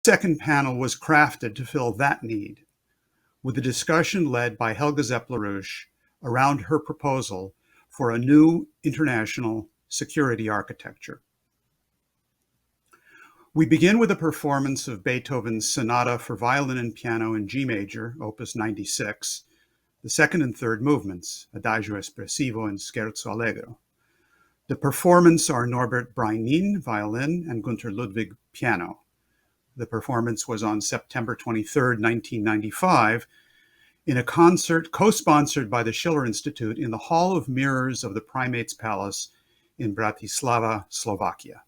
second panel was crafted to fill that need, with a discussion led by Helga Zepp-LaRouche around her proposal for a new international security architecture. We begin with a performance of Beethoven's Sonata for Violin and Piano in G major, Opus 96, the second and third movements, Adagio Espressivo and Scherzo Allegro. The performers are Norbert Breinin, violin, and Günter Ludwig, piano. The performance was on September 23, 1995, in a concert co-sponsored by the Schiller Institute in the Hall of Mirrors of the Primates Palace in Bratislava, Slovakia.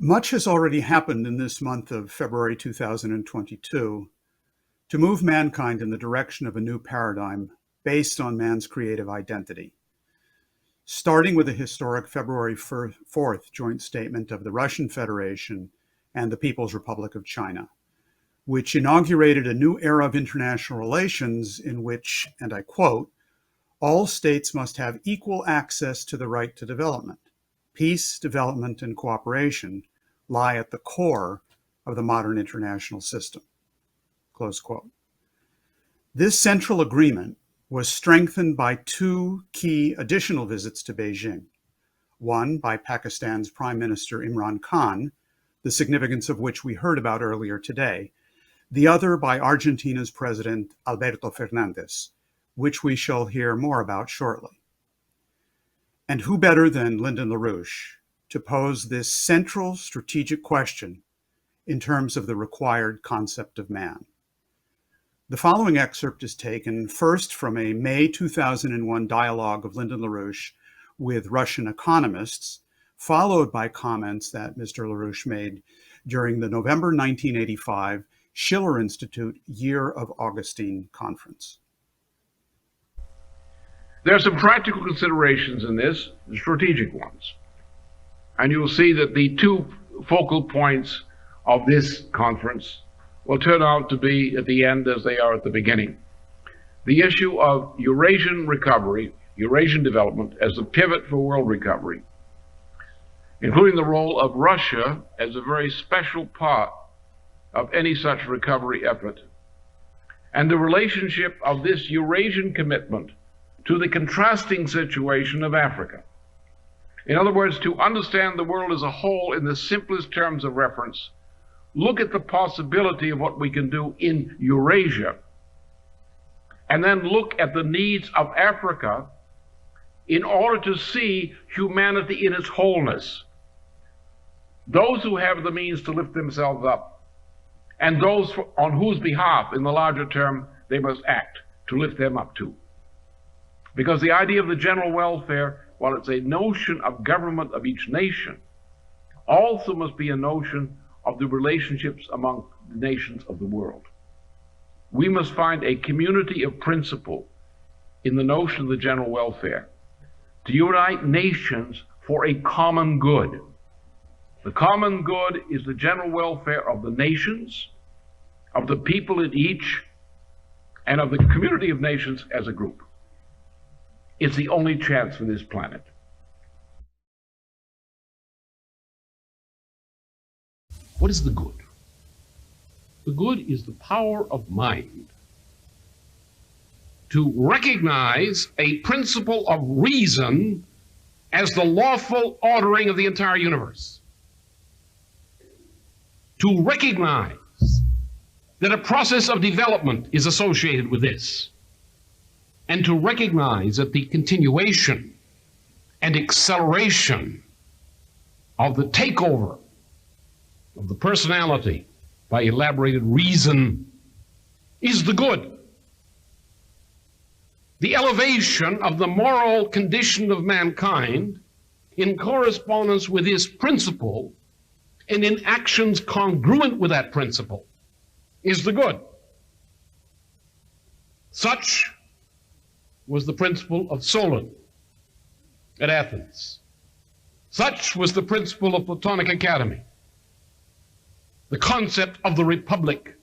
Much has already happened in this month of February 2022 to move mankind in the direction of a new paradigm based on man's creative identity. Starting with the historic February 4th joint statement of the Russian Federation and the People's Republic of China, which inaugurated a new era of international relations in which, and I quote, all states must have equal access to the right to development. Peace, development, and cooperation lie at the core of the modern international system, close quote. This central agreement was strengthened by two key additional visits to Beijing. One by Pakistan's Prime Minister Imran Khan, the significance of which we heard about earlier today. The other by Argentina's President Alberto Fernandez, which we shall hear more about shortly. And who better than Lyndon LaRouche to pose this central strategic question in terms of the required concept of man? The following excerpt is taken first from a May 2001 dialogue of Lyndon LaRouche with Russian economists, followed by comments that Mr. LaRouche made during the November 1985 Schiller Institute Year of Augustine Conference. There are some practical considerations in this, strategic ones. And you will see that the two focal points of this conference will turn out to be at the end as they are at the beginning. The issue of Eurasian recovery, Eurasian development as the pivot for world recovery, including the role of Russia as a very special part of any such recovery effort, and the relationship of this Eurasian commitment to the contrasting situation of Africa. In other words, to understand the world as a whole in the simplest terms of reference, look at the possibility of what we can do in Eurasia, and then look at the needs of Africa in order to see humanity in its wholeness. Those who have the means to lift themselves up, and those on whose behalf, in the larger term, they must act to lift them up too. Because the idea of the general welfare, while it's a notion of government of each nation, also must be a notion of the relationships among the nations of the world. We must find a community of principle in the notion of the general welfare to unite nations for a common good. The common good is the general welfare of the nations, of the people in each, and of the community of nations as a group. It's the only chance for this planet. What is the good? The good is the power of mind to recognize a principle of reason as the lawful ordering of the entire universe. To recognize that a process of development is associated with this, and to recognize that the continuation and acceleration of the takeover of the personality by elaborated reason is the good. The elevation of the moral condition of mankind in correspondence with this principle and in actions congruent with that principle is the good. Such was the principle of Solon at Athens. Such was the principle of Platonic Academy, the concept of the Republic,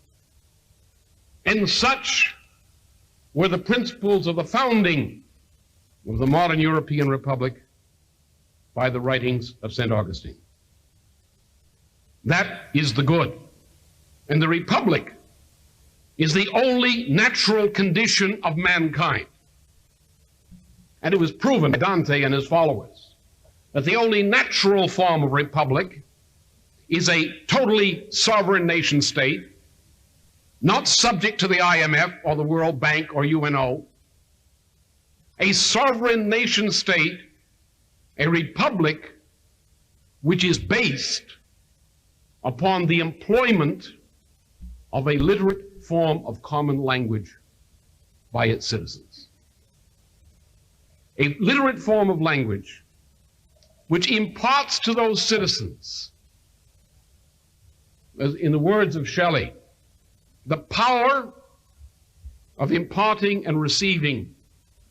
and such were the principles of the founding of the modern European Republic by the writings of St. Augustine. That is the good. And the Republic is the only natural condition of mankind. And it was proven by Dante and his followers that the only natural form of republic is a totally sovereign nation state, not subject to the IMF or the World Bank or UNO, a sovereign nation state, a republic which is based upon the employment of a literate form of common language by its citizens. A literate form of language which imparts to those citizens as in the words of Shelley, the power of imparting and receiving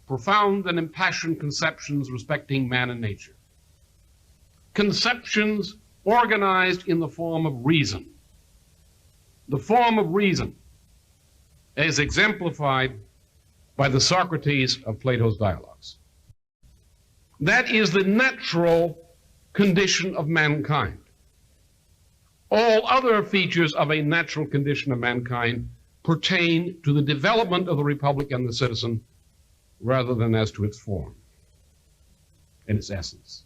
profound and impassioned conceptions respecting man and nature. Conceptions organized in the form of reason. The form of reason as exemplified by the Socrates of Plato's dialogues. That is the natural condition of mankind. All other features of a natural condition of mankind pertain to the development of the republic and the citizen rather than as to its form and its essence.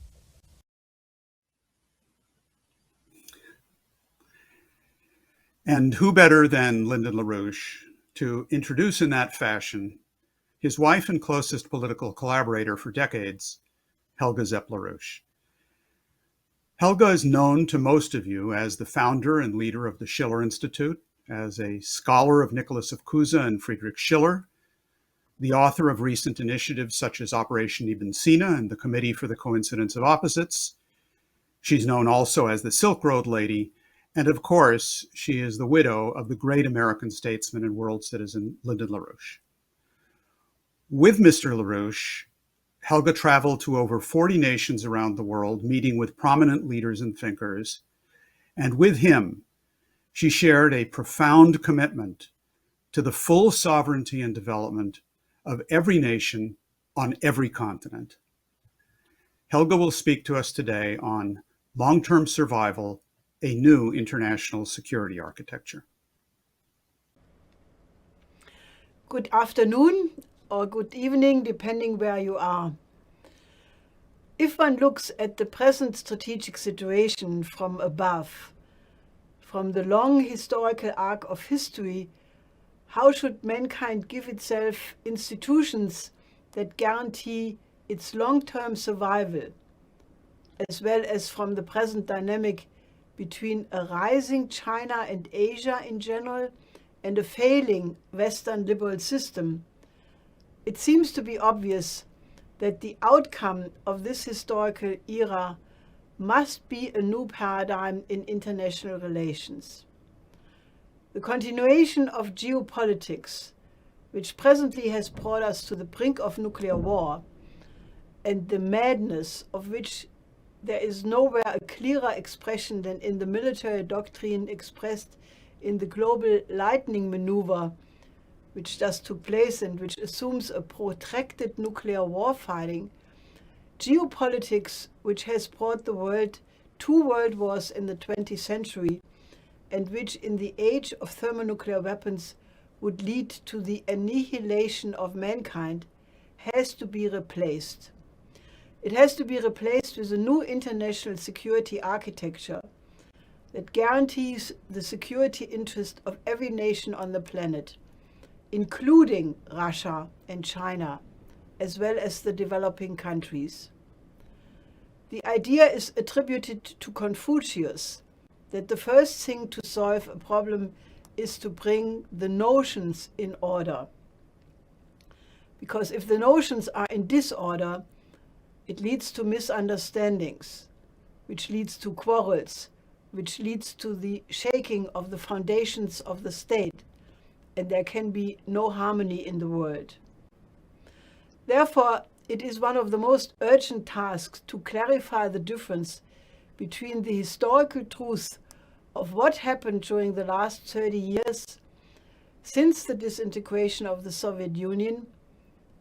And who better than Lyndon LaRouche to introduce in that fashion his wife and closest political collaborator for decades, Helga Zepp-LaRouche. Helga is known to most of you as the founder and leader of the Schiller Institute, as a scholar of Nicholas of Cusa and Friedrich Schiller, the author of recent initiatives such as Operation Ibn Sina and the Committee for the Coincidence of Opposites. She's known also as the Silk Road Lady, and of course, she is the widow of the great American statesman and world citizen Lyndon LaRouche. With Mr. LaRouche, Helga traveled to over 40 nations around the world, meeting with prominent leaders and thinkers. And with him, she shared a profound commitment to the full sovereignty and development of every nation on every continent. Helga will speak to us today on long-term survival, a new international security architecture. Good afternoon or good evening, depending where you are. If one looks at the present strategic situation from above, from the long historical arc of history, how should mankind give itself institutions that guarantee its long-term survival, as well as from the present dynamic between a rising China and Asia in general and a failing Western liberal system? It seems to be obvious that the outcome of this historical era must be a new paradigm in international relations. The continuation of geopolitics, which presently has brought us to the brink of nuclear war, and the madness of which there is nowhere a clearer expression than in the military doctrine expressed in the global lightning maneuver, which just took place and which assumes a protracted nuclear warfighting, geopolitics, which has brought the world 2 world wars in the 20th century, and which in the age of thermonuclear weapons would lead to the annihilation of mankind, has to be replaced. It has to be replaced with a new international security architecture that guarantees the security interest of every nation on the planet, including Russia and China, as well as the developing countries. The idea is attributed to Confucius, that the first thing to solve a problem is to bring the notions in order. Because if the notions are in disorder, it leads to misunderstandings, which leads to quarrels, which leads to the shaking of the foundations of the state, and there can be no harmony in the world. Therefore, it is one of the most urgent tasks to clarify the difference between the historical truth of what happened during the last 30 years since the disintegration of the Soviet Union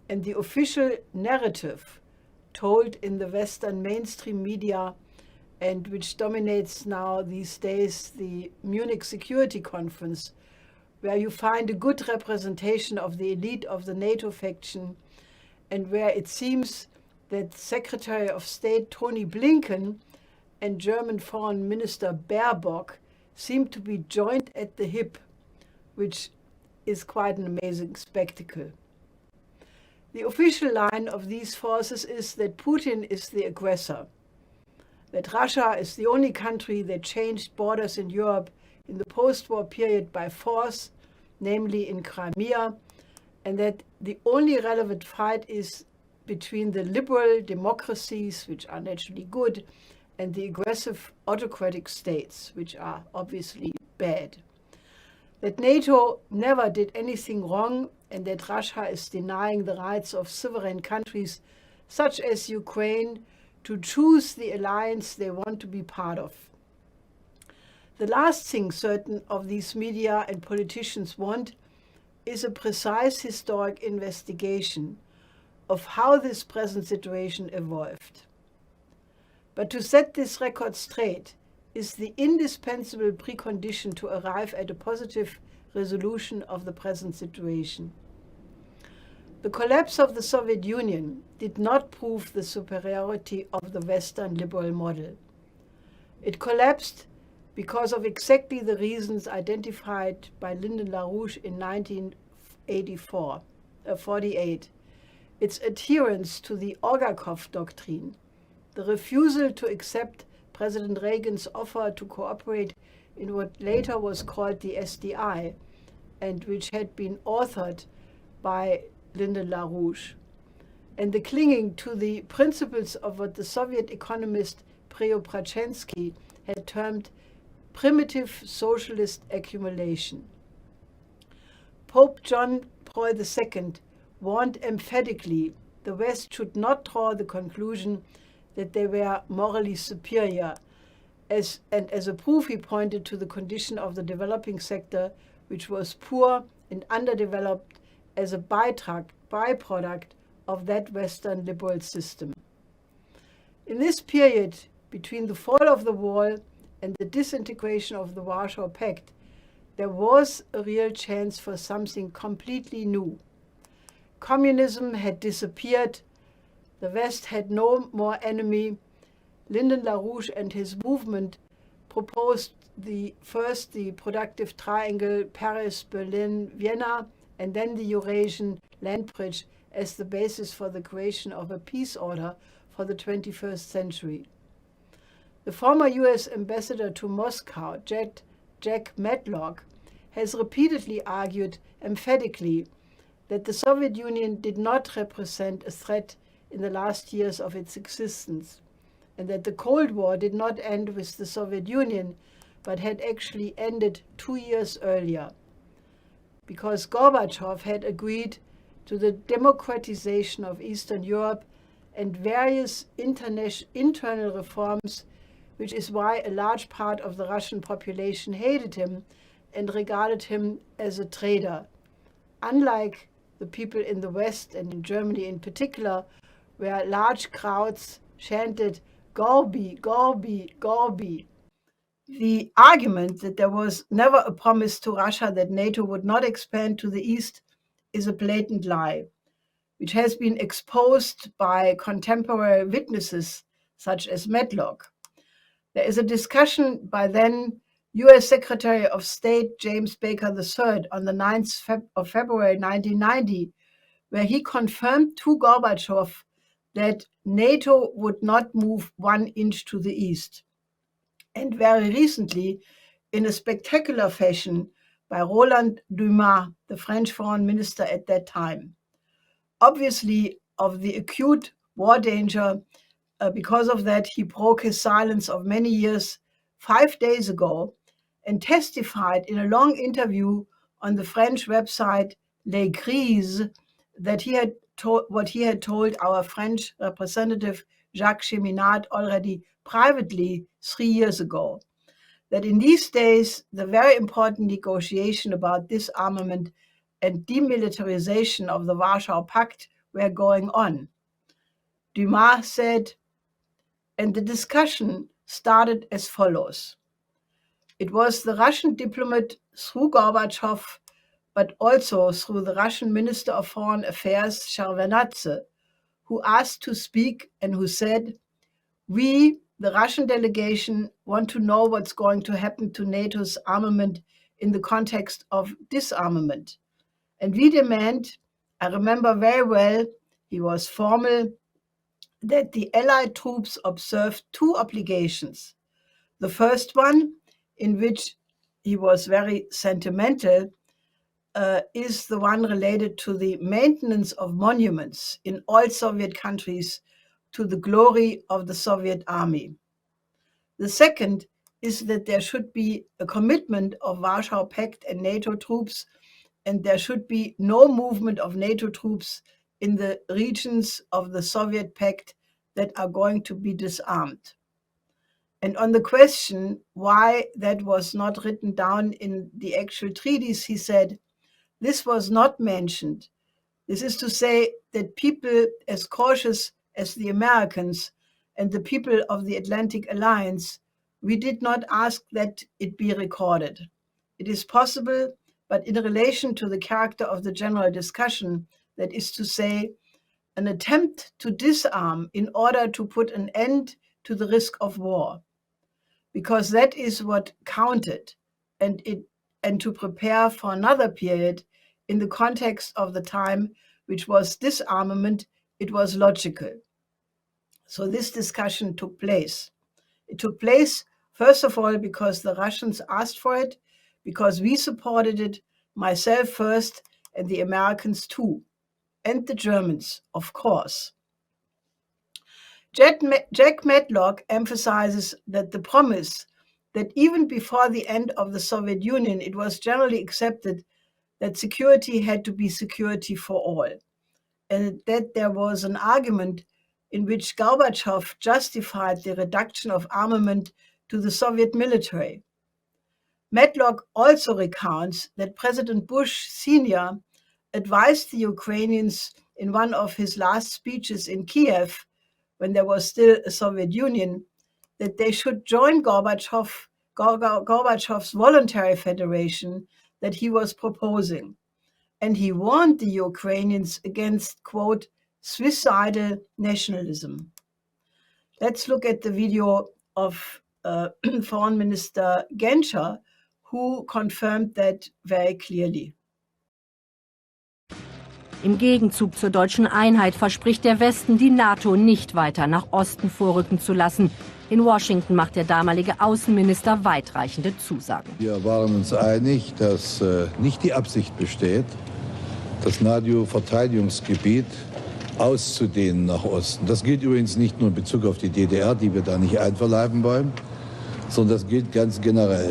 and the official narrative told in the Western mainstream media and which dominates now these days the Munich Security Conference, where you find a good representation of the elite of the NATO faction and where it seems that Secretary of State Tony Blinken and German Foreign Minister Baerbock seem to be joined at the hip, which is quite an amazing spectacle. The official line of these forces is that Putin is the aggressor, that Russia is the only country that changed borders in Europe in the post-war period by force, namely in Crimea, and that the only relevant fight is between the liberal democracies, which are naturally good, and the aggressive autocratic states, which are obviously bad. That NATO never did anything wrong, and that Russia is denying the rights of sovereign countries such as Ukraine to choose the alliance they want to be part of. The last thing certain of these media and politicians want is a precise historic investigation of how this present situation evolved. But to set this record straight is the indispensable precondition to arrive at a positive resolution of the present situation. The collapse of the Soviet Union did not prove the superiority of the Western liberal model. It collapsed because of exactly the reasons identified by Lyndon LaRouche in 1948, its adherence to the Orgakov Doctrine, the refusal to accept President Reagan's offer to cooperate in what later was called the SDI, and which had been authored by Lyndon LaRouche, and the clinging to the principles of what the Soviet economist Preobrajensky had termed primitive socialist accumulation. Pope John Paul II warned emphatically the West should not draw the conclusion that they were morally superior, as a proof he pointed to the condition of the developing sector, which was poor and underdeveloped as a byproduct of that Western liberal system. In this period, between the fall of the wall and the disintegration of the Warsaw Pact, there was a real chance for something completely new. Communism had disappeared, the West had no more enemy. Lyndon LaRouche and his movement proposed first the productive triangle Paris, Berlin, Vienna, and then the Eurasian land bridge as the basis for the creation of a peace order for the 21st century. The former US ambassador to Moscow, Jack Matlock, has repeatedly argued emphatically that the Soviet Union did not represent a threat in the last years of its existence, and that the Cold War did not end with the Soviet Union, but had actually ended 2 years earlier, because Gorbachev had agreed to the democratization of Eastern Europe and various internal reforms, which is why a large part of the Russian population hated him and regarded him as a traitor, unlike the people in the West and in Germany in particular, where large crowds chanted, "Gorby, Gorby, Gorby." The argument that there was never a promise to Russia that NATO would not expand to the east is a blatant lie, which has been exposed by contemporary witnesses such as Matlock. There is a discussion by then US Secretary of State James Baker III on the 9th of February 1990, where he confirmed to Gorbachev that NATO would not move 1 inch to the east. And very recently, in a spectacular fashion, by Roland Dumas, the French foreign minister at that time. Obviously, of the acute war danger, because of that, he broke his silence of many years 5 days ago and testified in a long interview on the French website Les Grises that what he had told our French representative Jacques Cheminade already privately 3 years ago, that in these days, the very important negotiation about disarmament and demilitarization of the Warsaw Pact were going on. Dumas said, and the discussion started as follows. It was the Russian diplomat through Gorbachev, but also through the Russian Minister of Foreign Affairs, Shevardnadze, who asked to speak and who said, "We, the Russian delegation, want to know what's going to happen to NATO's armament in the context of disarmament. And we demand," I remember very well, he was formal, "that the Allied troops observe 2 obligations. The first one, in which he was very sentimental, is the one related to the maintenance of monuments in all Soviet countries to the glory of the Soviet army. The second is that there should be a commitment of Warsaw Pact and NATO troops, and there should be no movement of NATO troops in the regions of the Soviet Pact that are going to be disarmed. And on the question why that was not written down in the actual treaties, he said, this was not mentioned. This is to say that people as cautious as the Americans and the people of the Atlantic Alliance, we did not ask that it be recorded. It is possible, but in relation to the character of the general discussion, that is to say, an attempt to disarm in order to put an end to the risk of war, because that is what counted, and to prepare for another period in the context of the time, which was disarmament, it was logical. So this discussion took place. It took place, first of all, because the Russians asked for it, because we supported it, myself first, and the Americans too, and the Germans, of course. Jack Matlock emphasizes that the promise that even before the end of the Soviet Union, it was generally accepted that security had to be security for all, and that there was an argument in which Gorbachev justified the reduction of armament to the Soviet military. Matlock also recounts that President Bush Sr. advised the Ukrainians in one of his last speeches in Kiev, when there was still a Soviet Union, that they should join Gorbachev's voluntary federation that he was proposing. And he warned the Ukrainians against, quote, suicidal nationalism. Let's look at the video of Foreign Minister Genscher, who confirmed that very clearly. Im Gegenzug zur deutschen Einheit verspricht der Westen, die NATO nicht weiter nach Osten vorrücken zu lassen. In Washington macht der damalige Außenminister weitreichende Zusagen. Wir waren uns einig, dass nicht die Absicht besteht, das NATO-Verteidigungsgebiet auszudehnen nach Osten. Das gilt übrigens nicht nur in Bezug auf die DDR, die wir da nicht einverleiben wollen, sondern das gilt ganz generell.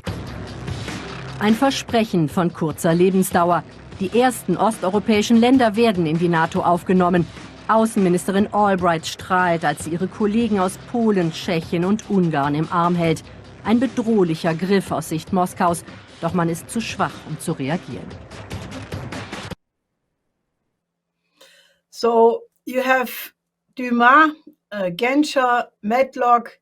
Ein Versprechen von kurzer Lebensdauer. Die ersten osteuropäischen Länder werden in die NATO aufgenommen. Außenministerin Albright strahlt, als sie ihre Kollegen aus Polen, Tschechien und Ungarn im Arm hält. Ein bedrohlicher Griff aus Sicht Moskaus, doch man ist zu schwach, um zu reagieren. So you have Dumas, Genscher, Matlock,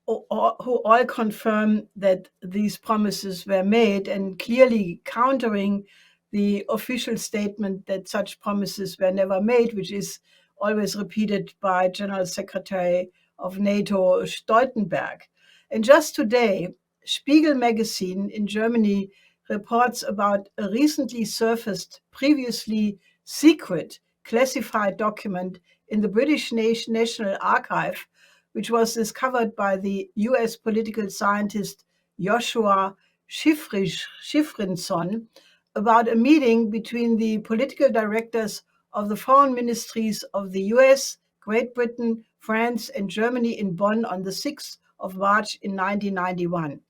who all confirm that these promises were made, and clearly countering the official statement that such promises were never made, which is always repeated by General Secretary of NATO Stoltenberg. And just today, Spiegel magazine in Germany reports about a recently surfaced, previously secret, classified document in the British National Archive, which was discovered by the US political scientist Joshua Shifrinson, about a meeting between the political directors of the foreign ministries of the US, Great Britain, France, and Germany in Bonn on the 6th of March in 1991.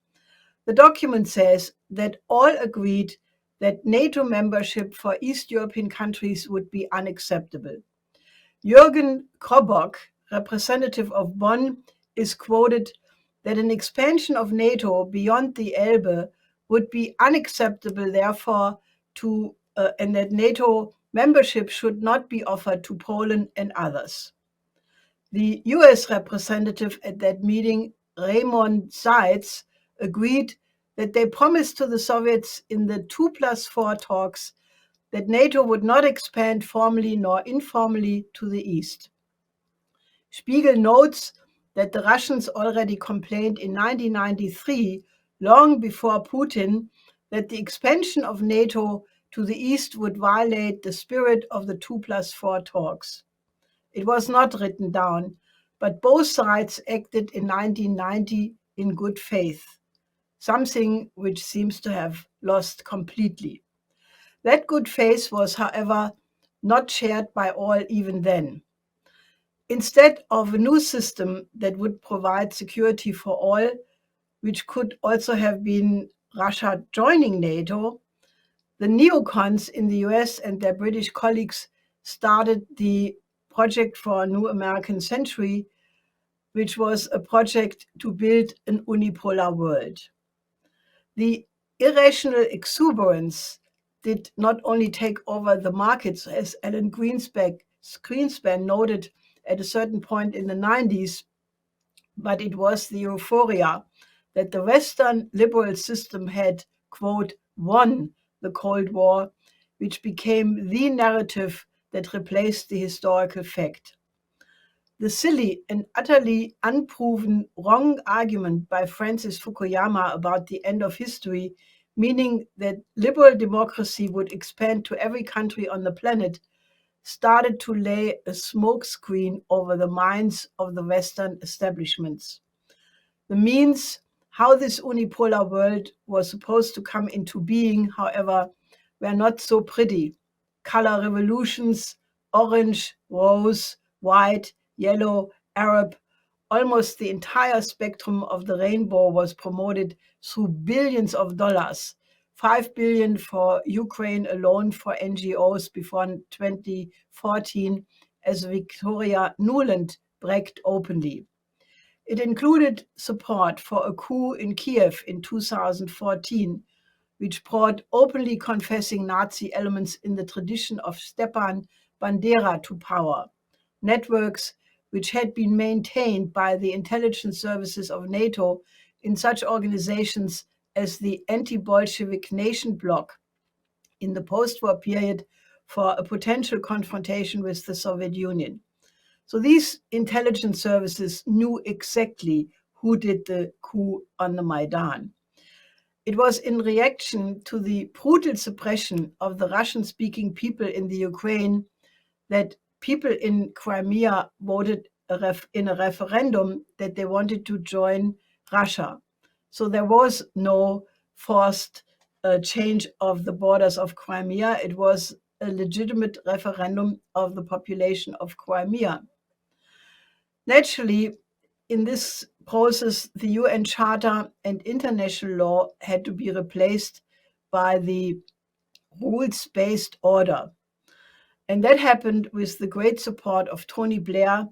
The document says that all agreed that NATO membership for East European countries would be unacceptable. Jürgen Krobock, representative of Bonn, is quoted that an expansion of NATO beyond the Elbe would be unacceptable, therefore, and that NATO membership should not be offered to Poland and others. The US representative at that meeting, Raymond Seitz, agreed that they promised to the Soviets in the 2+4 talks that NATO would not expand formally nor informally to the east. Spiegel notes that the Russians already complained in 1993, long before Putin, that the expansion of NATO to the east would violate the spirit of the 2+4 talks. It was not written down, but both sides acted in 1990 in good faith, something which seems to have lost completely. That good faith was, however, not shared by all even then. Instead of a new system that would provide security for all, which could also have been Russia joining NATO, the neocons in the US and their British colleagues started the Project for a New American Century, which was a project to build an unipolar world. The irrational exuberance did not only take over the markets, as Alan Greenspan noted at a certain point in the 90s, but it was the euphoria that the Western liberal system had, quote, won the Cold War, which became the narrative that replaced the historical fact. The silly and utterly unproven wrong argument by Francis Fukuyama about the end of history, meaning that liberal democracy would expand to every country on the planet, started to lay a smokescreen over the minds of the Western establishments. The means how this unipolar world was supposed to come into being, however, were not so pretty. Color revolutions, orange, rose, white, yellow, Arab, almost the entire spectrum of the rainbow was promoted through billions of dollars. $5 billion for Ukraine alone for NGOs before 2014, as Victoria Nuland bragged openly. It included support for a coup in Kiev in 2014, which brought openly confessing Nazi elements in the tradition of Stepan Bandera to power. Networks which had been maintained by the intelligence services of NATO in such organizations as the anti-Bolshevik nation bloc in the post-war period for a potential confrontation with the Soviet Union. So these intelligence services knew exactly who did the coup on the Maidan. It was in reaction to the brutal suppression of the Russian-speaking people in the Ukraine that people in Crimea voted in a referendum that they wanted to join Russia. So there was no forced change of the borders of Crimea. It was a legitimate referendum of the population of Crimea. Naturally, in this process, the UN Charter and international law had to be replaced by the rules-based order. And that happened with the great support of Tony Blair,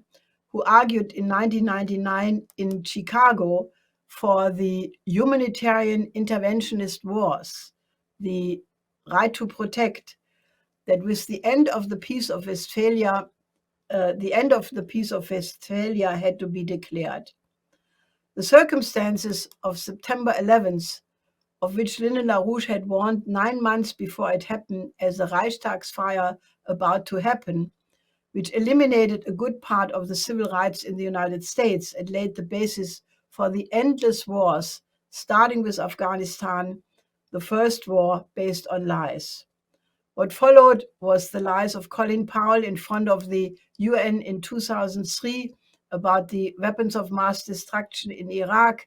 who argued in 1999 in Chicago for the humanitarian interventionist wars, the right to protect, that with the end of the Peace of Westphalia, had to be declared. The circumstances of September 11th, of which Lyndon LaRouche had warned 9 months before it happened as a Reichstagsfire about to happen, which eliminated a good part of the civil rights in the United States and laid the basis for the endless wars, starting with Afghanistan, the first war based on lies. What followed was the lies of Colin Powell in front of the UN in 2003 about the weapons of mass destruction in Iraq,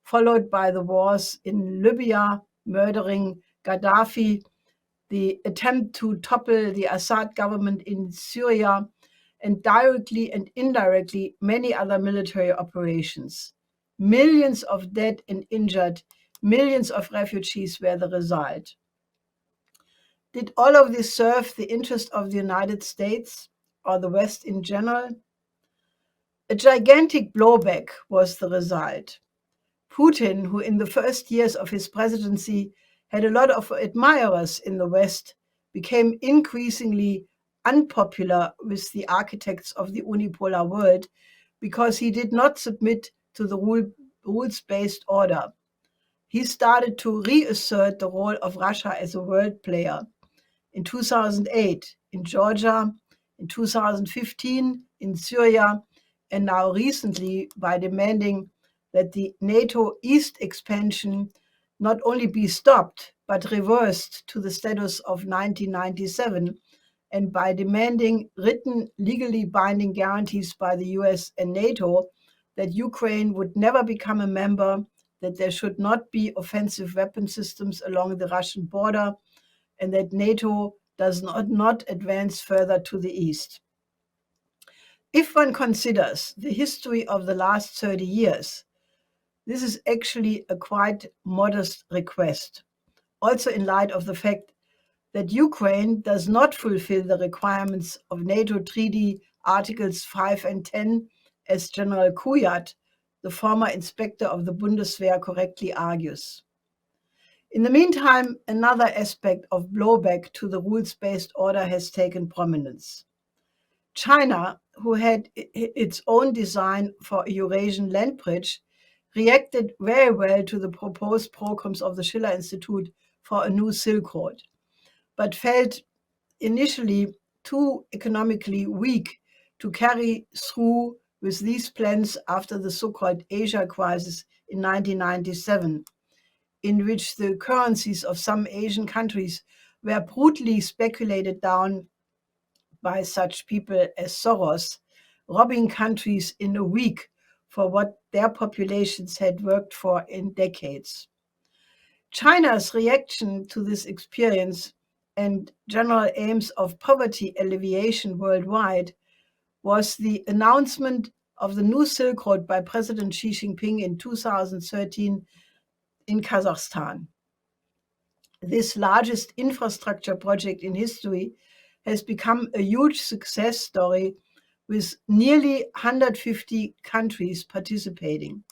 followed by the wars in Libya, murdering Gaddafi, the attempt to topple the Assad government in Syria, and directly and indirectly many other military operations. Millions of dead and injured, millions of refugees were the result. Did all of this serve the interest of the United States or the West in general? A gigantic blowback was the result. Putin, who in the first years of his presidency had a lot of admirers in the West, became increasingly unpopular with the architects of the unipolar world because he did not submit to the rules-based order. He started to reassert the role of Russia as a world player. In 2008, in Georgia, in 2015, in Syria, and now recently by demanding that the NATO East expansion not only be stopped, but reversed to the status of 1997, and by demanding written, legally binding guarantees by the US and NATO that Ukraine would never become a member, that there should not be offensive weapon systems along the Russian border, and that NATO does not advance further to the east. If one considers the history of the last 30 years, this is actually a quite modest request, also in light of the fact that Ukraine does not fulfill the requirements of NATO Treaty Articles 5 and 10, as General Kuyat, the former inspector of the Bundeswehr, correctly argues. In the meantime, another aspect of blowback to the rules-based order has taken prominence. China, who had its own design for a Eurasian land bridge, reacted very well to the proposed programs of the Schiller Institute for a new Silk Road, but felt initially too economically weak to carry through with these plans after the so-called Asia crisis in 1997, in which the currencies of some Asian countries were brutally speculated down by such people as Soros, robbing countries in a week for what their populations had worked for in decades. China's reaction to this experience and general aims of poverty alleviation worldwide was the announcement of the new Silk Road by President Xi Jinping in 2013 in Kazakhstan. This largest infrastructure project in history has become a huge success story with nearly 150 countries participating.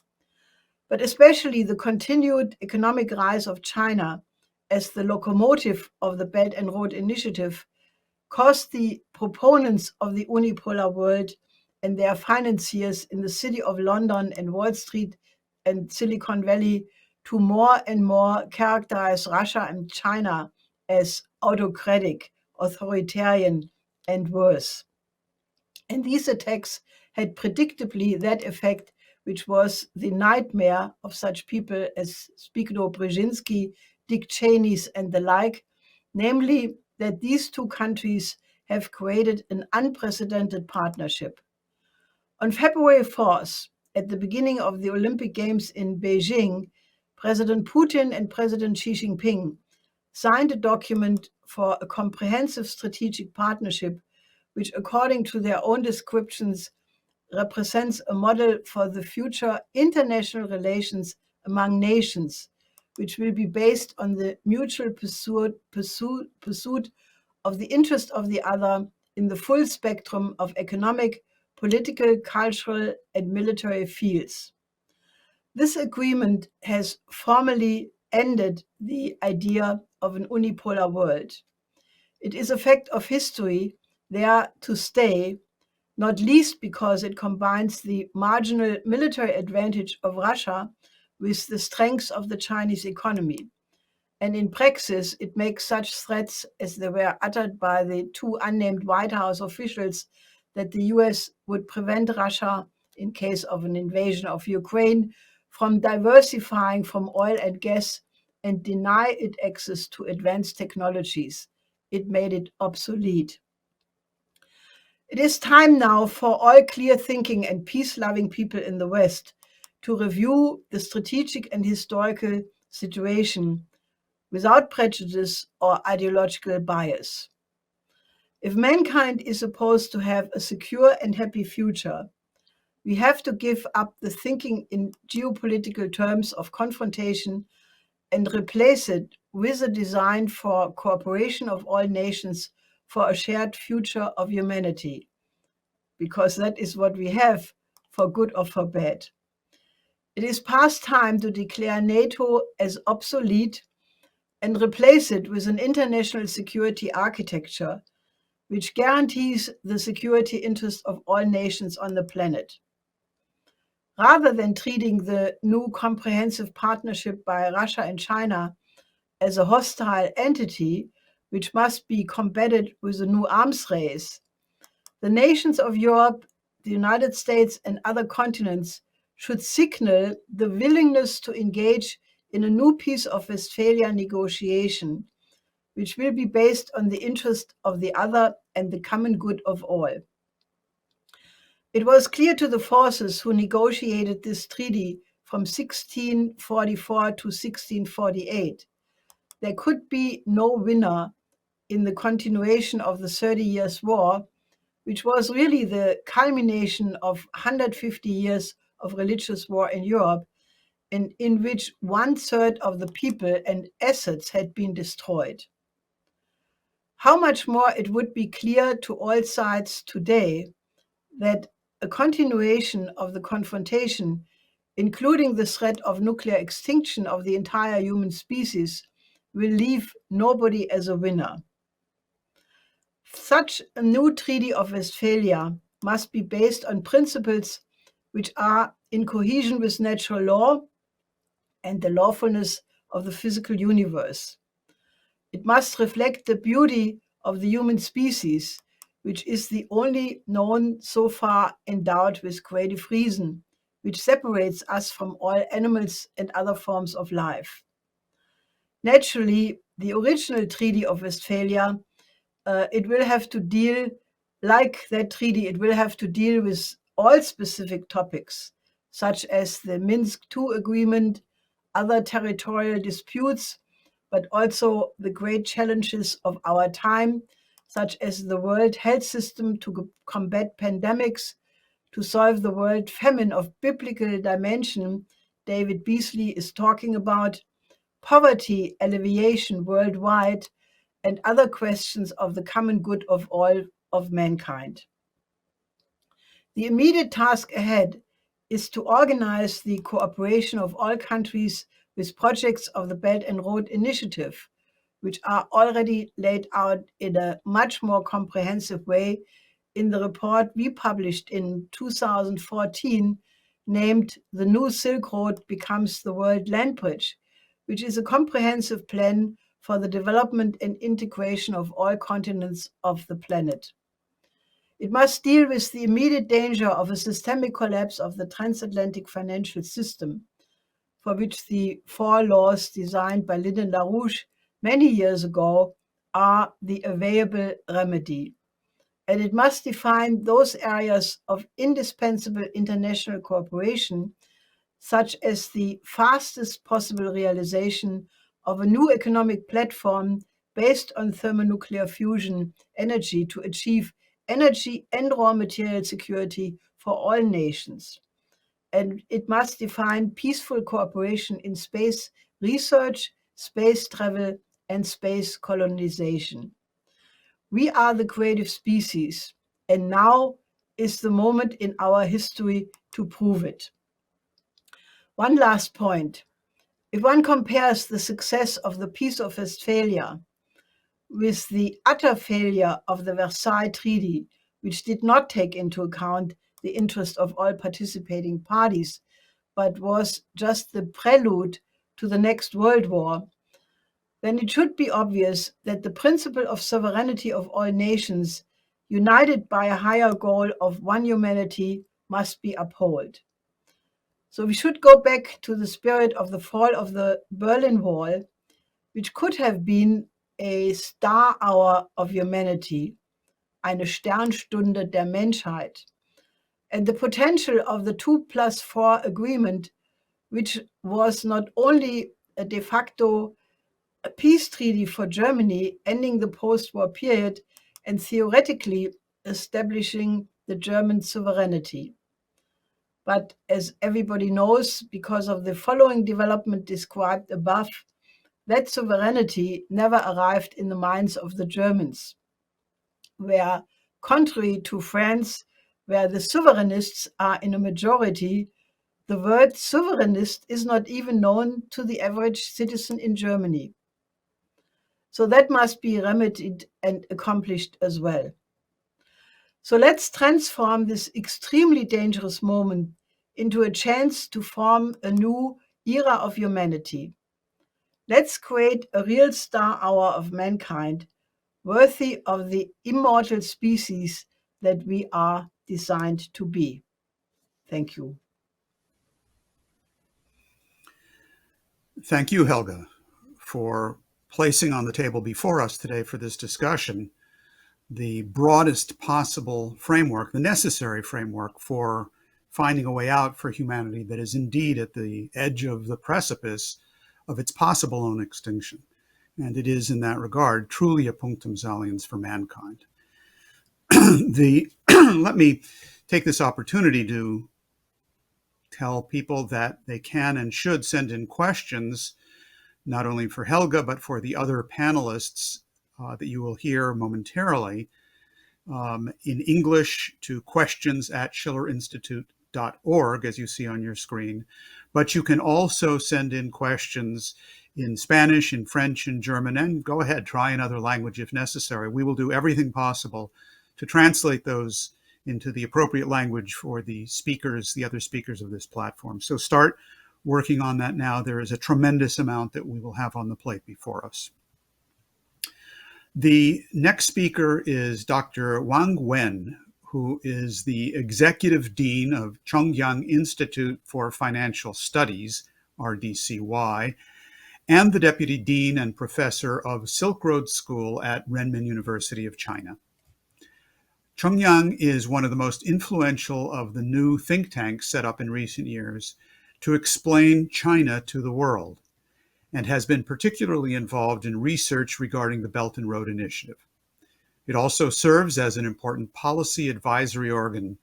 But especially the continued economic rise of China as the locomotive of the Belt and Road Initiative caused the proponents of the unipolar world and their financiers in the City of London and Wall Street and Silicon Valley to more and more characterize Russia and China as autocratic, authoritarian, and worse. And these attacks had predictably that effect, which was the nightmare of such people as Zbigniew Brzezinski, Dick Cheney's, and the like, namely that these two countries have created an unprecedented partnership. On February 4th, at the beginning of the Olympic Games in Beijing, President Putin and President Xi Jinping signed a document for a comprehensive strategic partnership, which, according to their own descriptions, represents a model for the future international relations among nations, which will be based on the mutual pursuit of the interest of the other in the full spectrum of economic, political, cultural, and military fields. This agreement has formally ended the idea of an unipolar world. It is a fact of history there to stay, not least because it combines the marginal military advantage of Russia with the strength of the Chinese economy. And in praxis, it makes such threats as they were uttered by the two unnamed White House officials that the US would prevent Russia, in case of an invasion of Ukraine, from diversifying from oil and gas and deny it access to advanced technologies. It made it obsolete. It is time now for all clear-thinking and peace-loving people in the West to review the strategic and historical situation without prejudice or ideological bias. If mankind is supposed to have a secure and happy future, we have to give up the thinking in geopolitical terms of confrontation and replace it with a design for cooperation of all nations for a shared future of humanity, because that is what we have, for good or for bad. It is past time to declare NATO as obsolete and replace it with an international security architecture which guarantees the security interests of all nations on the planet. Rather than treating the new comprehensive partnership by Russia and China as a hostile entity which must be combated with a new arms race, the nations of Europe, the United States, and other continents should signal the willingness to engage in a new peace of Westphalia negotiation, which will be based on the interest of the other and the common good of all. It was clear to the forces who negotiated this treaty from 1644 to 1648 there could be no winner in the continuation of the 30 Years' War which was really the culmination of 150 years of religious war in Europe, and in which 1/3 of the people and assets had been destroyed. How much more it would be clear to all sides today that a continuation of the confrontation, including the threat of nuclear extinction of the entire human species, will leave nobody as a winner. Such a new Treaty of Westphalia must be based on principles which are in cohesion with natural law and the lawfulness of the physical universe. It must reflect the beauty of the human species, which is the only known so far endowed with creative reason, which separates us from all animals and other forms of life. Naturally, the original Treaty of Westphalia, it will have to deal, like that treaty, it will have to deal with all specific topics, such as the Minsk II agreement, other territorial disputes, but also the great challenges of our time, such as the World Health System to combat pandemics, to solve the world famine of biblical dimension David Beasley is talking about, poverty alleviation worldwide, and other questions of the common good of all of mankind. The immediate task ahead is to organize the cooperation of all countries with projects of the Belt and Road Initiative, which are already laid out in a much more comprehensive way in the report we published in 2014, named The New Silk Road Becomes the World Land Bridge, which is a comprehensive plan for the development and integration of all continents of the planet. It must deal with the immediate danger of a systemic collapse of the transatlantic financial system, for which the 4 laws designed by Lyndon LaRouche many years ago are the available remedy. And it must define those areas of indispensable international cooperation, such as the fastest possible realization of a new economic platform based on thermonuclear fusion energy to achieve energy and raw material security for all nations. And it must define peaceful cooperation in space research, space travel, and space colonization. We are the creative species, and now is the moment in our history to prove it. One last point. If one compares the success of the Peace of Westphalia with the utter failure of the Versailles Treaty, which did not take into account the interest of all participating parties, but was just the prelude to the next World War, then it should be obvious that the principle of sovereignty of all nations, united by a higher goal of one humanity, must be upheld. So we should go back to the spirit of the fall of the Berlin Wall, which could have been a star hour of humanity, eine Sternstunde der Menschheit, and the potential of the 2+4 agreement, which was not only a de facto a peace treaty for Germany, ending the post-war period and theoretically establishing the German sovereignty. But as everybody knows, because of the following development described above, that sovereignty never arrived in the minds of the Germans, where, contrary to France, where the sovereignists are in a majority, the word sovereignist is not even known to the average citizen in Germany. So that must be remedied and accomplished as well. So let's transform this extremely dangerous moment into a chance to form a new era of humanity. Let's create a real star hour of mankind, worthy of the immortal species that we are designed to be. Thank you. Thank you, Helga, for placing on the table before us today for this discussion the broadest possible framework, the necessary framework for finding a way out for humanity that is indeed at the edge of the precipice of its possible own extinction. And it is in that regard truly a punctum saliens for mankind. Let me take this opportunity to tell people that they can and should send in questions, not only for Helga, but for the other panelists that you will hear momentarily, in English to questions@schillerinstitute.org, as you see on your screen. But you can also send in questions in Spanish, in French, in German, and go ahead, try another language if necessary. We will do everything possible to translate those into the appropriate language for the speakers, the other speakers of this platform. So start working on that now. There is a tremendous amount that we will have on the plate before us. The next speaker is Dr. Wang, who is the Executive Dean of Chongyang Institute for Financial Studies, RDCY, and the Deputy Dean and Professor of Silk Road School at Renmin University of China. Chongyang is one of the most influential of the new think tanks set up in recent years to explain China to the world, and has been particularly involved in research regarding the Belt and Road Initiative. It also serves as an important policy advisory organ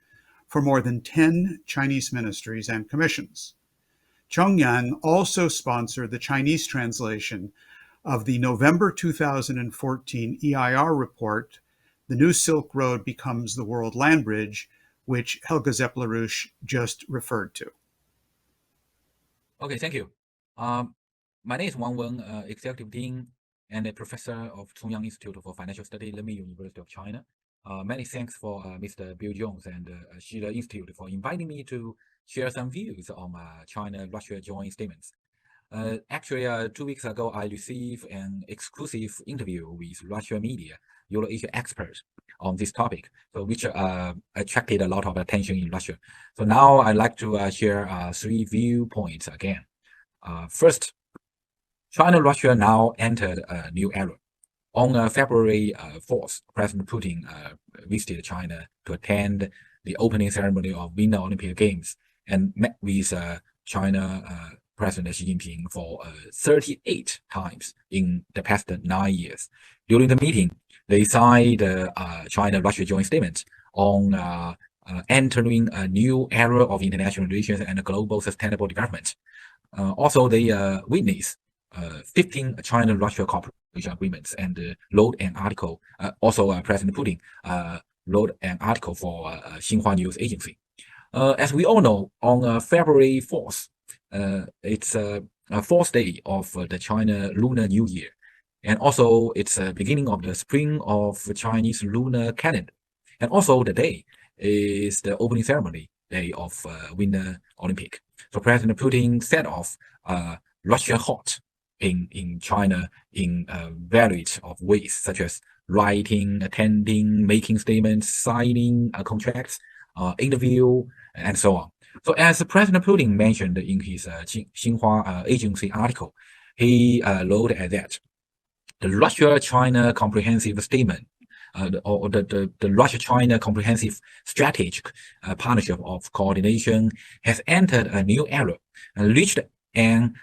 for more than 10 Chinese ministries and commissions. Chongyang also sponsored the Chinese translation of the November 2014 EIR report, The New Silk Road Becomes the World Land Bridge, which Helga Zepp-LaRouche just referred to. Okay, thank you. My name is Wang, Executive Dean and a Professor of Chongyang Institute for Financial Study, Renmin University of China. Many thanks for Mr. Bill Jones and Schiller Institute for inviting me to share some views on China-Russia joint statements. Actually, 2 weeks ago, I received an exclusive interview with Russia media, Euro-Asia experts on this topic, so which attracted a lot of attention in Russia. So now I'd like to share 3 viewpoints again. First, China-Russia now entered a new era. On February 4th, President Putin visited China to attend the opening ceremony of Winter Olympic Games and met with China President Xi Jinping for 38 times in the past 9 years. During the meeting, they signed China-Russia joint statement on entering a new era of international relations and global sustainable development. Also, they witnessed 15 China-Russia cooperation agreements and wrote an article. Also, President Putin wrote an article for Xinhua News Agency. As we all know, on February 4th, it's a 4th day of the China Lunar New Year. And also, it's the beginning of the spring of Chinese lunar calendar. And also, the day is the opening ceremony day of Winter Olympic. So President Putin set off Russia hot in China in various of ways, such as writing, attending, making statements, signing contracts, interview, and so on. So as President Putin mentioned in his Xinhua Agency article, he wrote that the Russia-China Comprehensive Statement, the Russia-China Comprehensive Strategic Partnership of Coordination has entered a new era and reached an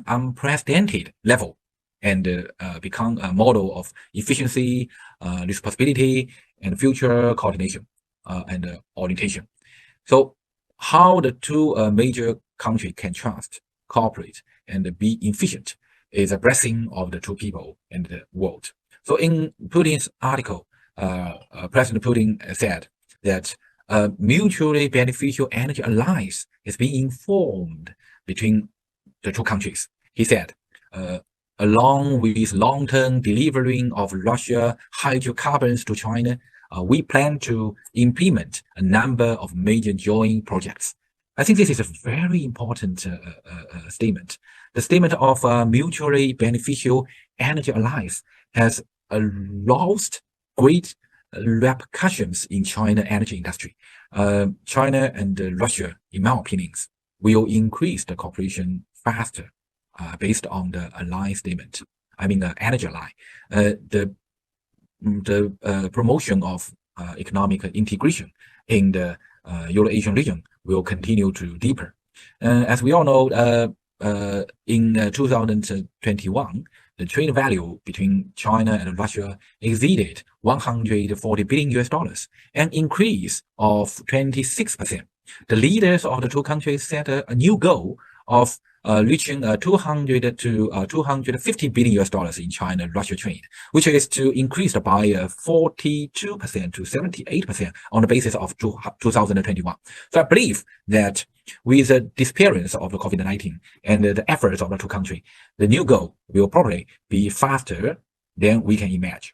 unprecedented level and become a model of efficiency, responsibility, and future coordination and orientation. So how the two major countries can trust, cooperate, and be efficient is a blessing of the two people and the world. So in Putin's article, President Putin said that a mutually beneficial energy alliance is being formed between the two countries. He said, along with long-term delivering of Russia hydrocarbons to China, we plan to implement a number of major joint projects. I think this is a very important statement. The statement of mutually beneficial energy alliance has lost great repercussions in China energy industry. China and Russia, in my opinions, will increase the cooperation faster based on the alliance statement. I mean, the energy alliance. The promotion of economic integration in the Euro-Asian region will continue to deepen. As we all know, in 2021, the trade value between China and Russia exceeded 140 billion US dollars, an increase of 26%. The leaders of the two countries set a new goal of reaching 200 to 250 billion US dollars in China-Russia trade, which is to increase by 42% to 78% on the basis of 2021. So I believe that with the disappearance of the COVID-19 and the efforts of the two countries, the new goal will probably be faster than we can imagine.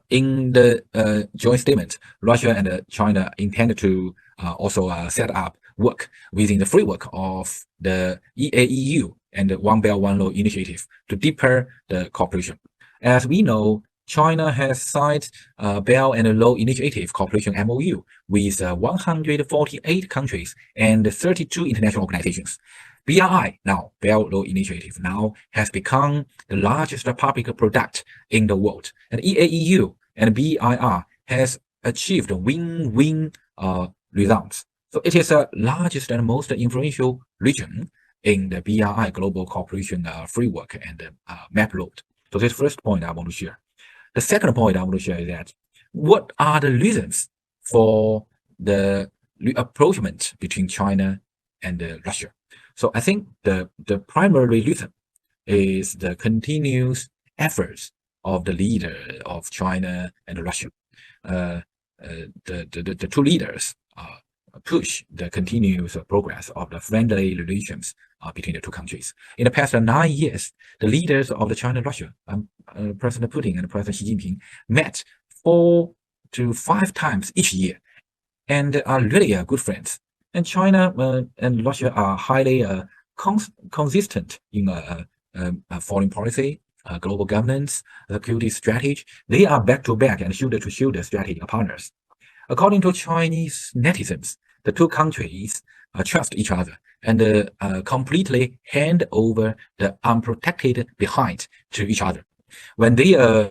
In the joint statement, Russia and China intend to also set up work within the framework of the EAEU and the One Belt One Road initiative to deepen the cooperation. As we know, China has signed Belt and Road Initiative Cooperation MOU with 148 countries and 32 international organizations. BRI, now Belt Road Initiative, now has become the largest public product in the world. And EAEU and BIR has achieved win-win results. So it is the largest and most influential region in the BRI global cooperation framework and map road. So this first point I want to share. The second point I want to share is that what are the reasons for the rapprochement between China and Russia? So I think the primary reason is the continuous efforts of the leader of China and Russia. The two leaders push the continuous progress of the friendly relations between the two countries. In the past 9 years, the leaders of the China and Russia, President Putin and President Xi Jinping, met 4 to 5 times each year and are really good friends. And China and Russia are highly consistent in foreign policy, global governance, security strategy. They are back-to-back and shoulder-to-shoulder strategic partners. According to Chinese netizens, the two countries trust each other and completely hand over the unprotected behind to each other. When they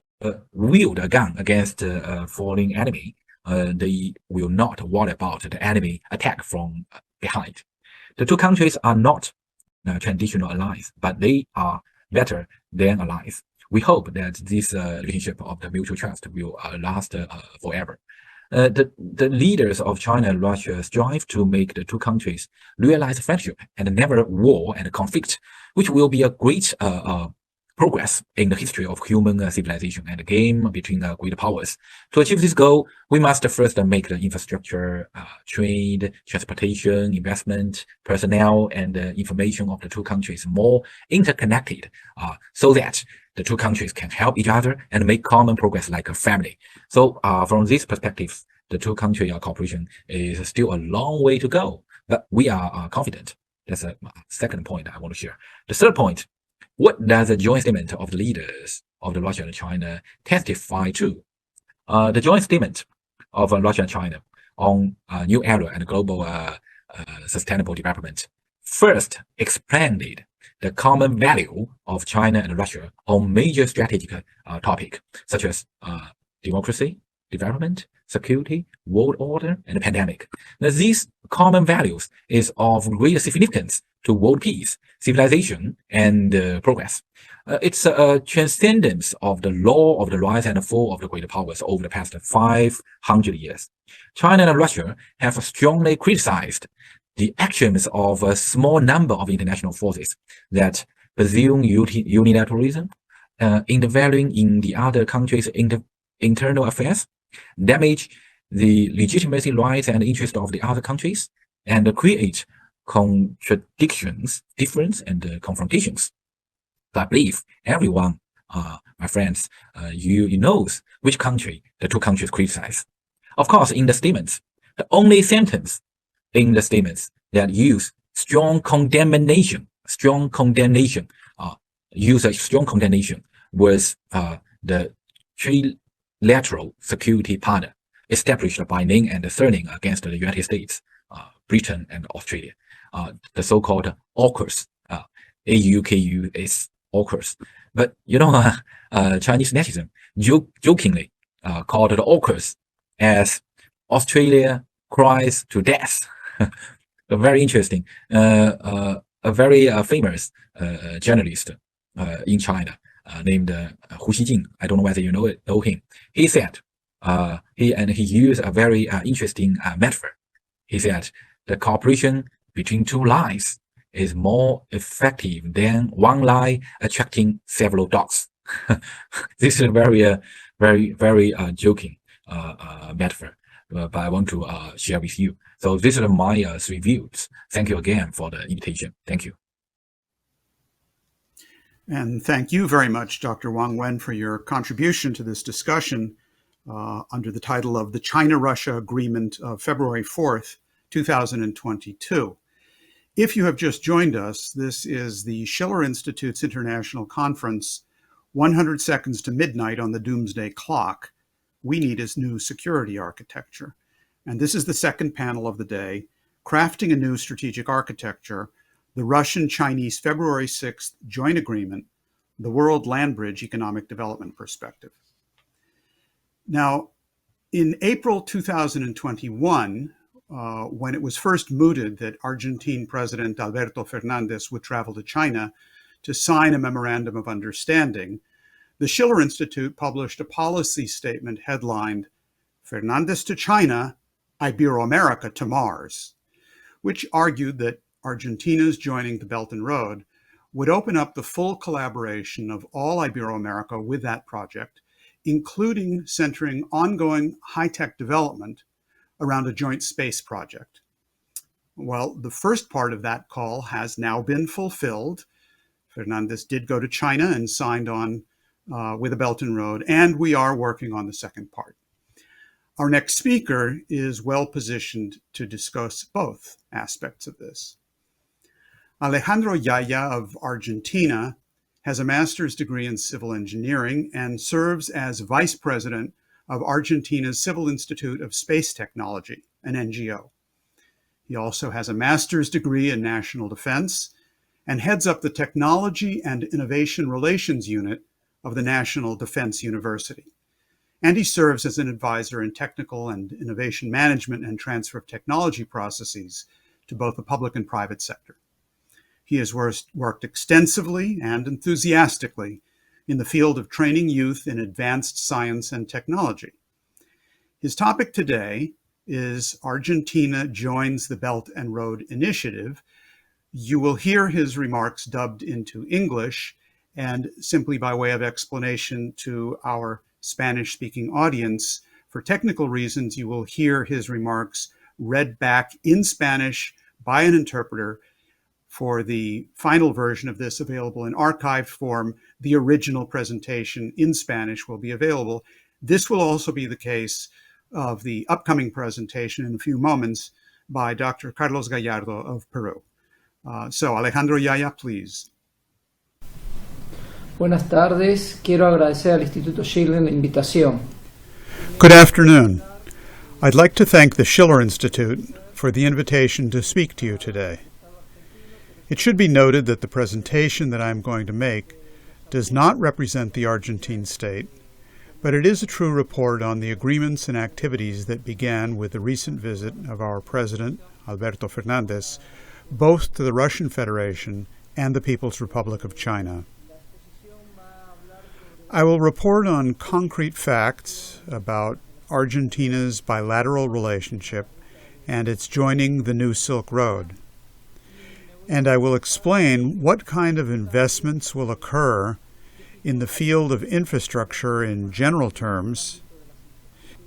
wield a gun against a foreign enemy, they will not worry about the enemy attack from behind. The two countries are not traditional allies, but they are better than allies. We hope that this relationship of the mutual trust will last forever. The leaders of China and Russia strive to make the two countries realize friendship and never war and conflict, which will be a great progress in the history of human civilization and the game between great powers. To achieve this goal, we must first make the infrastructure, trade, transportation, investment, personnel, and information of the two countries more interconnected so that the two countries can help each other and make common progress like a family. So from this perspective, the two country cooperation is still a long way to go, but we are confident. That's a second point I want to share. The third point, what does the joint statement of the leaders of the Russia and China testify to? The joint statement of Russia and China on new era and global sustainable development first expanded the common value of China and Russia on major strategic topics such as democracy, development, security, world order, and pandemic. Now, these common values is of great significance to world peace, civilization, and progress. It's a transcendence of the law of the rise and fall of the great powers over the past 500 years. China and Russia have strongly criticized the actions of a small number of international forces that presume unilateralism, interfering in the other countries' internal affairs, damage the legitimacy rights and interests of the other countries, and create contradictions, difference, and confrontations. So I believe everyone, my friends, you knows which country the two countries criticize. Of course, in the statements, the only sentence in the statements that use strong condemnation was the trilateral security partner established by name and surname against the United States, Britain, and Australia, the so-called AUKUS, AUKUS, AUKUS. But Chinese netizen jokingly called the AUKUS as Australia cries to death. Very interesting. A very famous journalist in China named Hu Xijing. I don't know whether you know him. He said, he used a very interesting metaphor. He said the cooperation between two lines is more effective than one line attracting several dogs. This is a very joking metaphor, but I want to share with you. So these are my 3 views. Thank you again for the invitation. Thank you. And thank you very much, Dr. Wang Wen, for your contribution to this discussion under the title of the China-Russia Agreement of February 4th, 2022. If you have just joined us, this is the Schiller Institute's International Conference, 100 Seconds to Midnight on the Doomsday Clock. We need is new security architecture. And this is the second panel of the day, Crafting a New Strategic Architecture, the Russian-Chinese February 6th Joint Agreement, the World Land Bridge Economic Development Perspective. Now, in April 2021, when it was first mooted that Argentine President Alberto Fernandez would travel to China to sign a memorandum of understanding, the Schiller Institute published a policy statement headlined, "Fernandez to China, Ibero-America to Mars," which argued that Argentina's joining the Belt and Road would open up the full collaboration of all Ibero-America with that project, including centering ongoing high-tech development around a joint space project. Well, the first part of that call has now been fulfilled. Fernandez did go to China and signed on with the Belt and Road, and we are working on the second part. Our next speaker is well positioned to discuss both aspects of this. Alejandro Yaya of Argentina has a master's degree in civil engineering and serves as vice president of Argentina's Civil Institute of Space Technology, an NGO. He also has a master's degree in national defense and heads up the Technology and Innovation Relations Unit of the National Defense University. And he serves as an advisor in technical and innovation management and transfer of technology processes to both the public and private sector. He has worked extensively and enthusiastically in the field of training youth in advanced science and technology. His topic today is Argentina joins the Belt and Road Initiative. You will hear his remarks dubbed into English, and simply by way of explanation to our Spanish-speaking audience, for technical reasons, you will hear his remarks read back in Spanish by an interpreter. For the final version of this available in archived form, the original presentation in Spanish will be available. This will also be the case of the upcoming presentation in a few moments by Dr. Carlos Gallardo of Peru. So Alejandro Yaya, please. Buenas tardes. Quiero agradecer al Instituto Schiller la invitación. Good afternoon. I'd like to thank the Schiller Institute for the invitation to speak to you today. It should be noted that the presentation that I'm going to make does not represent the Argentine state, but it is a true report on the agreements and activities that began with the recent visit of our President, Alberto Fernandez, both to the Russian Federation and the People's Republic of China. I will report on concrete facts about Argentina's bilateral relationship and its joining the New Silk Road. And I will explain what kind of investments will occur in the field of infrastructure in general terms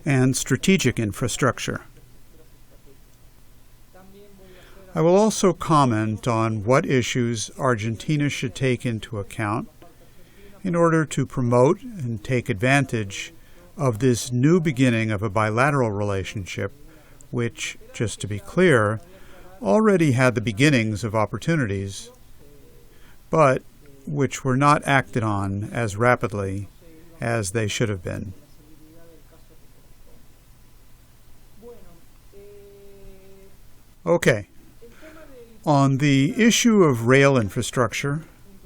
and strategic infrastructure. I will also comment on what issues Argentina should take into account in order to promote and take advantage of this new beginning of a bilateral relationship, which, just to be clear, already had the beginnings of opportunities, but which were not acted on as rapidly as they should have been. Okay. On the issue of rail infrastructure,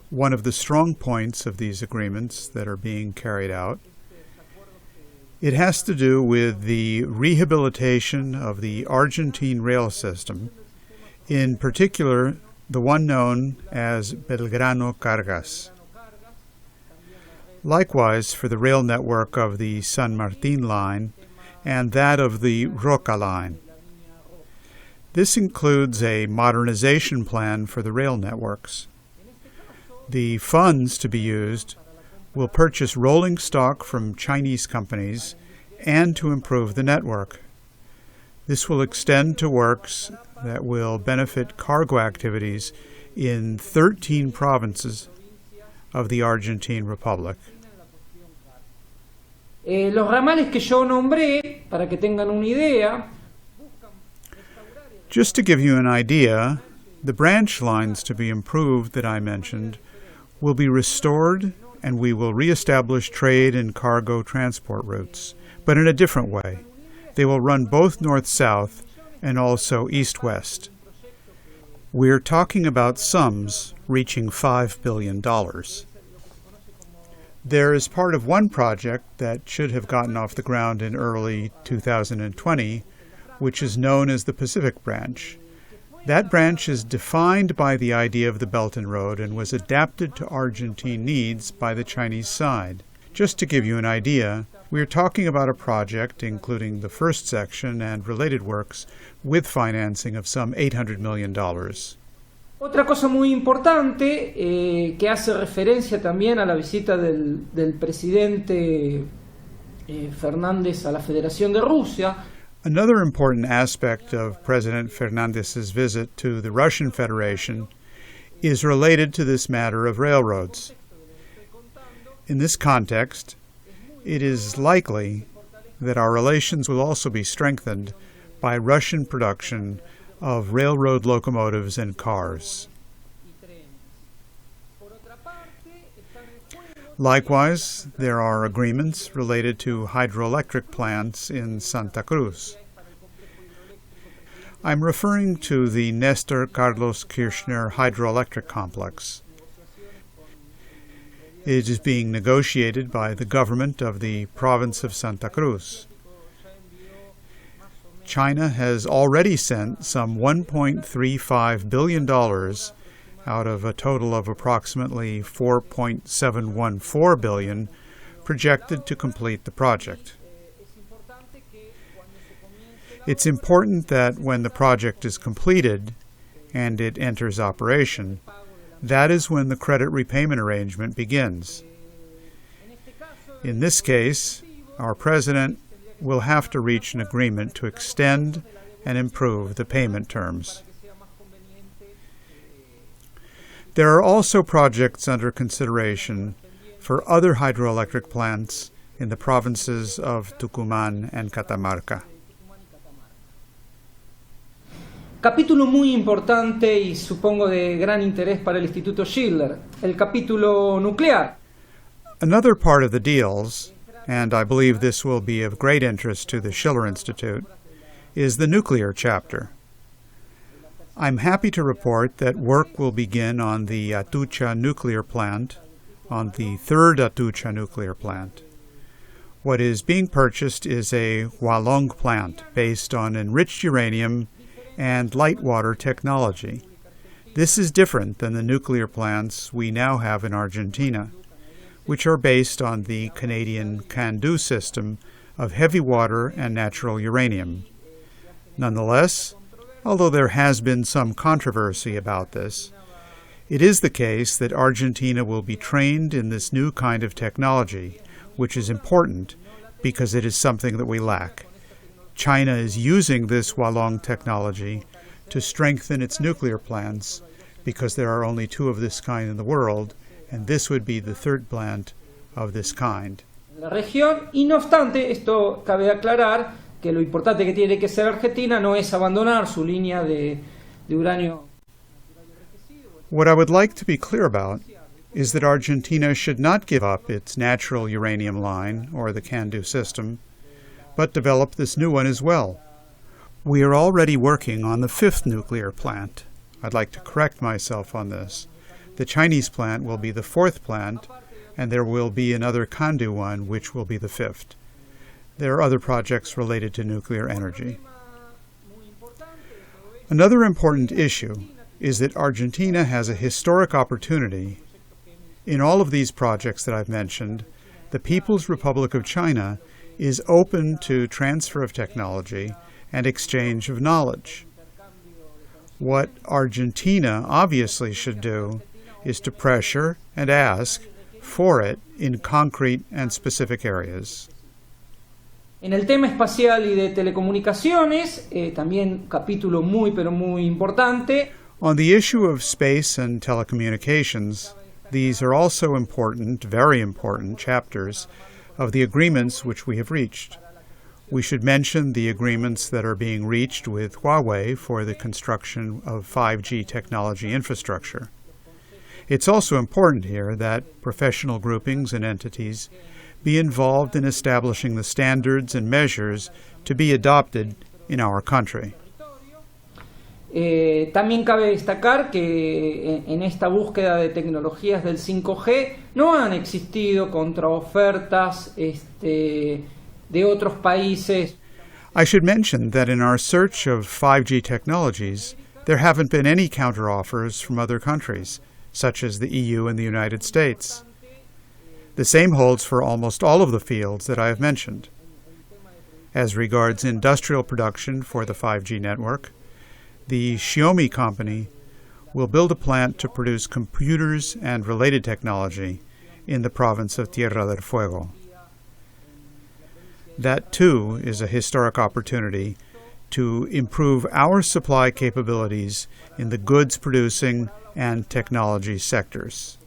one of the strong points of these agreements that are being carried out, it has to do with the rehabilitation of the Argentine rail system, in particular the one known as Belgrano Cargas. Likewise for the rail network of the San Martin line and that of the Roca line. This includes a modernization plan for the rail networks. The funds to be used will purchase rolling stock from Chinese companies and to improve the network. This will extend to works that will benefit cargo activities in 13 provinces of the Argentine Republic. Los ramales que yo nombré, para que tengan una idea. Just to give you an idea, the branch lines to be improved that I mentioned will be restored, and we will reestablish trade and cargo transport routes, but in a different way. They will run both north-south and also east-west. We're talking about sums reaching $5 billion. There is part of one project that should have gotten off the ground in early 2020, which is known as the Pacific Branch. That branch is defined by the idea of the Belt and Road and was adapted to Argentine needs by the Chinese side. Just to give you an idea, we are talking about a project, including the first section and related works, with financing of some $800 million. Otra cosa muy importante que hace referencia también a la visita del presidente Fernández a la Federación de Rusia. Another important aspect of President Fernandez's visit to the Russian Federation is related to this matter of railroads. In this context, it is likely that our relations will also be strengthened by Russian production of railroad locomotives and cars. Likewise, there are agreements related to hydroelectric plants in Santa Cruz. I'm referring to the Nestor Carlos Kirchner hydroelectric complex. It is being negotiated by the government of the province of Santa Cruz. China has already sent some $1.35 billion out of a total of approximately $4.714 billion projected to complete the project. It's important that when the project is completed and it enters operation, that is when the credit repayment arrangement begins. In this case, our President will have to reach an agreement to extend and improve the payment terms. There are also projects under consideration for other hydroelectric plants in the provinces of Tucumán and Catamarca. Capítulo muy importante y supongo de gran interés para el Instituto Schiller, el capítulo nuclear. Another part of the deals, and I believe this will be of great interest to the Schiller Institute, is the nuclear chapter. I'm happy to report that work will begin on the Atucha nuclear plant, on the third Atucha nuclear plant. What is being purchased is a Hualong plant based on enriched uranium and light water technology. This is different than the nuclear plants we now have in Argentina, which are based on the Canadian CANDU system of heavy water and natural uranium. Nonetheless, although there has been some controversy about this, it is the case that Argentina will be trained in this new kind of technology, which is important because it is something that we lack. China is using this Hualong technology to strengthen its nuclear plants because there are only two of this kind in the world, and this would be the third plant of this kind. La región, y no obstante, esto cabe aclarar que lo importante que tiene que ser Argentina no es abandonar su línea de uranio. What I would like to be clear about is that Argentina should not give up its natural uranium line, or the CANDU system, but develop this new one as well. We are already working on the fifth nuclear plant. I'd like to correct myself on this. The Chinese plant will be the fourth plant, and there will be another CANDU one, which will be the fifth. There are other projects related to nuclear energy. Another important issue is that Argentina has a historic opportunity in all of these projects that I've mentioned the People's Republic of China is open to transfer of technology and exchange of knowledge. What Argentina obviously should do is to pressure and ask for it in concrete and specific areas. En el tema espacial y de telecomunicaciones, también capítulo muy pero muy importante. On the issue of space and telecommunications, these are also important, very important chapters of the agreements which we have reached. We should mention the agreements that are being reached with Huawei for the construction of 5G technology infrastructure. It's also important here that professional groupings and entities be involved in establishing the standards and measures to be adopted in our country. También cabe destacar que en esta búsqueda de tecnologías del 5G no han existido contraofertas de otros países. I should mention that in our search of 5G technologies, there haven't been any counteroffers from other countries, such as the EU and the United States. The same holds for almost all of the fields that I have mentioned. As regards industrial production for the 5G network, the Xiaomi company will build a plant to produce computers and related technology in the province of Tierra del Fuego. That, too, is a historic opportunity to improve our supply capabilities in the goods-producing and technology sectors.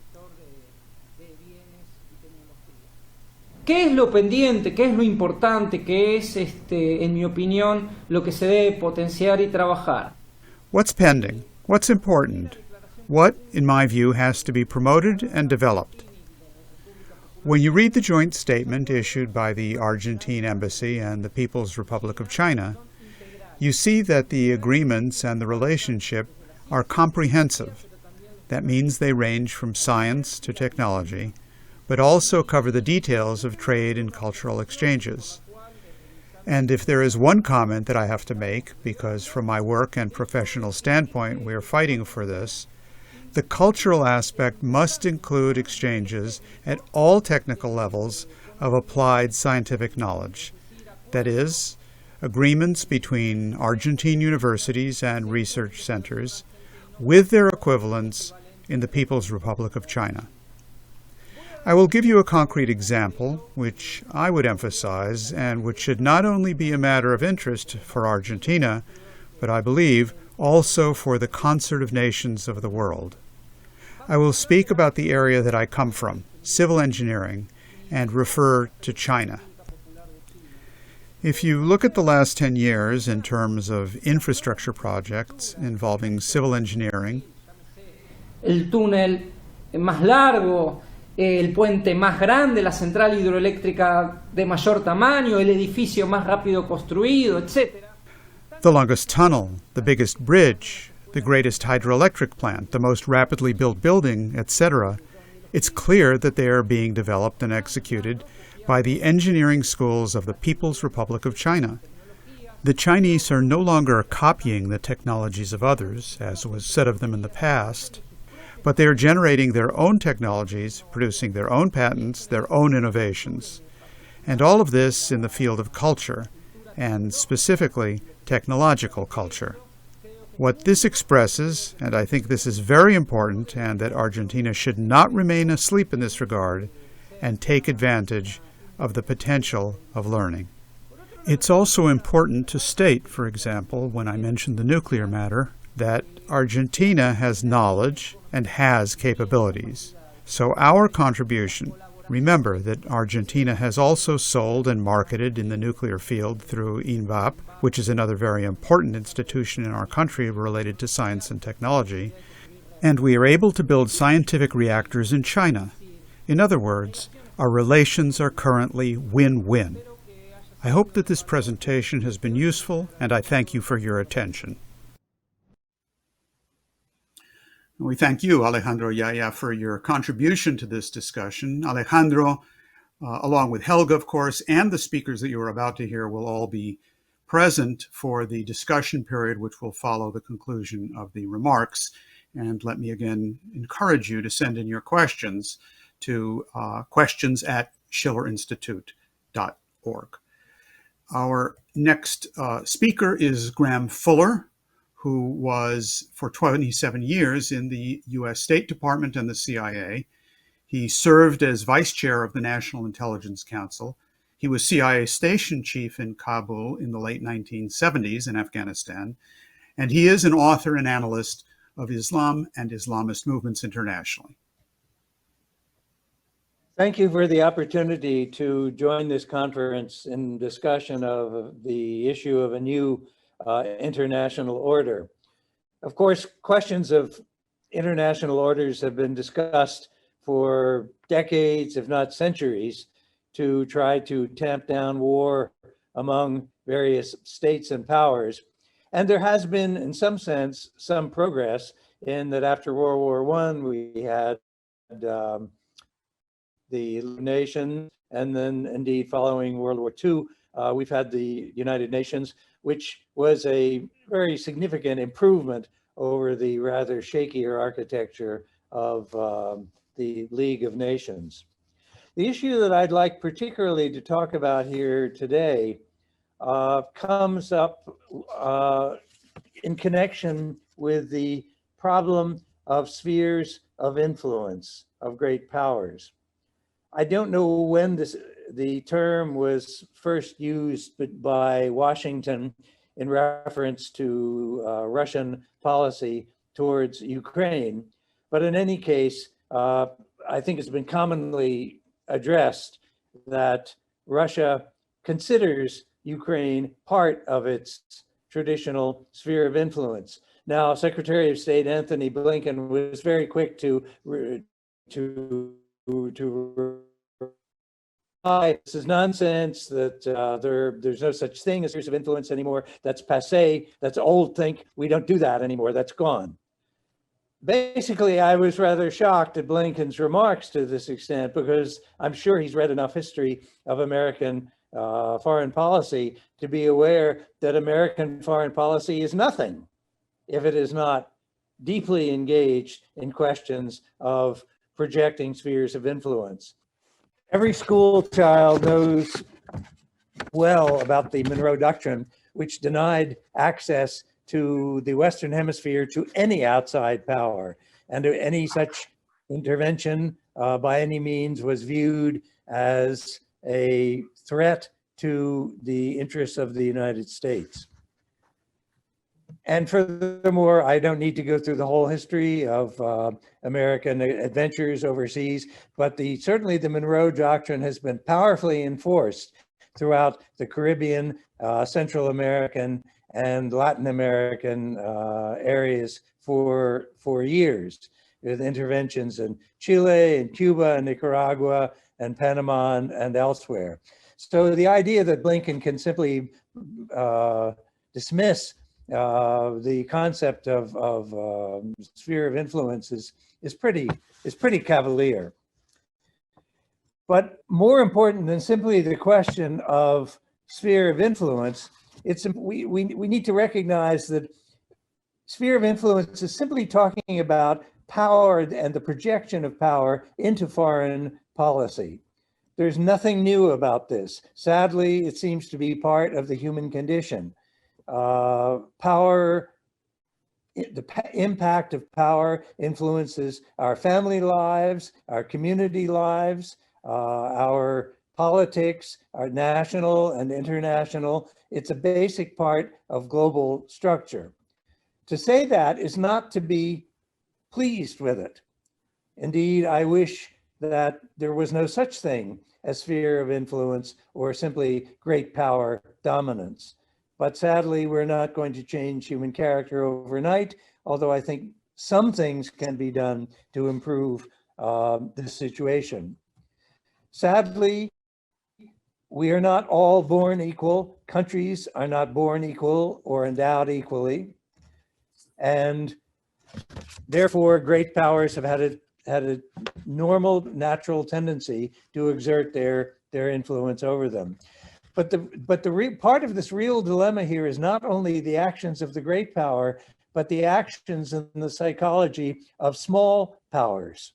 ¿Qué es lo pendiente? ¿Qué es lo importante? ¿Qué es, en mi opinión, lo que se debe potenciar y trabajar? What's pending? What's important? What, in my view, has to be promoted and developed? When you read the joint statement issued by the Argentine Embassy and the People's Republic of China, you see that the agreements and the relationship are comprehensive. That means they range from science to technology, but also cover the details of trade and cultural exchanges. And if there is one comment that I have to make, because from my work and professional standpoint we are fighting for this, the cultural aspect must include exchanges at all technical levels of applied scientific knowledge. That is, agreements between Argentine universities and research centers with their equivalents in the People's Republic of China. I will give you a concrete example, which I would emphasize, and which should not only be a matter of interest for Argentina, but I believe also for the concert of nations of the world. I will speak about the area that I come from, civil engineering, and refer to China. If you look at the last 10 years in terms of infrastructure projects involving civil engineering, el túnel más largo, el puente más grande, la central hidroeléctrica de mayor tamaño, el edificio más rápido construido, etc. The longest tunnel, the biggest bridge, the greatest hydroelectric plant, the most rapidly built building, etc., it's clear that they are being developed and executed by the engineering schools of the People's Republic of China. The Chinese are no longer copying the technologies of others, as was said of them in the past, but they are generating their own technologies, producing their own patents, their own innovations. And all of this in the field of culture, and specifically technological culture. What this expresses, and I think this is very important, and that Argentina should not remain asleep in this regard, and take advantage of the potential of learning. It's also important to state, for example, when I mentioned the nuclear matter, that Argentina has knowledge and has capabilities. So our contribution, remember that Argentina has also sold and marketed in the nuclear field through INVAP, which is another very important institution in our country related to science and technology, and we are able to build scientific reactors in China. In other words, our relations are currently win-win. I hope that this presentation has been useful, and I thank you for your attention. We thank you, Alejandro Yaya, for your contribution to this discussion. Alejandro, along with Helga, of course, and the speakers that you are about to hear will all be present for the discussion period, which will follow the conclusion of the remarks. And let me again encourage you to send in your questions to questions at schillerinstitute.org. Our next speaker is Graham Fuller, who was for 27 years in the US State Department and the CIA. He served as vice chair of the National Intelligence Council. He was CIA station chief in Kabul in the late 1970s in Afghanistan, and he is an author and analyst of Islam and Islamist movements internationally. Thank you for the opportunity to join this conference in discussion of the issue of a new international order. Of course, questions of international orders have been discussed for decades, if not centuries, to try to tamp down war among various states and powers. And there has been, in some sense, some progress in that after World War I, we had the Nations, and then indeed following World War II, we've had the United Nations, which was a very significant improvement over the rather shakier architecture of the League of Nations. The issue that I'd like particularly to talk about here today comes up in connection with the problem of spheres of influence of great powers. I don't know when the term was first used by Washington in reference to Russian policy towards Ukraine, but in any case, I think it's been commonly addressed that Russia considers Ukraine part of its traditional sphere of influence. Now, Secretary of State Anthony Blinken was very quick to this is nonsense, that there's no such thing as spheres of influence anymore. That's passé, that's old think, we don't do that anymore, that's gone. Basically, I was rather shocked at Blinken's remarks to this extent, because I'm sure he's read enough history of American foreign policy to be aware that American foreign policy is nothing if it is not deeply engaged in questions of projecting spheres of influence. Every school child knows well about the Monroe Doctrine, which denied access to the Western Hemisphere to any outside power, and any such intervention by any means was viewed as a threat to the interests of the United States. And furthermore, I don't need to go through the whole history of American adventures overseas, but certainly the Monroe Doctrine has been powerfully enforced throughout the Caribbean, Central American, and Latin American areas for years, with interventions in Chile and Cuba and Nicaragua and Panama and elsewhere. So the idea that Blinken can simply dismiss the concept of sphere of influence is pretty cavalier. But more important than simply the question of sphere of influence, we need to recognize that sphere of influence is simply talking about power and the projection of power into foreign policy. There's nothing new about this. Sadly, it seems to be part of the human condition. Power, the impact of power influences our family lives, our community lives, our politics, our national and international. It's a basic part of global structure. To say that is not to be pleased with it. Indeed, I wish that there was no such thing as sphere of influence or simply great power dominance. But sadly, we're not going to change human character overnight, although I think some things can be done to improve this situation. Sadly, we are not all born equal. Countries are not born equal or endowed equally. And therefore, great powers have had a normal, natural tendency to exert their influence over them. But the part of this real dilemma here is not only the actions of the great power, but the actions and the psychology of small powers.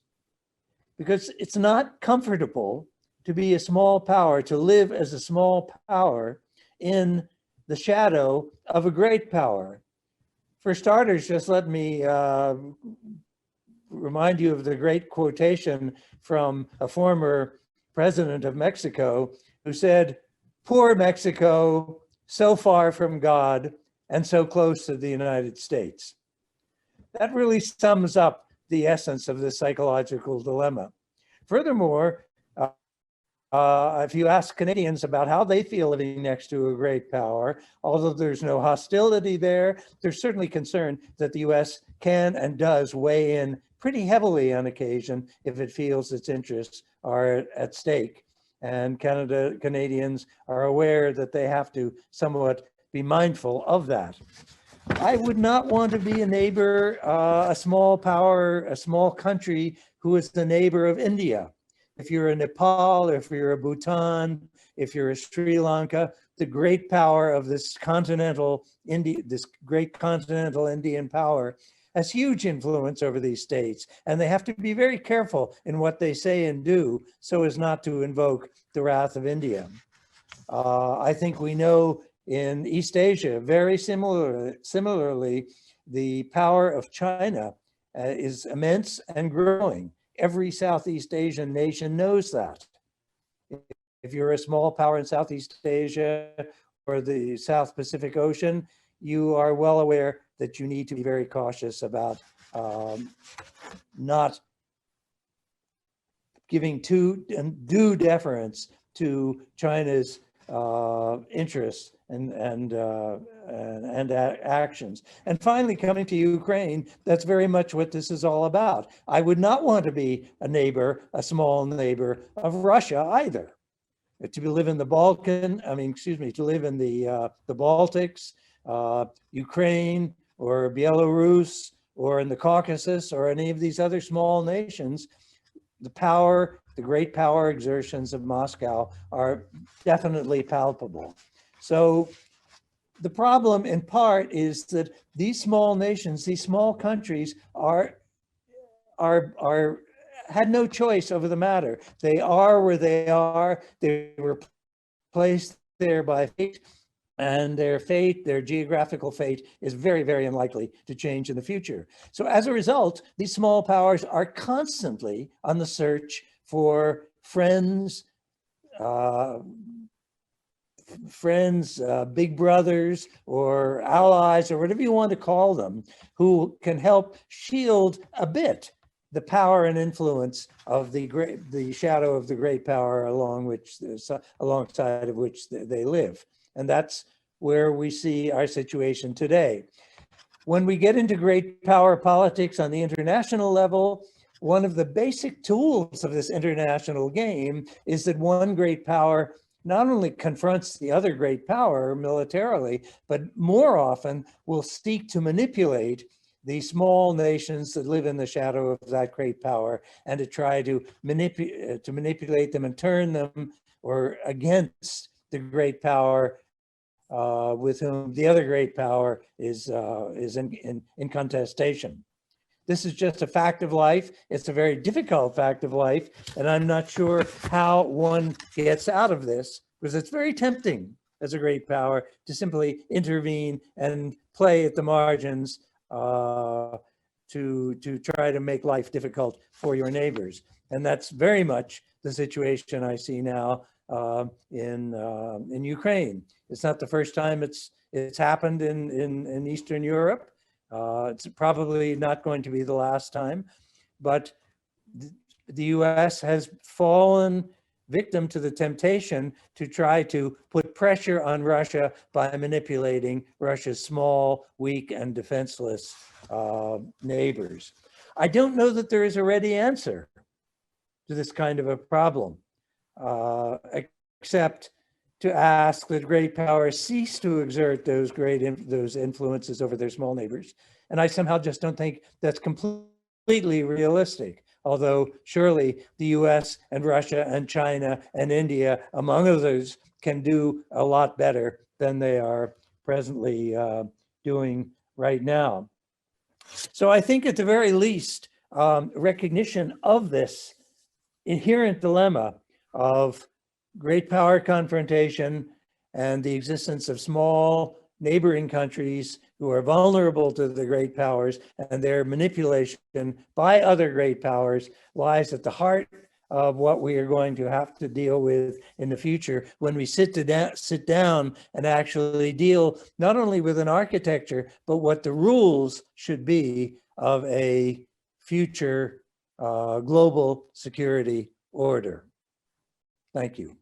Because it's not comfortable to be a small power, to live as a small power in the shadow of a great power. For starters, just let me remind you of the great quotation from a former president of Mexico who said, "Poor Mexico, so far from God and so close to the United States." That really sums up the essence of this psychological dilemma. Furthermore, if you ask Canadians about how they feel living next to a great power, although there's no hostility there, there's certainly concern that the US can and does weigh in pretty heavily on occasion if it feels its interests are at stake. And Canadians are aware that they have to somewhat be mindful of that. I would not want to be a neighbor, a small power, a small country who is the neighbor of India. If you're a Nepal, if you're a Bhutan, if you're a Sri Lanka, the great power of this continental India, this great continental Indian power has huge influence over these states. And they have to be very careful in what they say and do so as not to invoke the wrath of India. I think we know in East Asia, very similarly, the power of China is immense and growing. Every Southeast Asian nation knows that. If you're a small power in Southeast Asia or the South Pacific Ocean, you are well aware that you need to be very cautious about not giving due deference to China's interests and actions. And finally, coming to Ukraine, that's very much what this is all about. I would not want to be a neighbor, a small neighbor of Russia either. To live in the to live in the Baltics, Ukraine, or Belarus, or in the Caucasus, or any of these other small nations, the great power exertions of Moscow are definitely palpable. So the problem in part is that these small nations, these small countries had no choice over the matter. They are where they are. They were placed there by fate, and their fate, their geographical fate, is very, very unlikely to change in the future. So as a result, these small powers are constantly on the search for friends, big brothers, or allies, or whatever you want to call them, who can help shield a bit the power and influence of the shadow of the great power alongside of which they live. And that's where we see our situation today. When we get into great power politics on the international level, one of the basic tools of this international game is that one great power not only confronts the other great power militarily, but more often will seek to manipulate the small nations that live in the shadow of that great power, and to try to manipulate them and turn them or against the great power with whom the other great power is in contestation. This is just a fact of life. It's a very difficult fact of life, and I'm not sure how one gets out of this, because it's very tempting as a great power to simply intervene and play at the margins to try to make life difficult for your neighbors. And that's very much the situation I see now in Ukraine. It's not the first time it's happened in Eastern Europe. It's probably not going to be the last time, but the US has fallen victim to the temptation to try to put pressure on Russia by manipulating Russia's small, weak, and defenseless neighbors. I don't know that there is a ready answer to this kind of a problem, except to ask that great powers cease to exert those influences over their small neighbors. And I somehow just don't think that's completely realistic. Although surely the US and Russia and China and India, among others, can do a lot better than they are presently doing right now. So I think at the very least, recognition of this inherent dilemma of great power confrontation and the existence of small neighboring countries who are vulnerable to the great powers, and their manipulation by other great powers lies at the heart of what we are going to have to deal with in the future when we sit down and actually deal not only with an architecture, but what the rules should be of a future global security order. Thank you.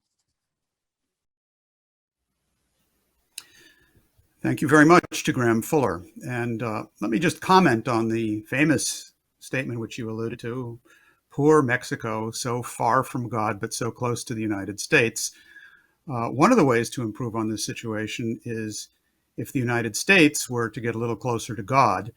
Thank you very much to Graham Fuller. And let me just comment on the famous statement which you alluded to, poor Mexico, so far from God, but so close to the United States. One of the ways to improve on this situation is if the United States were to get a little closer to God,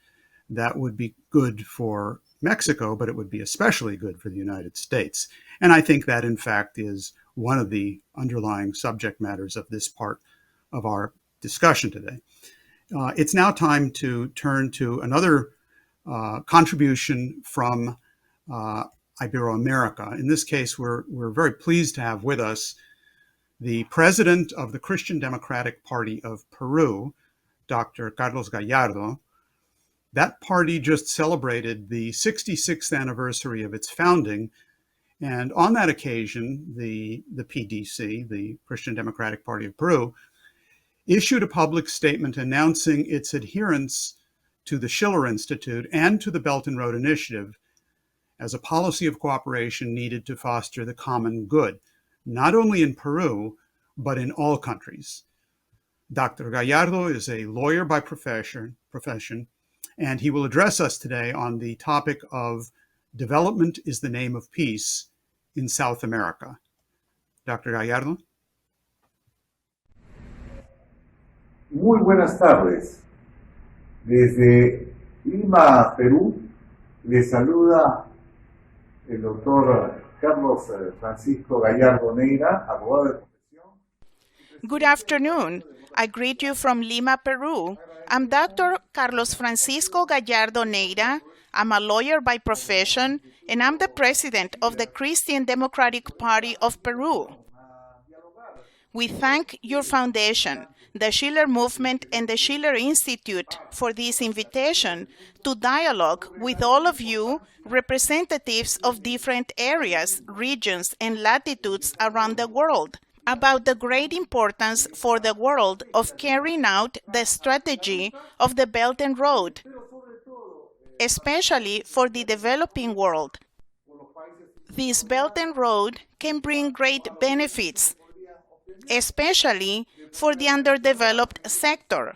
that would be good for Mexico, but it would be especially good for the United States. And I think that, in fact, is one of the underlying subject matters of this part of our discussion today. It's now time to turn to another contribution from Ibero-America. In this case, we're very pleased to have with us the president of the Christian Democratic Party of Peru, Dr. Carlos Gallardo. That party just celebrated the 66th anniversary of its founding. And on that occasion, the PDC, the Christian Democratic Party of Peru, issued a public statement announcing its adherence to the Schiller Institute and to the Belt and Road Initiative as a policy of cooperation needed to foster the common good, not only in Peru, but in all countries. Dr. Gallardo is a lawyer by profession, and he will address us today on the topic of Development is the Name of Peace in South America. Dr. Gallardo? Muy buenas tardes. Desde Lima, Perú, les saluda el doctor Carlos Francisco Gallardo Neira, abogado de profesión. Good afternoon. I greet you from Lima, Peru. I'm Dr. Carlos Francisco Gallardo Neira. I'm a lawyer by profession, and I'm the president of the Christian Democratic Party of Peru. We thank your foundation, the Schiller Movement and the Schiller Institute, for this invitation to dialogue with all of you, representatives of different areas, regions, and latitudes around the world, about the great importance for the world of carrying out the strategy of the Belt and Road, especially for the developing world. This Belt and Road can bring great benefits, especially for the underdeveloped sector,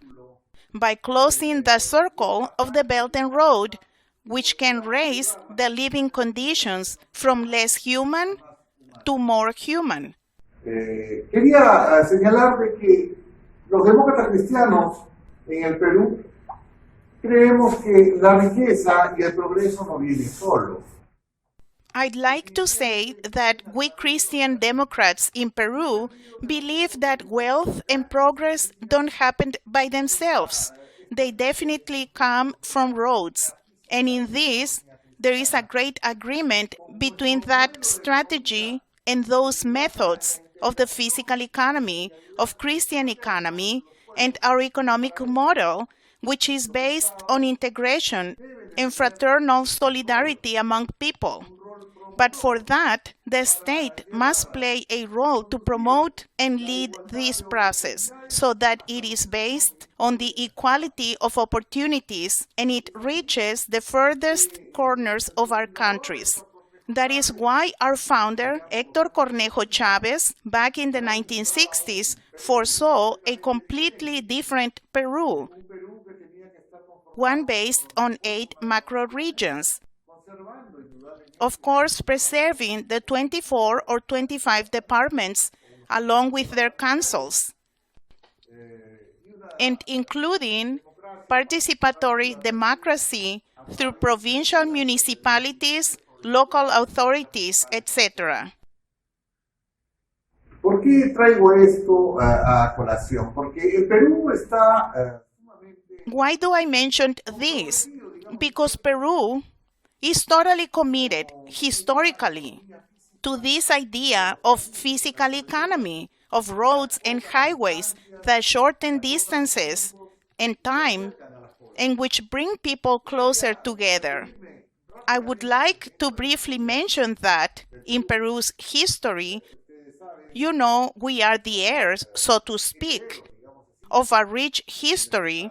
by closing the circle of the Belt and Road, which can raise the living conditions from less human to more human. Quería señalar de que los demócratas cristianos en el Perú creemos que la riqueza y el progreso no vienen solos. I'd like to say that we Christian Democrats in Peru believe that wealth and progress don't happen by themselves. They definitely come from roads. And in this, there is a great agreement between that strategy and those methods of the physical economy, of Christian economy, and our economic model, which is based on integration and fraternal solidarity among people. But for that, the state must play a role to promote and lead this process so that it is based on the equality of opportunities and it reaches the furthest corners of our countries. That is why our founder, Héctor Cornejo Chávez, back in the 1960s, foresaw a completely different Peru, one based on 8 macro regions. Of course, preserving the 24 or 25 departments along with their councils, and including participatory democracy through provincial municipalities, local authorities, etc. ¿Por qué traigo esto a colación? Porque el Perú está Why do I mention this? Because Peru is totally committed, historically, to this idea of physical economy, of roads and highways that shorten distances and time and which bring people closer together. I would like to briefly mention that in Peru's history, you know, we are the heirs, so to speak, of a rich history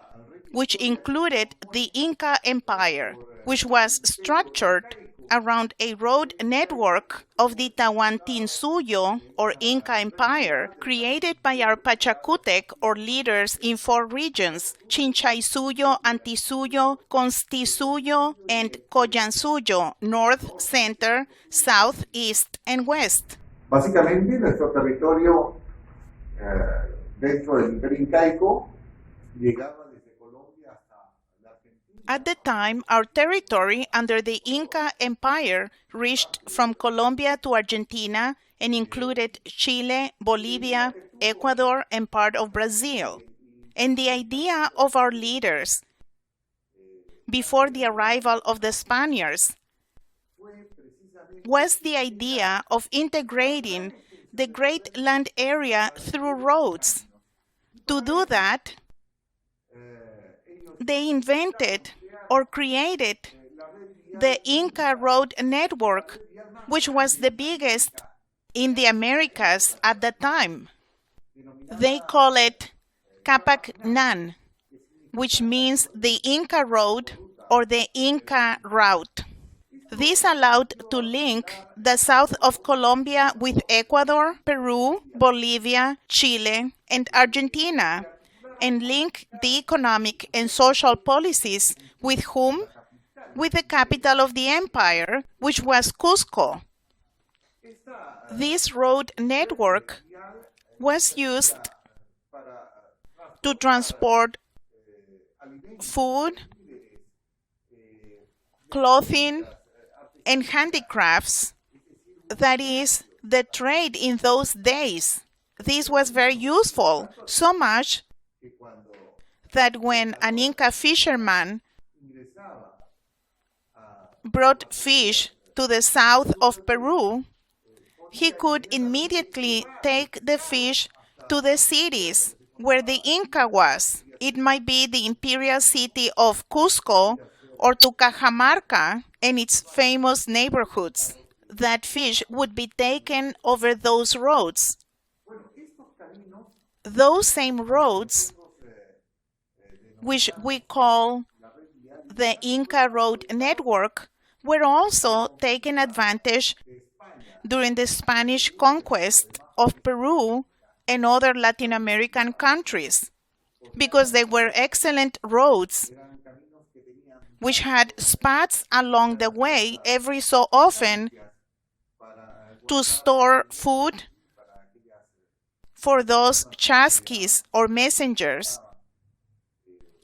which included the Inca Empire, which was structured around a road network of the Tahuantinsuyo or Inca Empire, created by our Pachacutec or leaders in 4 regions, Chinchaysuyo, Antisuyo, Constisuyo, and Coyansuyo, north, center, south, east, and west. Básicamente, nuestro territorio dentro del Imperio Incaico llegaba desde Colombia hasta la Argentina. At the time, our territory under the Inca Empire reached from Colombia to Argentina and included Chile, Bolivia, Ecuador, and part of Brazil. And the idea of our leaders before the arrival of the Spaniards was the idea of integrating the great land area through roads. To do that, they invented or created the Inca Road Network, which was the biggest in the Americas at the time. They call it Capac-Nan, which means the Inca Road or the Inca Route. This allowed to link the south of Colombia with Ecuador, Peru, Bolivia, Chile, and Argentina, and link the economic and social policies with whom? With the capital of the empire, which was Cusco. This road network was used to transport food, clothing, and handicrafts, that is, the trade in those days. This was very useful, so much that when an Inca fisherman brought fish to the south of Peru, he could immediately take the fish to the cities where the Inca was. It might be the imperial city of Cusco or to Cajamarca and its famous neighborhoods. That fish would be taken over those roads. Those same roads, which we call the Inca Road Network, were also taken advantage during the Spanish conquest of Peru and other Latin American countries, because they were excellent roads which had spots along the way every so often to store food for those chasquis or messengers,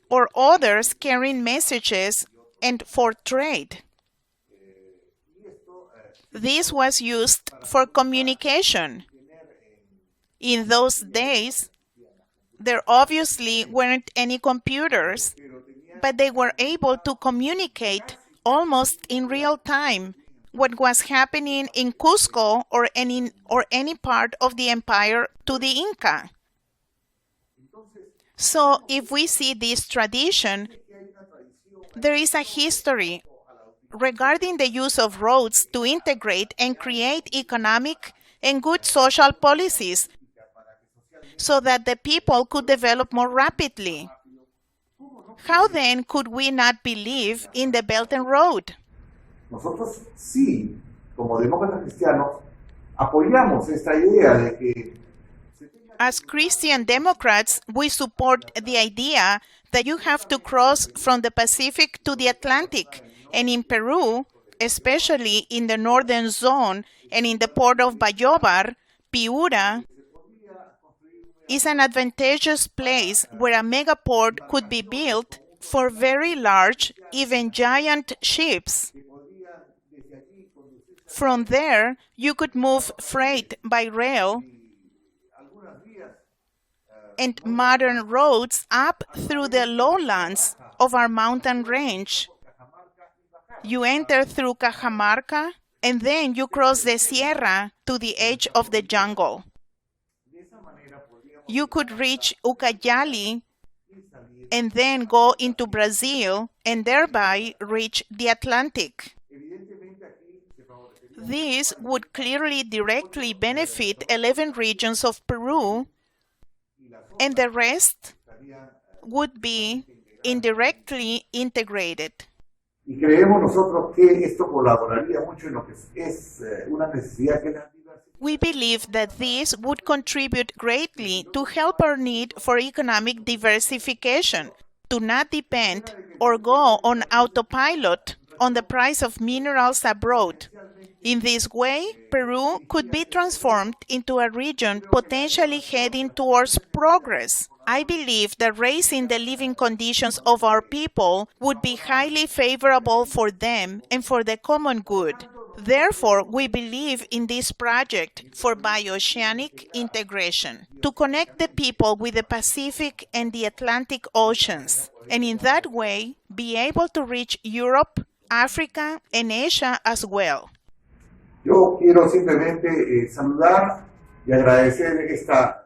or others carrying messages and for trade. This was used for communication. In those days, there obviously weren't any computers, but they were able to communicate almost in real time what was happening in Cusco or any part of the empire to the Inca. So if we see this tradition, there is a history regarding the use of roads to integrate and create economic and good social policies so that the people could develop more rapidly. How then could we not believe in the Belt and Road? Nosotros sí, como demócratas cristianos, apoyamos esta idea de que as Christian Democrats, we support the idea that you have to cross from the Pacific to the Atlantic. And in Peru, especially in the northern zone and in the port of Bayobar, Piura is an advantageous place where a megaport could be built for very large, even giant ships. From there, you could move freight by rail and modern roads up through the lowlands of our mountain range. You enter through Cajamarca and then you cross the Sierra to the edge of the jungle. You could reach Ucayali and then go into Brazil and thereby reach the Atlantic. This would clearly directly benefit 11 regions of Peru, and the rest would be indirectly integrated. Y creemos nosotros que esto colaboraría mucho en lo que es una necesidad que es la diversidad. We believe that this would contribute greatly to help our need for economic diversification, to not depend or go on autopilot on the price of minerals abroad. In this way, Peru could be transformed into a region potentially heading towards progress. I believe that raising the living conditions of our people would be highly favorable for them and for the common good. Therefore, we believe in this project for bioceanic integration, to connect the people with the Pacific and the Atlantic Oceans, and in that way be able to reach Europe, Africa, and Asia as well. Yo quiero simplemente saludar y agradecer esta.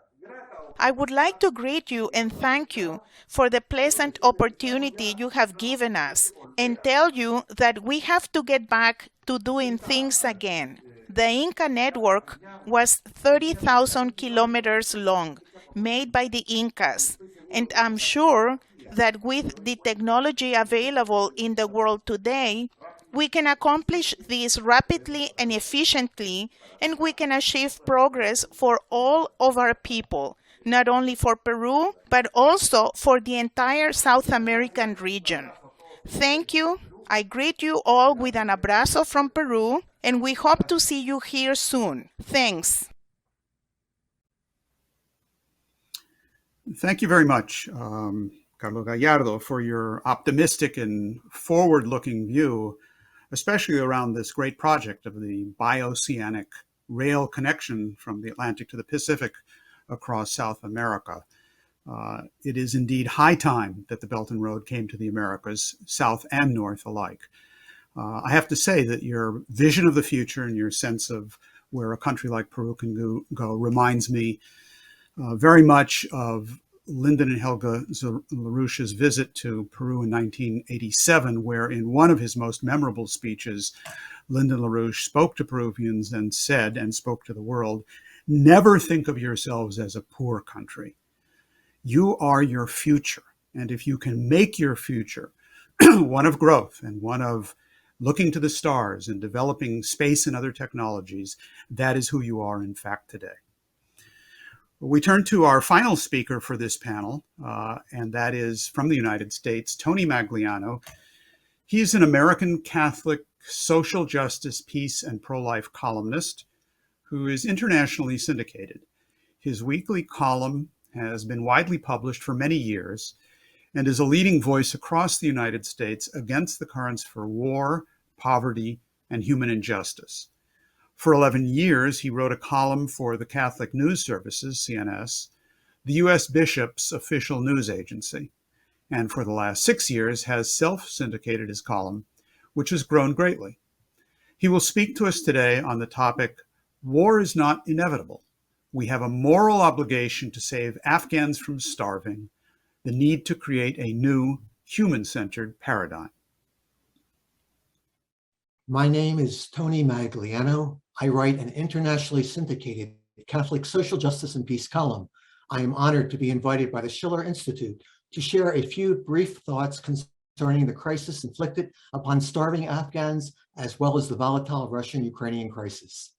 I would like to greet you and thank you for the pleasant opportunity you have given us and tell you that we have to get back to doing things again. The Inca network was 30,000 kilometers long, made by the Incas, and I'm sure that with the technology available in the world today, we can accomplish this rapidly and efficiently, and we can achieve progress for all of our people, not only for Peru, but also for the entire South American region. Thank you. I greet you all with an abrazo from Peru, and we hope to see you here soon. Thanks. Thank you very much, Carlos Gallardo, for your optimistic and forward-looking view, especially around this great project of the bioceanic rail connection from the Atlantic to the Pacific across South America. It is indeed high time that the Belt and Road came to the Americas, South and North alike. I have to say that your vision of the future and your sense of where a country like Peru can go reminds me very much of Lyndon and Helga LaRouche's visit to Peru in 1987, where in one of his most memorable speeches, Lyndon LaRouche spoke to Peruvians and said, and spoke to the world, "Never think of yourselves as a poor country. You are your future. And if you can make your future one of growth and one of looking to the stars and developing space and other technologies, that is who you are in fact today." We turn to our final speaker for this panel, and that is from the United States, Tony Magliano. He's an American Catholic social justice, peace, and pro-life columnist who is internationally syndicated. His weekly column has been widely published for many years and is a leading voice across the United States against the currents for war, poverty, and human injustice. For 11 years, he wrote a column for the Catholic News Services, CNS, the U.S. Bishop's official news agency, and for the last 6 years has self-syndicated his column, which has grown greatly. He will speak to us today on the topic, "War is not inevitable. We have a moral obligation to save Afghans from starving, the need to create a new human-centered paradigm." My name is Tony Magliano. I write an internationally syndicated Catholic social justice and peace column. I am honored to be invited by the Schiller Institute to share a few brief thoughts concerning the crisis inflicted upon starving Afghans, as well as the volatile Russian-Ukrainian crisis.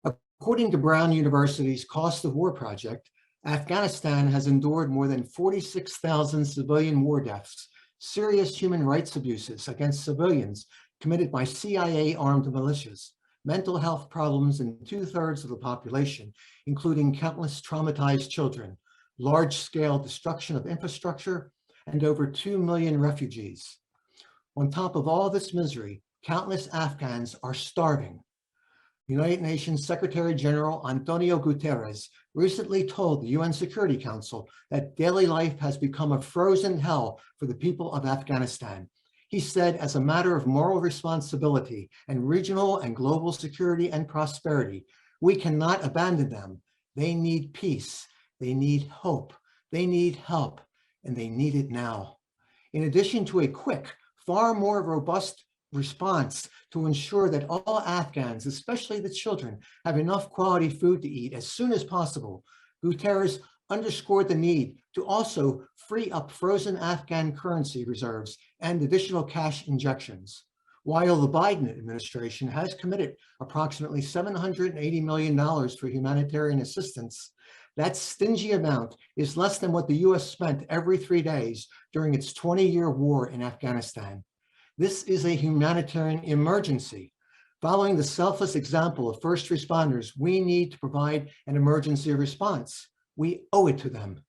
According to Brown University's Cost of War project, Afghanistan has endured more than 46,000 civilian war deaths, serious human rights abuses against civilians committed by CIA armed militias, mental health problems in 2/3 of the population, including countless traumatized children, large-scale destruction of infrastructure, and over 2 million refugees. On top of all this misery, countless Afghans are starving. United Nations Secretary General Antonio Guterres recently told the UN Security Council that daily life has become a frozen hell for the people of Afghanistan. He said, as a matter of moral responsibility and regional and global security and prosperity, we cannot abandon them. They need peace. They need hope. They need help, and they need it now. In addition to a quick, far more robust response to ensure that all Afghans, especially the children, have enough quality food to eat as soon as possible, Guterres underscored the need to also free up frozen Afghan currency reserves and additional cash injections. While the Biden administration has committed approximately $780 million for humanitarian assistance, that stingy amount is less than what the US spent every 3 days during its 20-year war in Afghanistan. This is a humanitarian emergency. Following the selfless example of first responders, we need to provide an emergency response. We owe it to them.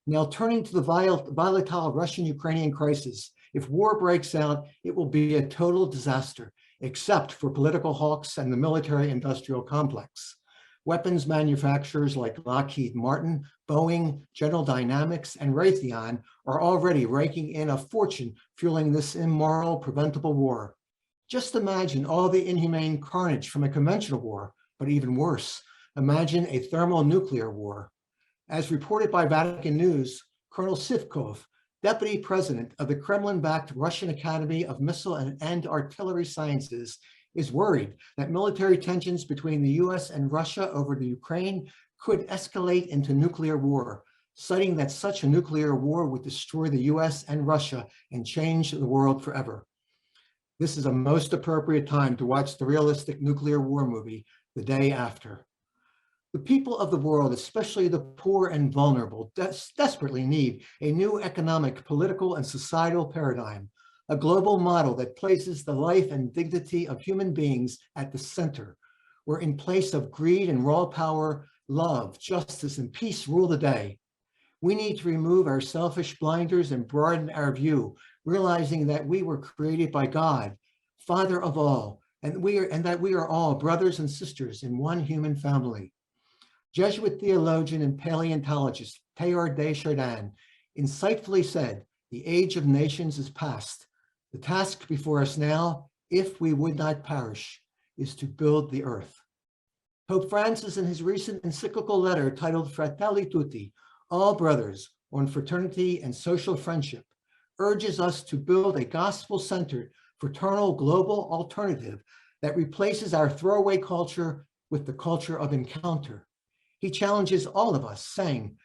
Now, turning to the volatile Russian-Ukrainian crisis, if war breaks out, it will be a total disaster, except for political hawks and the military-industrial complex. Weapons manufacturers like Lockheed Martin, Boeing, General Dynamics, and Raytheon are already raking in a fortune fueling this immoral, preventable war. Just imagine all the inhumane carnage from a conventional war, but even worse, imagine a thermonuclear war. As reported by Vatican News, Colonel Sivkov, deputy president of the Kremlin-backed Russian Academy of Missile and Artillery Sciences, is worried that military tensions between the US and Russia over the Ukraine could escalate into nuclear war, citing that such a nuclear war would destroy the US and Russia and change the world forever. This is a most appropriate time to watch the realistic nuclear war movie, The Day After. The people of the world, especially the poor and vulnerable, desperately need a new economic, political, and societal paradigm, a global model that places the life and dignity of human beings at the center, where in place of greed and raw power, love, justice, and peace rule the day. We need to remove our selfish blinders and broaden our view, realizing that we were created by God, Father of all, and that we are all brothers and sisters in one human family. Jesuit theologian and paleontologist Teilhard de Chardin insightfully said, "The age of nations is past. The task before us now, if we would not perish, is to build the earth." Pope Francis, in his recent encyclical letter titled Fratelli Tutti, All Brothers, on fraternity and social friendship, urges us to build a gospel-centered, fraternal global alternative that replaces our throwaway culture with the culture of encounter. He challenges all of us, saying,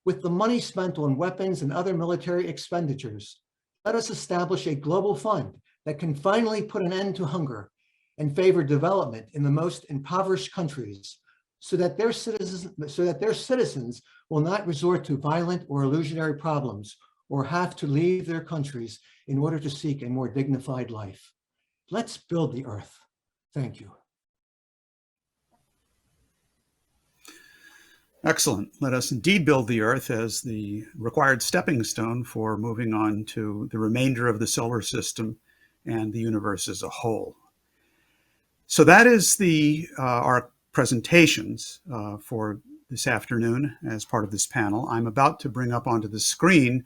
with the money spent on weapons and other military expenditures, let us establish a global fund that can finally put an end to hunger and favor development in the most impoverished countries so that their citizens will not resort to violent or illusionary problems or have to leave their countries in order to seek a more dignified life. Let's build the earth. Thank you. Excellent. Let us indeed build the Earth as the required stepping stone for moving on to the remainder of the solar system and the universe as a whole. So that is our presentations for this afternoon as part of this panel. I'm about to bring up onto the screen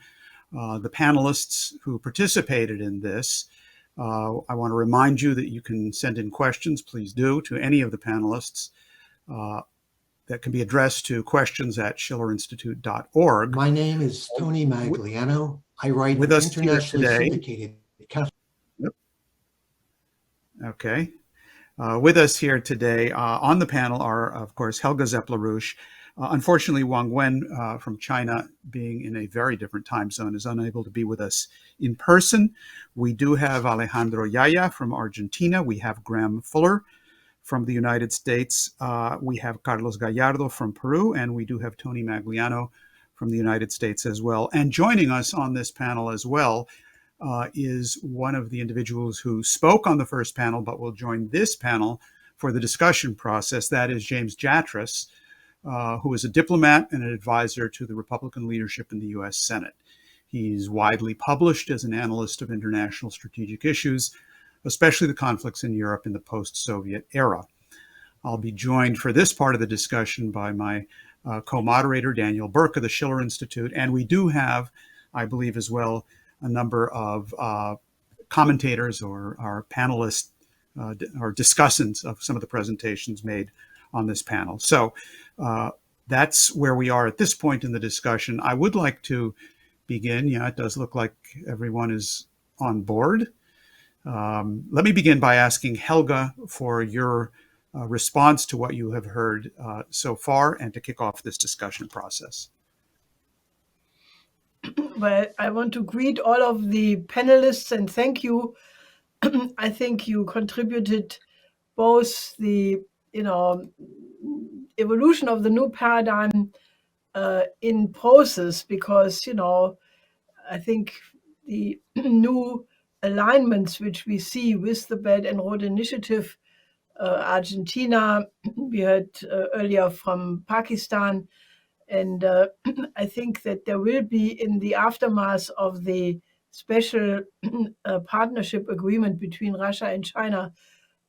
the panelists who participated in this. I want to remind you that you can send in questions, please do, to any of the panelists. That can be addressed to questions@schillerinstitute.org. My name is Tony Magliano. I write with an us internationally today. syndicated Catholic. Yep. Okay. With us here today on the panel are, of course, Helga Zepp-LaRouche. Unfortunately, Wang from China, being in a very different time zone, is unable to be with us in person. We do have Alejandro Yaya from Argentina. We have Graham Fuller from the United States. We have Carlos Gallardo from Peru, and we do have Tony Magliano from the United States as well. And joining us on this panel as well is one of the individuals who spoke on the first panel, but will join this panel for the discussion process. That is James Jatras, who is a diplomat and an advisor to the Republican leadership in the US Senate. He's widely published as an analyst of international strategic issues, especially the conflicts in Europe in the post-Soviet era. I'll be joined for this part of the discussion by my co-moderator, Daniel Burke of the Schiller Institute. And we do have, I believe as well, a number of commentators or our panelists or discussants of some of the presentations made on this panel. So that's where we are at this point in the discussion. I would like to begin. Yeah, it does look like everyone is on board. Let me begin by asking Helga for your response to what you have heard so far and to kick off this discussion process. Well, I want to greet all of the panelists and thank you. I think you contributed both the evolution of the new paradigm in process, because I think the new alignments which we see with the Belt and Road Initiative, Argentina, we heard earlier from Pakistan, and I think that there will be, in the aftermath of the special partnership agreement between Russia and China,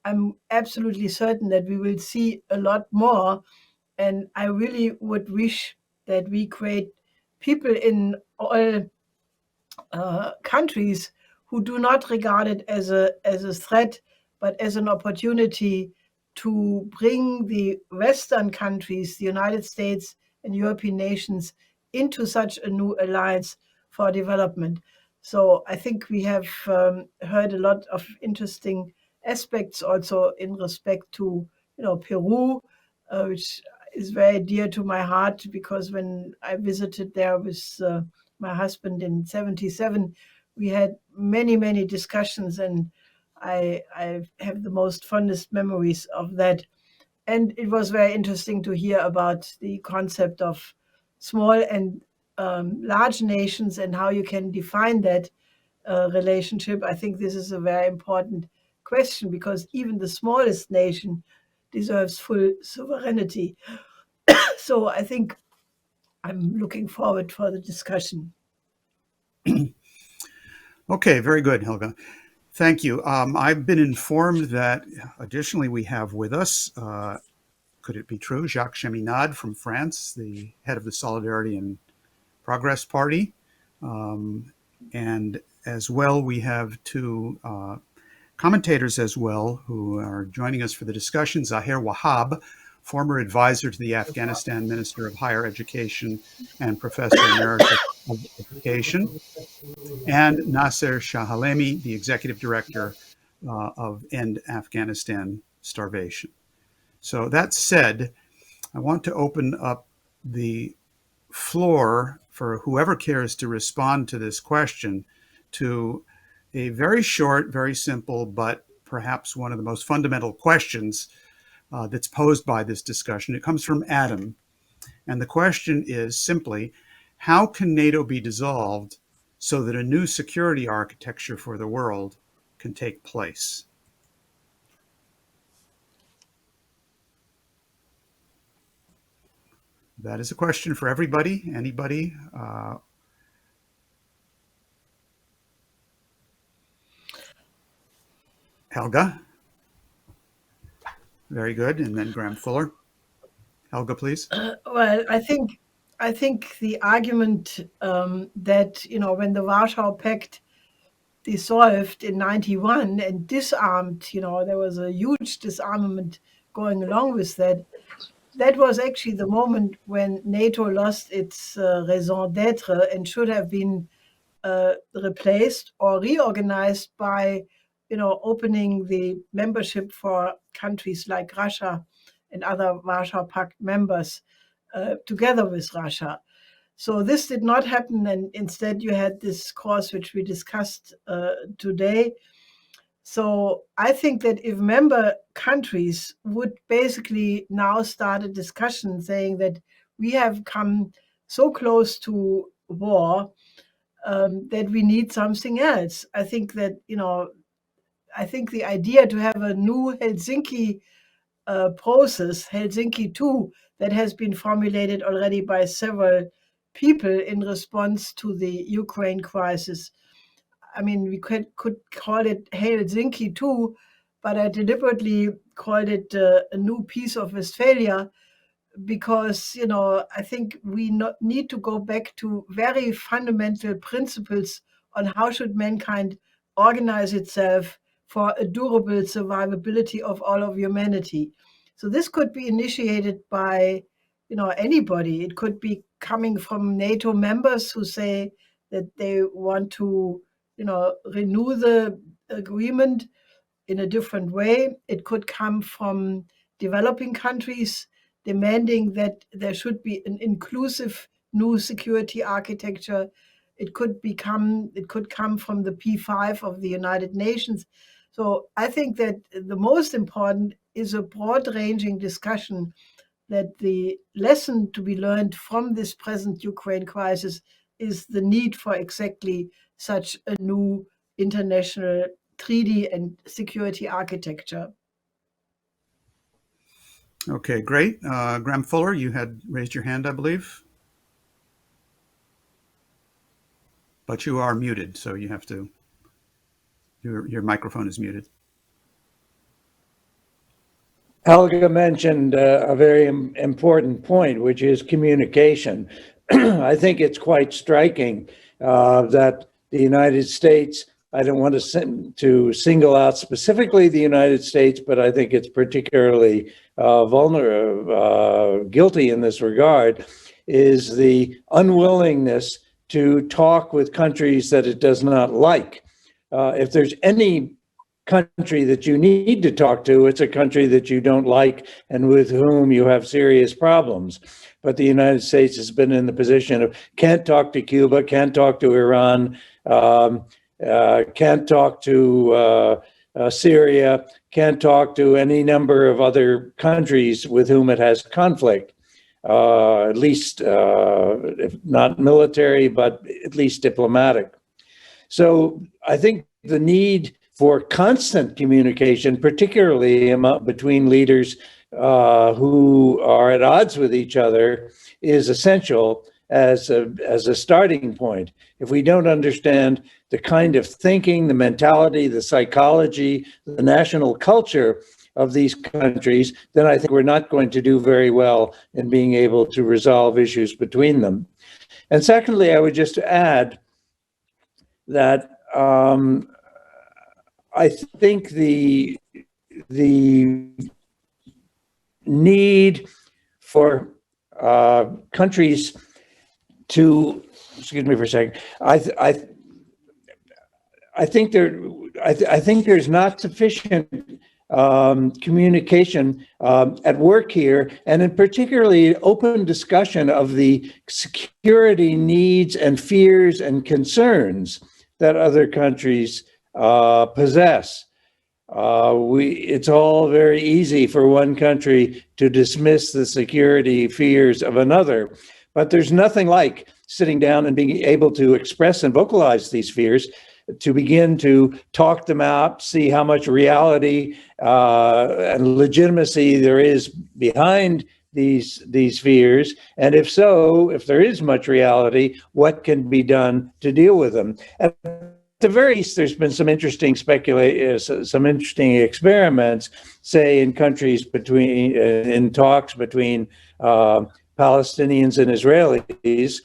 I'm absolutely certain that we will see a lot more. And I really would wish that we create people in all countries who do not regard it as a threat, but as an opportunity to bring the Western countries, the United States and European nations, into such a new alliance for development. So I think we have heard a lot of interesting aspects also in respect to Peru, which is very dear to my heart, because when I visited there with my husband in 1977, we had many discussions, and I have the most fondest memories of that. And it was very interesting to hear about the concept of small and large nations and how you can define that relationship. I think this is a very important question, because even the smallest nation deserves full sovereignty. So I think I'm looking forward for the discussion. Okay, very good, Helga. Thank you. I've been informed that additionally we have with us, could it be true, Jacques Cheminade from France, the head of the Solidarity and Progress Party. And as well, we have two commentators as well who are joining us for the discussion. Zahir Wahab, former advisor to the Afghanistan Minister of Higher Education and Professor Emeritus of Education, and Nasser Shahalemi, the Executive Director of End Afghanistan Starvation. So that said, I want to open up the floor for whoever cares to respond to this question to a very short, very simple, but perhaps one of the most fundamental questions that's posed by this discussion. It comes from Adam. And the question is simply, how can NATO be dissolved so that a new security architecture for the world can take place? That is a question for everybody, anybody. Helga? Very good. And then Graham Fuller. Helga, please. Well, I think the argument that when the Warsaw Pact dissolved in 1991 and disarmed, there was a huge disarmament going along with that. That was actually the moment when NATO lost its raison d'être and should have been replaced or reorganized by, opening the membership for countries like Russia and other Warsaw Pact members together with Russia. So this did not happen, and instead you had this course which we discussed today. So I think that if member countries would basically now start a discussion saying that we have come so close to war that we need something else. I think that, I think the idea to have a new Helsinki process, Helsinki 2, that has been formulated already by several people in response to the Ukraine crisis. I mean, we could call it Helsinki 2, but I deliberately called it a new piece of Westphalia because, I think we need to go back to very fundamental principles on how should mankind organize itself for a durable survivability of all of humanity. So this could be initiated by, anybody. It could be coming from NATO members who say that they want to, renew the agreement in a different way. It could come from developing countries demanding that there should be an inclusive new security architecture. It could come from the P5 of the United Nations. So I think that the most important is a broad-ranging discussion, that the lesson to be learned from this present Ukraine crisis is the need for exactly such a new international treaty and security architecture. Okay, great. Graham Fuller, you had raised your hand, I believe. But you are muted, so you have to, your microphone is muted. Helga mentioned a very important point, which is communication. I think it's quite striking that the United States, I don't want to single out specifically the United States, but I think it's particularly guilty in this regard, is the unwillingness to talk with countries that it does not like. If there's any country that you need to talk to, it's a country that you don't like and with whom you have serious problems. But the United States has been in the position of can't talk to Cuba, can't talk to Iran, can't talk to Syria, can't talk to any number of other countries with whom it has conflict, at least if not military, but at least diplomatic. So I think the need for constant communication, particularly between leaders who are at odds with each other, is essential as a starting point. If we don't understand the kind of thinking, the mentality, the psychology, the national culture of these countries, then I think we're not going to do very well in being able to resolve issues between them. And secondly, I would just add that I think the need for countries to, excuse me for a second, I think there's not sufficient communication at work here, and in particularly open discussion of the security needs and fears and concerns that other countries possess. It's all very easy for one country to dismiss the security fears of another, but there's nothing like sitting down and being able to express and vocalize these fears, to begin to talk them out, see how much reality and legitimacy there is behind these fears, and if so, if there is much reality, what can be done to deal with them. At the very least, there's been some interesting some interesting experiments, say in countries in talks between Palestinians and Israelis,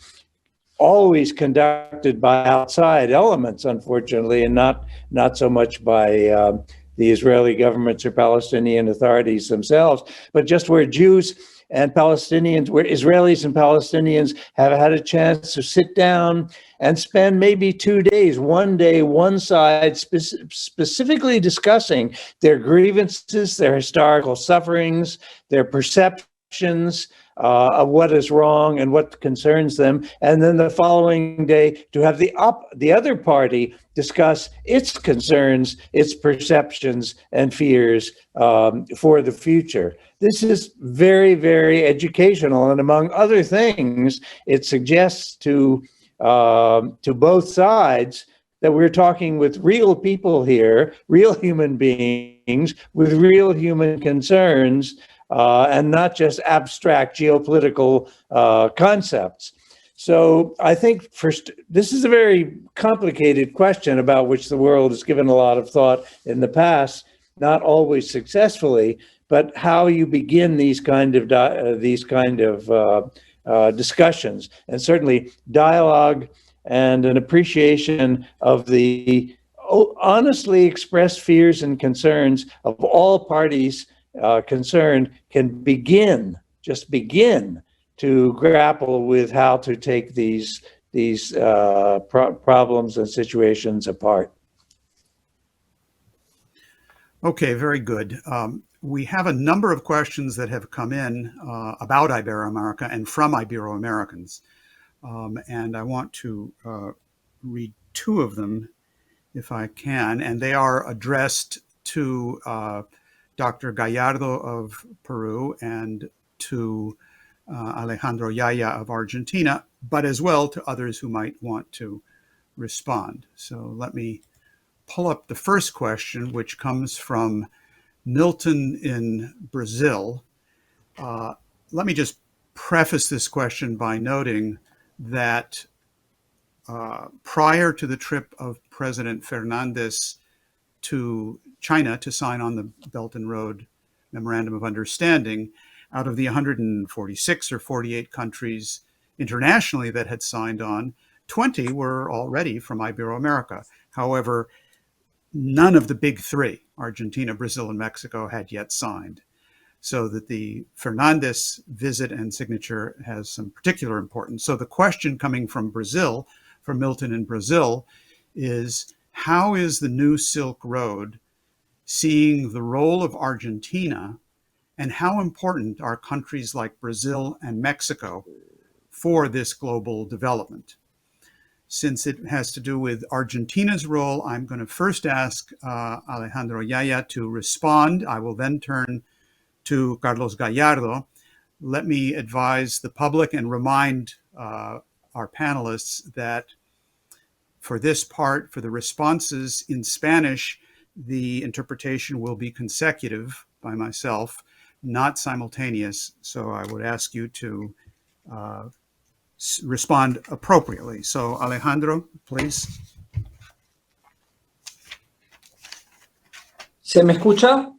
always conducted by outside elements, unfortunately, and not so much by the Israeli governments or Palestinian authorities themselves, but just where Jews and Palestinians, where Israelis and Palestinians have had a chance to sit down and spend maybe 2 days, one day, one side, specifically discussing their grievances, their historical sufferings, their perceptions of what is wrong and what concerns them, and then the following day to have the other party discuss its concerns, its perceptions and fears for the future. This is very, very educational, and among other things, it suggests to both sides that we're talking with real people here, real human beings with real human concerns, and not just abstract geopolitical concepts. So I think first, this is a very complicated question about which the world has given a lot of thought in the past, not always successfully, but how you begin these kind of discussions, and certainly dialogue and an appreciation of the honestly expressed fears and concerns of all parties concerned can begin to grapple with how to take these problems and situations apart. Okay, very good. We have a number of questions that have come in about Ibero-America and from Ibero-Americans. And I want to read two of them if I can, and they are addressed to Dr. Gallardo of Peru and to Alejandro Yaya of Argentina, but as well to others who might want to respond. So let me pull up the first question, which comes from Milton in Brazil. Let me just preface this question by noting that prior to the trip of President Fernandez to China to sign on the Belt and Road Memorandum of Understanding, out of the 146 or 48 countries internationally that had signed on, 20 were already from Ibero-America. However, none of the big three, Argentina, Brazil, and Mexico, had yet signed. So that the Fernandez visit and signature has some particular importance. So the question coming from Brazil, from Milton in Brazil, is how is the new Silk Road seeing the role of Argentina, and how important are countries like Brazil and Mexico for this global development? Since it has to do with Argentina's role, I'm going to first ask Alejandro Yaya to respond. I will then turn to Carlos Gallardo. Let me advise the public and remind our panelists that for this part, for the responses in Spanish, the interpretation will be consecutive by myself, not simultaneous. So I would ask you to respond appropriately. So Alejandro, please. ¿Se me escucha?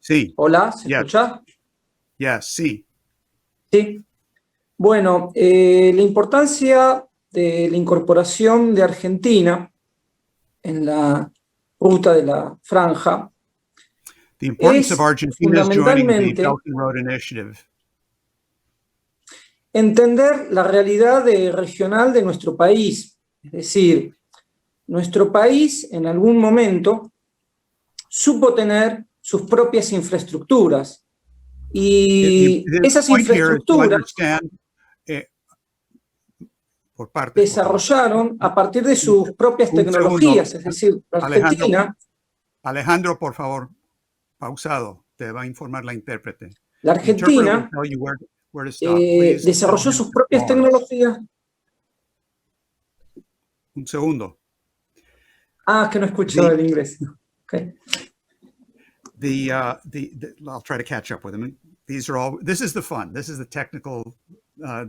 Sí. Hola, ¿se Yes. escucha? Yes, sí. Sí. Bueno, la importancia de la incorporación de Argentina en la ruta de la franja The importance of es Argentina's joining the fundamentalmente Belt and Road Initiative entender la realidad regional de nuestro país. Es decir, nuestro país en algún momento supo tener sus propias infraestructuras y esas infraestructuras desarrollaron a partir de sus propias tecnologías. Es decir, Argentina... Alejandro, por favor, pausado, te va a informar la intérprete. La Argentina desarrolló sus propias tecnologías. Un segundo. Ah, que no escucho el inglés. Okay. I'll try to catch up with them. This is the fun. This is the technical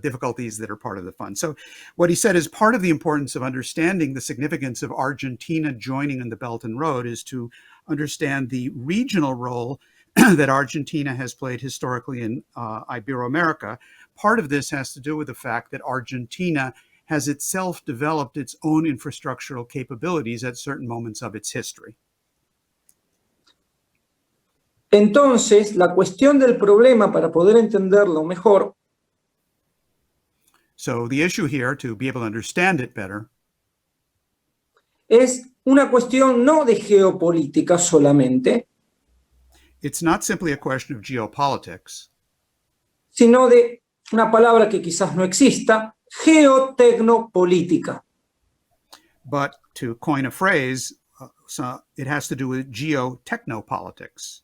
difficulties that are part of the fun. So what he said is part of the importance of understanding the significance of Argentina joining in the Belt and Road is to understand the regional role that Argentina has played historically in Ibero-America. Part of this has to do with the fact that Argentina has itself developed its own infrastructural capabilities at certain moments of its history. Entonces, la cuestión del problema, para poder entenderlo mejor, so the issue here, to be able to understand it better, es una cuestión no de geopolítica solamente, it's not simply a question of geopolitics, sino de una palabra que quizás no exista, geotecnopolítica. But to coin a phrase, so it has to do with geotechnopolitics.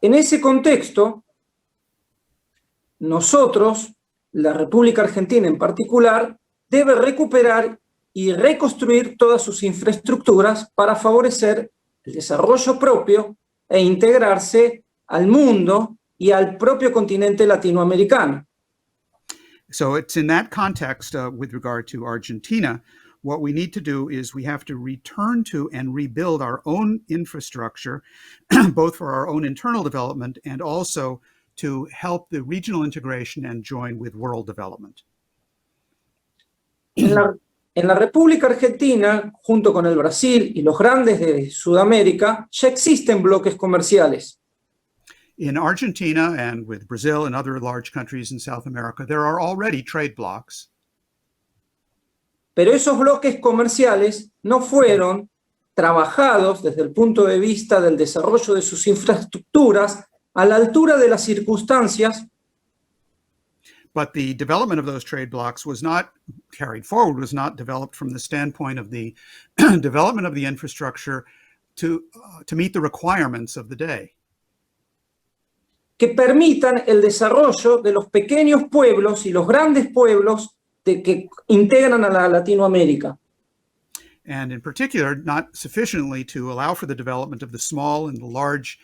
En ese contexto, nosotros, la República Argentina en particular, debe recuperar y reconstruir todas sus infraestructuras para favorecer el desarrollo propio e integrarse al mundo y al propio continente latinoamericano. So it's in that context, with regard to Argentina, what we need to do is we have to return to and rebuild our own infrastructure, both for our own internal development and also to help the regional integration and join with world development. En En la República Argentina, junto con el Brasil y los grandes de Sudamérica, ya existen bloques comerciales. In Argentina and with Brazil and other large countries in South America, there are already trade blocs. Pero esos bloques comerciales no fueron trabajados desde el punto de vista del desarrollo de sus infraestructuras a la altura de las circunstancias. But the development of those trade blocs was not carried forward, was not developed from the standpoint of the development of the infrastructure to meet the requirements of the day. Que permitan el desarrollo de los pequeños pueblos y los grandes pueblos que integran a la Latinoamérica. And in particular, not sufficiently to allow for the development of the small and the large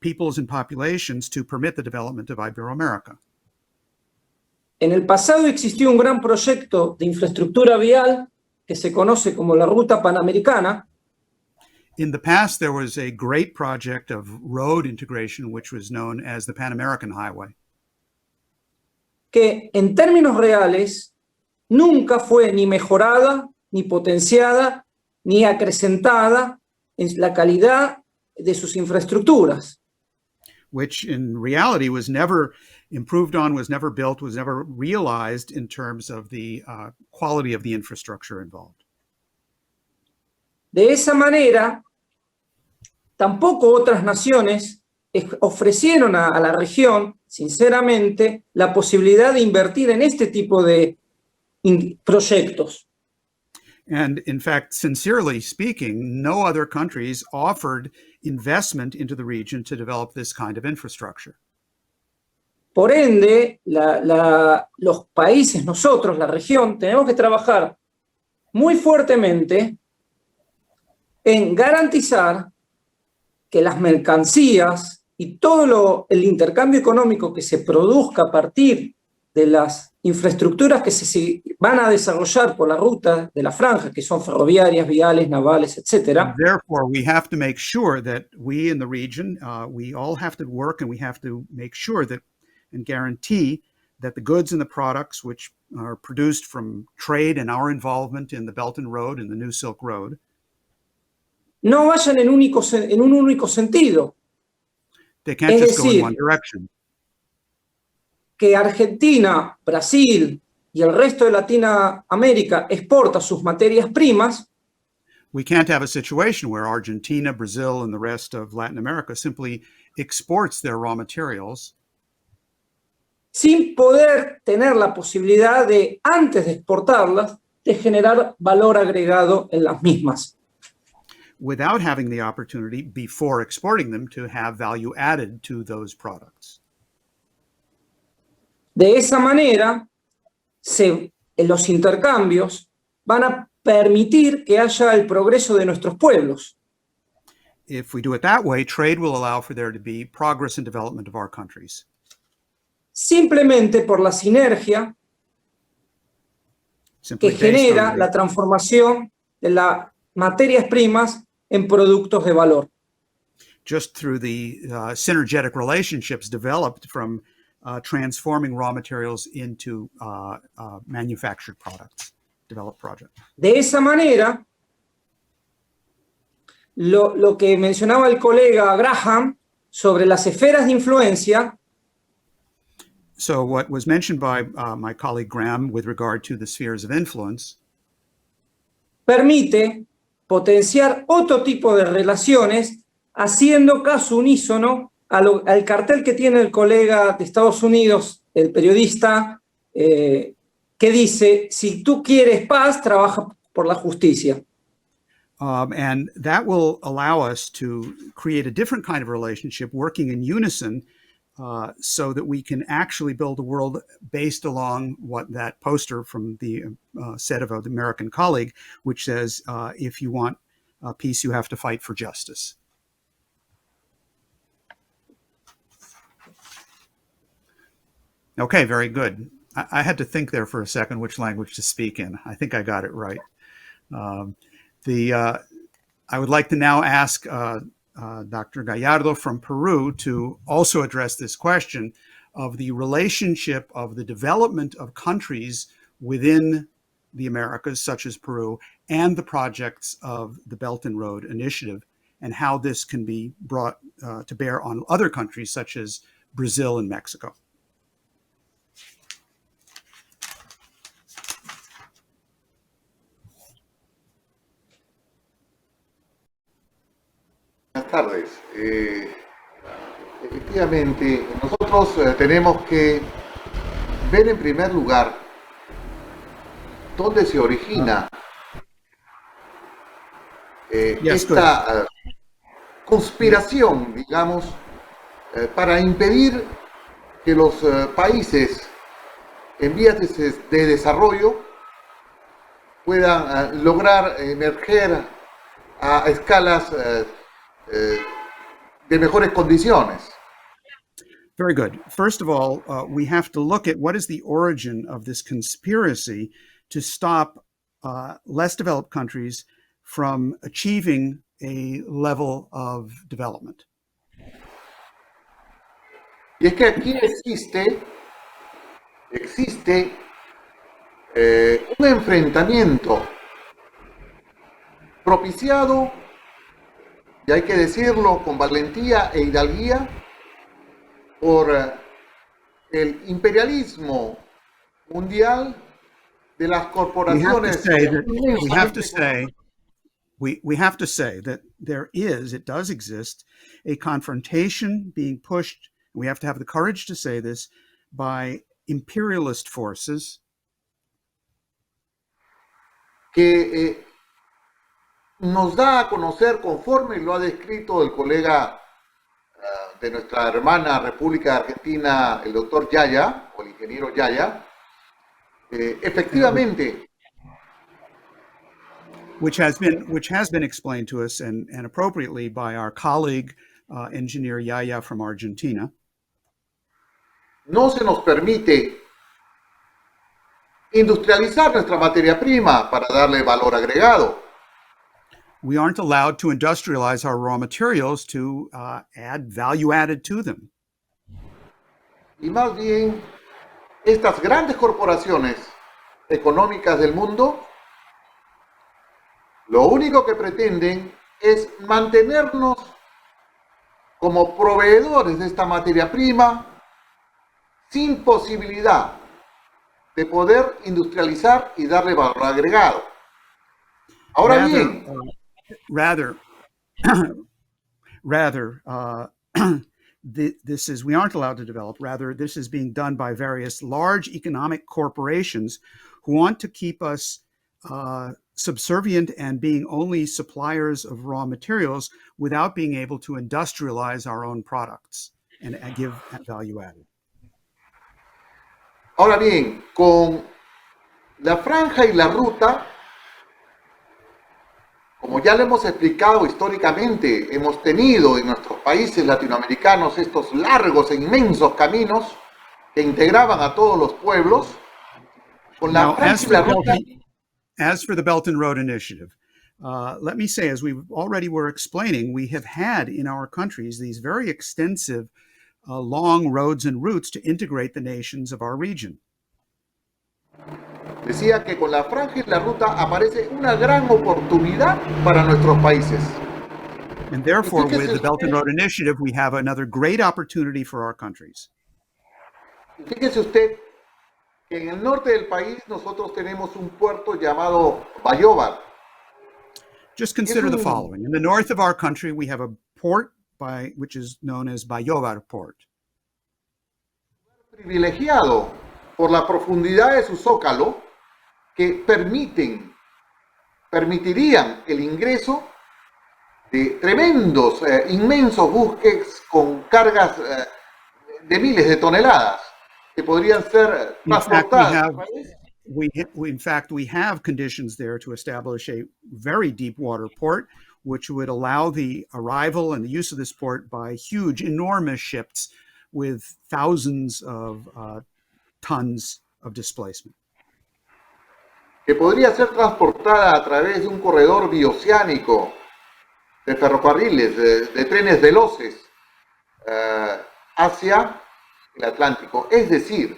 peoples and populations to permit the development of Ibero-America. En el pasado existió un gran proyecto de infraestructura vial que se conoce como la Ruta Panamericana. In the past, there was a great project of road integration, which was known as the Pan American Highway. Que en términos reales nunca fue ni mejorada, ni potenciada, ni acrecentada en la calidad de sus infraestructuras. Which in reality was never improved on, was never built, was never realized in terms of the quality of the infrastructure involved. De esa manera, tampoco otras naciones ofrecieron a la región, sinceramente, la posibilidad de invertir en este tipo de proyectos. And in fact, sincerely speaking, no other countries offered investment into the region to develop this kind of infrastructure. Por ende, los países, nosotros, la región, tenemos que trabajar muy fuertemente en garantizar que las mercancías y todo el intercambio económico que se produzca a partir de las infraestructuras que se van a desarrollar por la ruta de la franja, que son ferroviarias, viales, navales, etc. Therefore, we have to make sure that we in the region, we all have to work and we have to make sure that and guarantee that the goods and the products which are produced from trade and our involvement in the Belt and Road and the New Silk Road no vayan en un único sentido. They can't just go in one direction. Que Argentina, Brasil y el resto de Latinoamérica exporta sus materias primas. We can't have a situation where Argentina, Brazil, and the rest of Latin America simply exports their raw materials sin poder tener la posibilidad de, antes de exportarlas, de generar valor agregado en las mismas. without having the opportunity before exporting them to have value added to those products. De esa manera, los intercambios van a permitir que haya el progreso de nuestros pueblos. If we do it that way, trade will allow for there to be progress and development of our countries. Simplemente por la sinergia que genera la transformación de las materias primas en productos de valor. Just through the synergetic relationships developed from transforming raw materials into manufactured products, developed products. De esa manera, lo que mencionaba el colega Graham sobre las esferas de influencia. So what was mentioned by my colleague Graham with regard to the spheres of influence permite potenciar otro tipo de relaciones haciendo caso unísono al cartel que tiene el colega de Estados Unidos, el periodista, que dice, si tú quieres paz, trabaja por la justicia. And that will allow us to create a different kind of relationship working in unison so that we can actually build a world based along what that poster from the said of an American colleague, which says, if you want peace, you have to fight for justice. Okay, very good. I had to think there for a second which language to speak in. I think I got it right. I would like to now ask Dr. Gallardo from Peru to also address this question of the relationship of the development of countries within the Americas, such as Peru, and the projects of the Belt and Road Initiative, and how this can be brought to bear on other countries, such as Brazil and Mexico. Buenas tardes. Efectivamente, nosotros tenemos que ver en primer lugar dónde se origina esta conspiración, digamos, para impedir que los países en vías de desarrollo puedan lograr emerger a escalas de mejores condiciones. Very good. First of all, we have to look at what is the origin of this conspiracy to stop less developed countries from achieving a level of development. Y es que aquí existe un enfrentamiento propiciado, y hay que decirlo con valentía e hidalguía, por el imperialismo mundial de las corporaciones. We have to say that it does exist, a confrontation being pushed, we have to have the courage to say this, by imperialist forces que nos da a conocer, conforme lo ha descrito el colega de nuestra hermana República de Argentina, el doctor Yaya, o el ingeniero Yaya, efectivamente, which has been explained to us and appropriately by our colleague, engineer Yaya from Argentina. No se nos permite industrializar nuestra materia prima para darle valor agregado. We aren't allowed to industrialize our raw materials to add value added to them. Y más bien, estas grandes corporaciones económicas del mundo, lo único que pretenden es mantenernos como proveedores de esta materia prima sin posibilidad de poder industrializar y darle valor agregado. Ahora bien, we aren't allowed to develop. Rather, this is being done by various large economic corporations who want to keep us subservient and being only suppliers of raw materials without being able to industrialize our own products and give value added. Ahora bien, con la franja y la ruta, como ya lo hemos explicado históricamente, hemos tenido en nuestros países latinoamericanos estos largos e inmensos caminos que integraban a todos los pueblos. Con la franja y la ruta. As for the Belt and Road Initiative, let me say, as we already were explaining, we have had in our countries these very extensive long roads and routes to integrate the nations of our region. Decía que con la franja y la ruta aparece una gran oportunidad para nuestros países. And therefore, with the Belt and Road Initiative, we have another great opportunity for our countries. Fíjese usted que en el norte del país nosotros tenemos un puerto llamado Bayóvar. Just consider the following. In the north of our country, we have a port which is known as Bayóvar Port. Privilegiado por la profundidad de su zócalo que permitirían el ingreso de tremendos, inmensos buques con cargas de miles de toneladas que podrían ser transportadas. In fact, we have conditions there to establish a very deep water port, which would allow the arrival and the use of this port by huge, enormous ships with thousands of tons of displacement. Que podría ser transportada a través de un corredor bioceánico de ferrocarriles, de trenes veloces hacia el Atlántico. Es decir,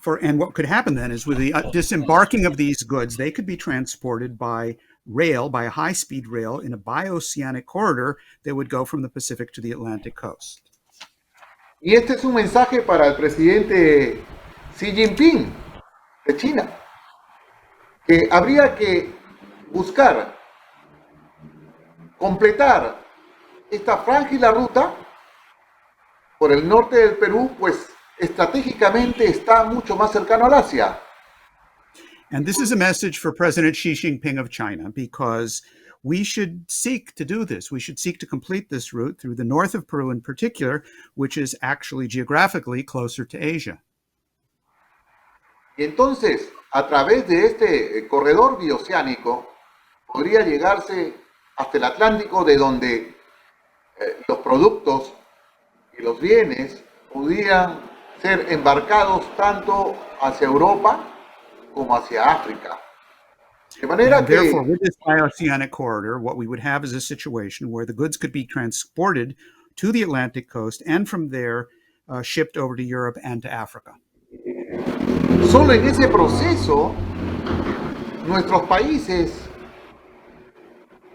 And what could happen then is with the disembarking of these goods, they could be transported by rail, by a high-speed rail in a bioceanic corridor that would go from the Pacific to the Atlantic coast. Y este es un mensaje para el presidente Xi Jinping de China, que habría que buscar completar esta frágil ruta por el norte del Perú, pues estratégicamente está mucho más cercano al Asia. And this is a message for President Xi Jinping of China, because we should seek to do this. We should seek to complete this route through the north of Peru in particular, which is actually geographically closer to Asia. Y entonces, a través de este corredor bioceánico, podría llegarse hasta el Atlántico, de donde los productos y los bienes pudieran ser embarcados tanto hacia Europa como hacia África. De manera And que, therefore, with this bioceanic corridor, what we would have is a situation where the goods could be transported to the Atlantic coast and from there shipped over to Europe and to Africa. solo en ese proceso, nuestros países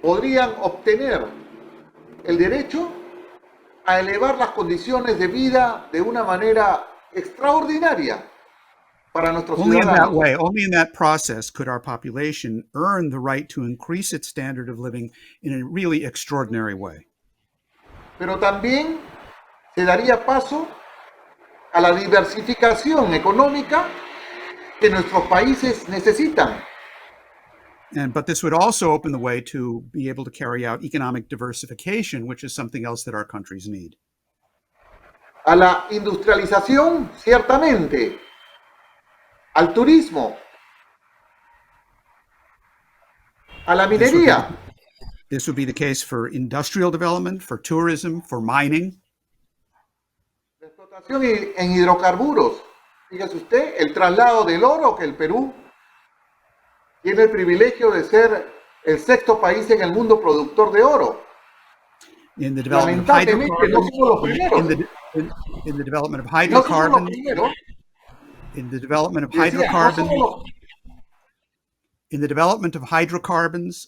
podrían obtener el derecho a elevar las condiciones de vida de una manera extraordinaria para nuestros Only in that ciudadanos. way, only in that process could our population earn the right to increase its standard of living in a really extraordinary way. Pero también se daría paso a la diversificación económica que nuestros países necesitan. But this would also open the way to be able to carry out economic diversification, which is something else that our countries need. A la industrialización, ciertamente, al turismo, a la minería. This would be the case for industrial development, for tourism, for mining. La explotación en hidrocarburos. Fíjese usted, el traslado del oro, que el Perú tiene el privilegio de ser el sexto país en el mundo productor de oro. In the development of Lamentablemente no somos los primeros. in the development of No somos los hydrocarbons, primeros. in the development of Decía, no hydrocarbons, somos los- in the development of hydrocarbons,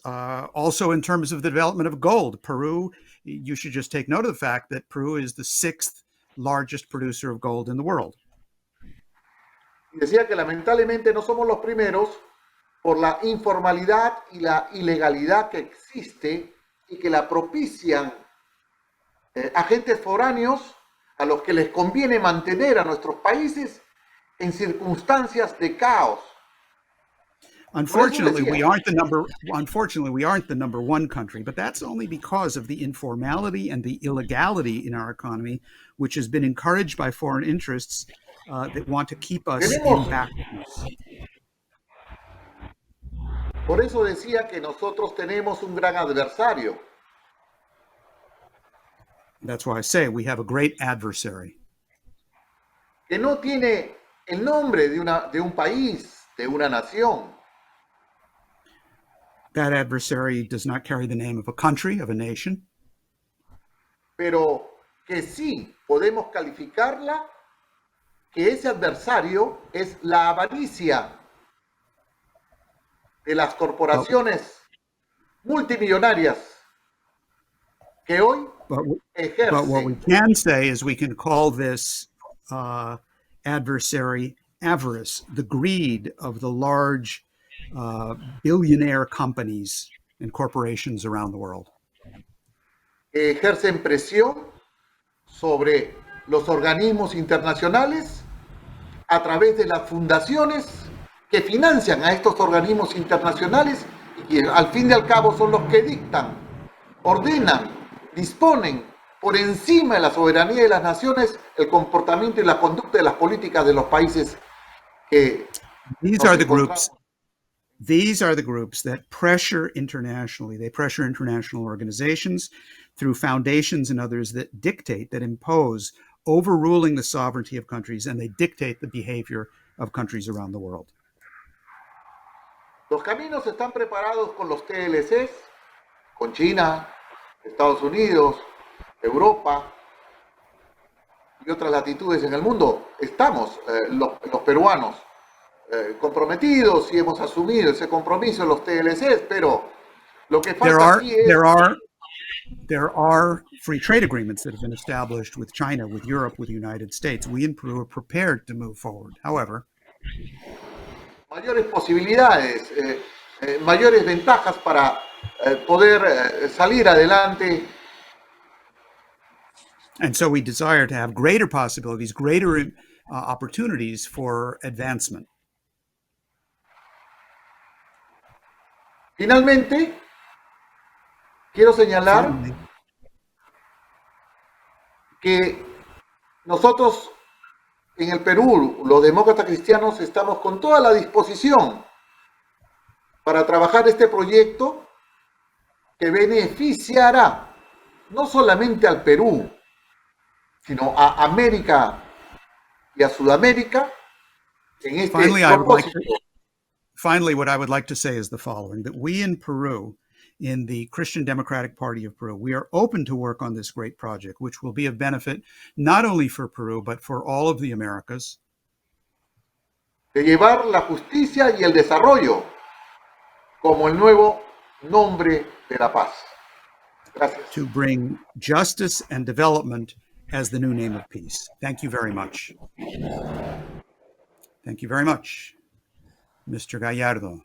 also in terms of the development of gold. Peru, you should just take note of the fact that Peru is the sixth largest producer of gold in the world. Decía que lamentablemente no somos los primeros por la informalidad y la ilegalidad que existe y que la propician agentes foráneos a los que les conviene mantener a nuestros países en circunstancias de caos. Unfortunately, we aren't the number one country, but that's only because of the informality and the illegality in our economy, which has been encouraged by foreign interests that want to keep us in backwardness. Por eso decía que nosotros tenemos un gran adversario. That's why I say we have a great adversary. Que no tiene el nombre de un país, de una nación. That adversary does not carry the name of a country, of a nation, Pero que sí podemos calificarla, que ese adversario es la avaricia de las corporaciones multimillonarias que hoy but what we ejercen can say is we can call this adversary avarice, the greed of the large billionaire companies and corporations around the world. que ejercen presión sobre los organismos internacionales a través de las fundaciones que financian a estos organismos internacionales y que al fin y al cabo son los que dictan, ordenan, disponen por encima de la soberanía de las naciones el comportamiento y la conducta de las políticas de los países que These are the groups that pressure internationally. They pressure international organizations through foundations and others that dictate, that impose, overruling the sovereignty of countries, and they dictate the behavior of countries around the world. Los caminos están preparados con los TLCs, con China, Estados Unidos, Europa y otras latitudes en el mundo. estamos los peruanos comprometidos y hemos asumido ese compromiso en los TLCs, pero lo que falta aquí es... There are free trade agreements that have been established with China, with Europe, with the United States. We in Peru are prepared to move forward. However, mayores posibilidades, mayores ventajas para poder salir adelante. And so we desire to have greater possibilities, greater opportunities for advancement. Finalmente, quiero señalar que nosotros en el Perú, los demócratas cristianos, estamos con toda la disposición para trabajar este proyecto que beneficiará no solamente al Perú, sino a América y a Sudamérica en este propósito. Finally, what I would like to say is the following, that we in Peru, in the Christian Democratic Party of Peru, we are open to work on this great project, which will be of benefit not only for Peru, but for all of the Americas. De llevar la justicia y el desarrollo como el nuevo nombre de la paz. Gracias. To bring justice and development as the new name of peace. Thank you very much. Thank you very much, Mr. Gallardo.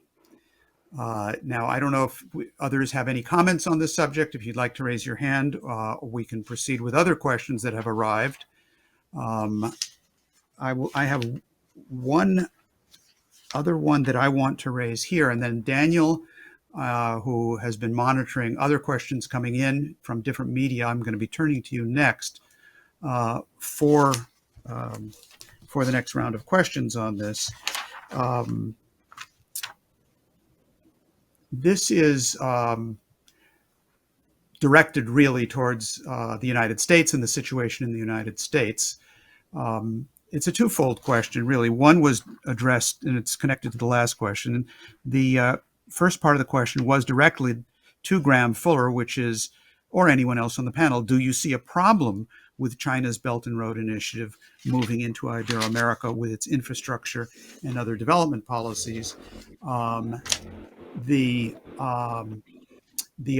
Now, I don't know if others have any comments on this subject. If you'd like to raise your hand, we can proceed with other questions that have arrived. I have one other one that I want to raise here, and then Daniel, who has been monitoring other questions coming in from different media, I'm going to be turning to you next for the next round of questions on this. This is directed really towards the United States and the situation in the United States. It's a twofold question, really. One was addressed, and it's connected to the last question. The first part of the question was directly to Graham Fuller, which is, or anyone else on the panel, do you see a problem with China's Belt and Road Initiative moving into Ibero-America with its infrastructure and other development policies? The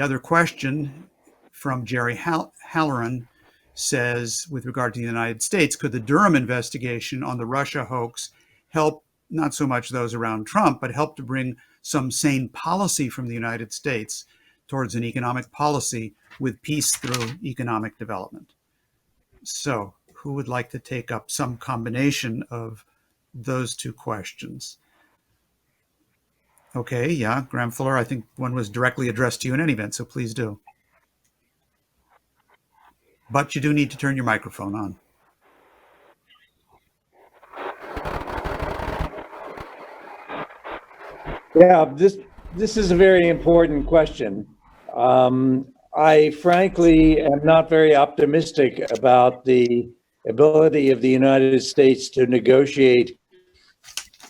other question from Jerry Halloran says, with regard to the United States, could the Durham investigation on the Russia hoax help, not so much those around Trump, but help to bring some sane policy from the United States towards an economic policy with peace through economic development? So who would like to take up some combination of those two questions? Okay, yeah, Graham Fuller, I think one was directly addressed to you in any event, so please do. But you do need to turn your microphone on. Yeah, this is a very important question. I frankly am not very optimistic about the ability of the United States to negotiate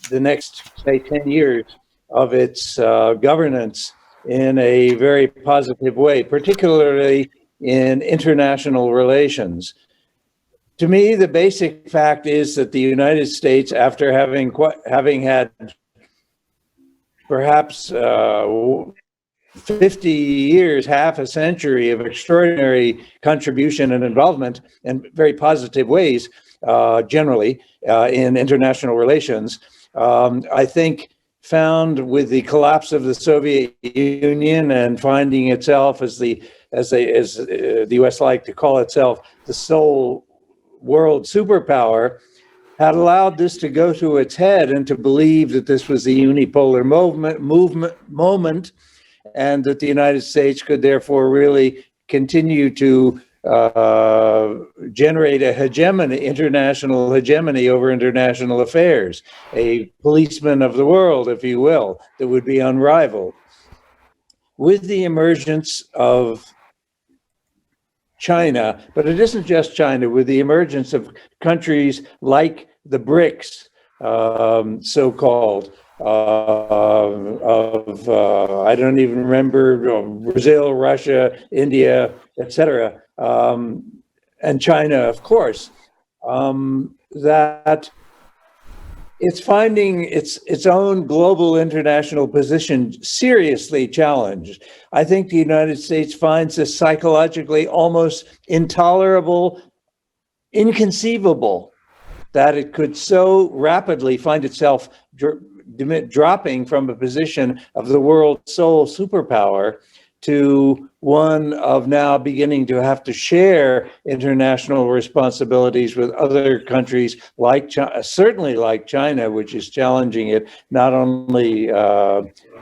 the next, say, 10 years of its governance in a very positive way, particularly in international relations. To me, the basic fact is that the United States, after having had perhaps 50 years, half a century of extraordinary contribution and involvement in very positive ways, generally, in international relations, I think found with the collapse of the Soviet Union and finding itself as the US like to call itself the sole world superpower, had allowed this to go to its head and to believe that this was a unipolar moment, and that the United States could therefore really continue to generate a hegemony, international hegemony over international affairs, a policeman of the world, if you will, that would be unrivaled. With the emergence of China, but it isn't just China, with the emergence of countries like the BRICS, so-called, I don't even remember, Brazil, Russia, India, etc., and China, of course. that it's finding its own global international position seriously challenged. I think the United States finds this psychologically almost intolerable, inconceivable, that it could so rapidly find itself dropping from a position of the world's sole superpower to one of now beginning to have to share international responsibilities with other countries like China, certainly like China, which is challenging it not only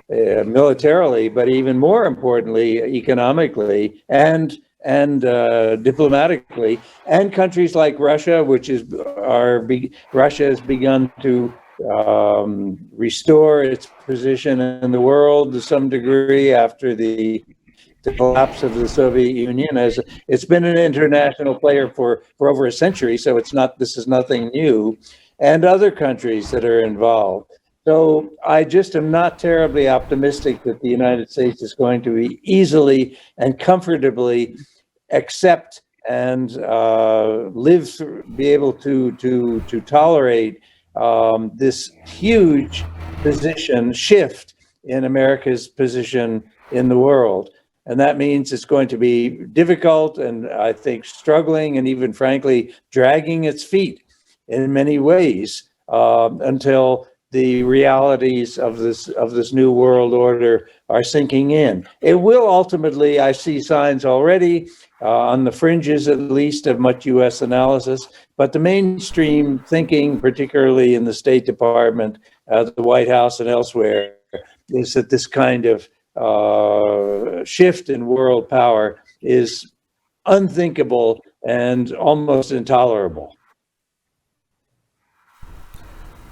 militarily, but even more importantly, economically and diplomatically, and countries like Russia, Russia has begun to restore its position in the world to some degree after the collapse of the Soviet Union. As it's been an international player for over a century, so this is nothing new, and other countries that are involved. So I just am not terribly optimistic that the United States is going to be easily and comfortably accept and be able to tolerate this huge position shift in America's position in the world. And that means it's going to be difficult and I think struggling and even frankly dragging its feet in many ways until the realities of this new world order are sinking in. It will ultimately, I see signs already on the fringes at least of much US analysis, but the mainstream thinking, particularly in the State Department, the White House and elsewhere, is that this kind of shift in world power is unthinkable and almost intolerable.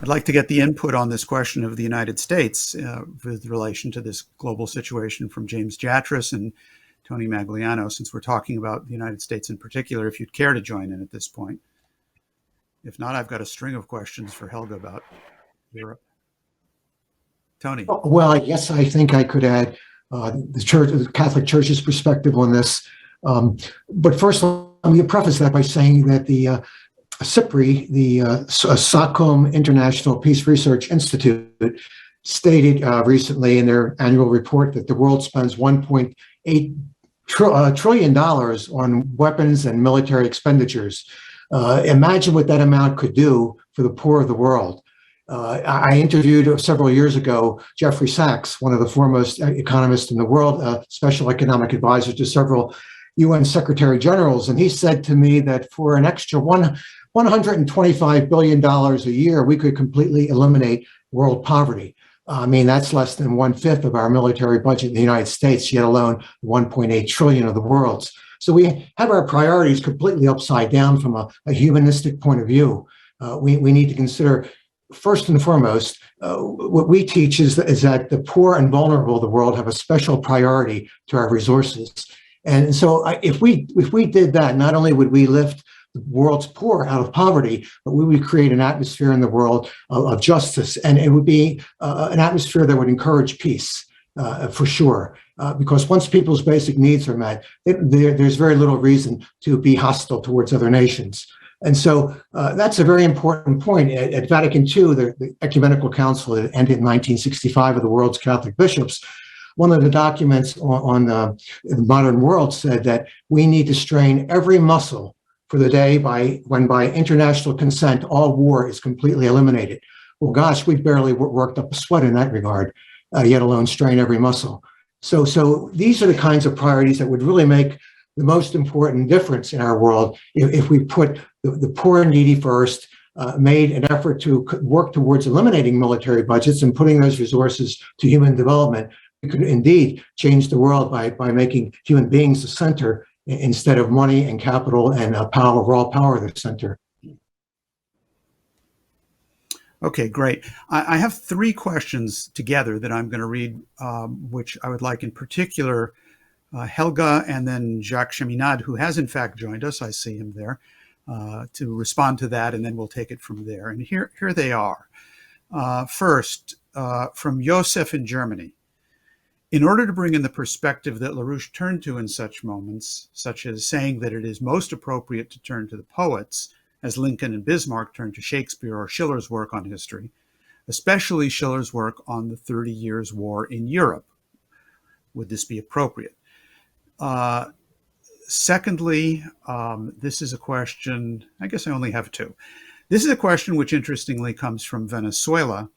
I'd like to get the input on this question of the United States with relation to this global situation from James Jatras and Tony Magliano, since we're talking about the United States in particular, if you'd care to join in at this point. If not, I've got a string of questions for Helga about Europe. Tony. Well, I guess I think I could add the Catholic Church's perspective on this. But first, let me preface that by saying that the SIPRI, the Stockholm International Peace Research Institute, stated recently in their annual report that the world spends $1.8 trillion on weapons and military expenditures. Imagine what that amount could do for the poor of the world. I interviewed several years ago Jeffrey Sachs, one of the foremost economists in the world, special economic advisor to several UN Secretary Generals, and he said to me that for an extra $125 billion a year, we could completely eliminate world poverty. I mean, that's less than 1/5 of our military budget in the United States, yet alone 1.8 trillion of the world's. So we have our priorities completely upside down from a humanistic point of view. We need to consider, first and foremost, what we teach is that the poor and vulnerable of the world have a special priority to our resources. And so if we did that, not only would we lift the world's poor out of poverty, but we would create an atmosphere in the world of justice. And it would be an atmosphere that would encourage peace, for sure. Because once people's basic needs are met, there's very little reason to be hostile towards other nations. And so that's a very important point. At Vatican II, the Ecumenical Council that ended in 1965 of the world's Catholic bishops, one of the documents on the modern world said that we need to strain every muscle for the day when by international consent, all war is completely eliminated. Well, gosh, we've barely worked up a sweat in that regard, yet alone strain every muscle. So these are the kinds of priorities that would really make the most important difference in our world if we put the poor and needy first, made an effort to work towards eliminating military budgets and putting those resources to human development. We could indeed change the world by making human beings the center instead of money and capital and power, raw power the center. Okay, great. I have three questions together that I'm going to read, which I would like in particular Helga and then Jacques Cheminade, who has in fact joined us, I see him there, to respond to that, and then we'll take it from there. And here they are. First, from Josef in Germany. In order to bring in the perspective that LaRouche turned to in such moments, such as saying that it is most appropriate to turn to the poets as Lincoln and Bismarck turned to Shakespeare or Schiller's work on history, especially Schiller's work on the 30 Years' War in Europe? Would this be appropriate? Secondly, this is a question, I guess I only have two. This is a question which interestingly comes from Venezuela,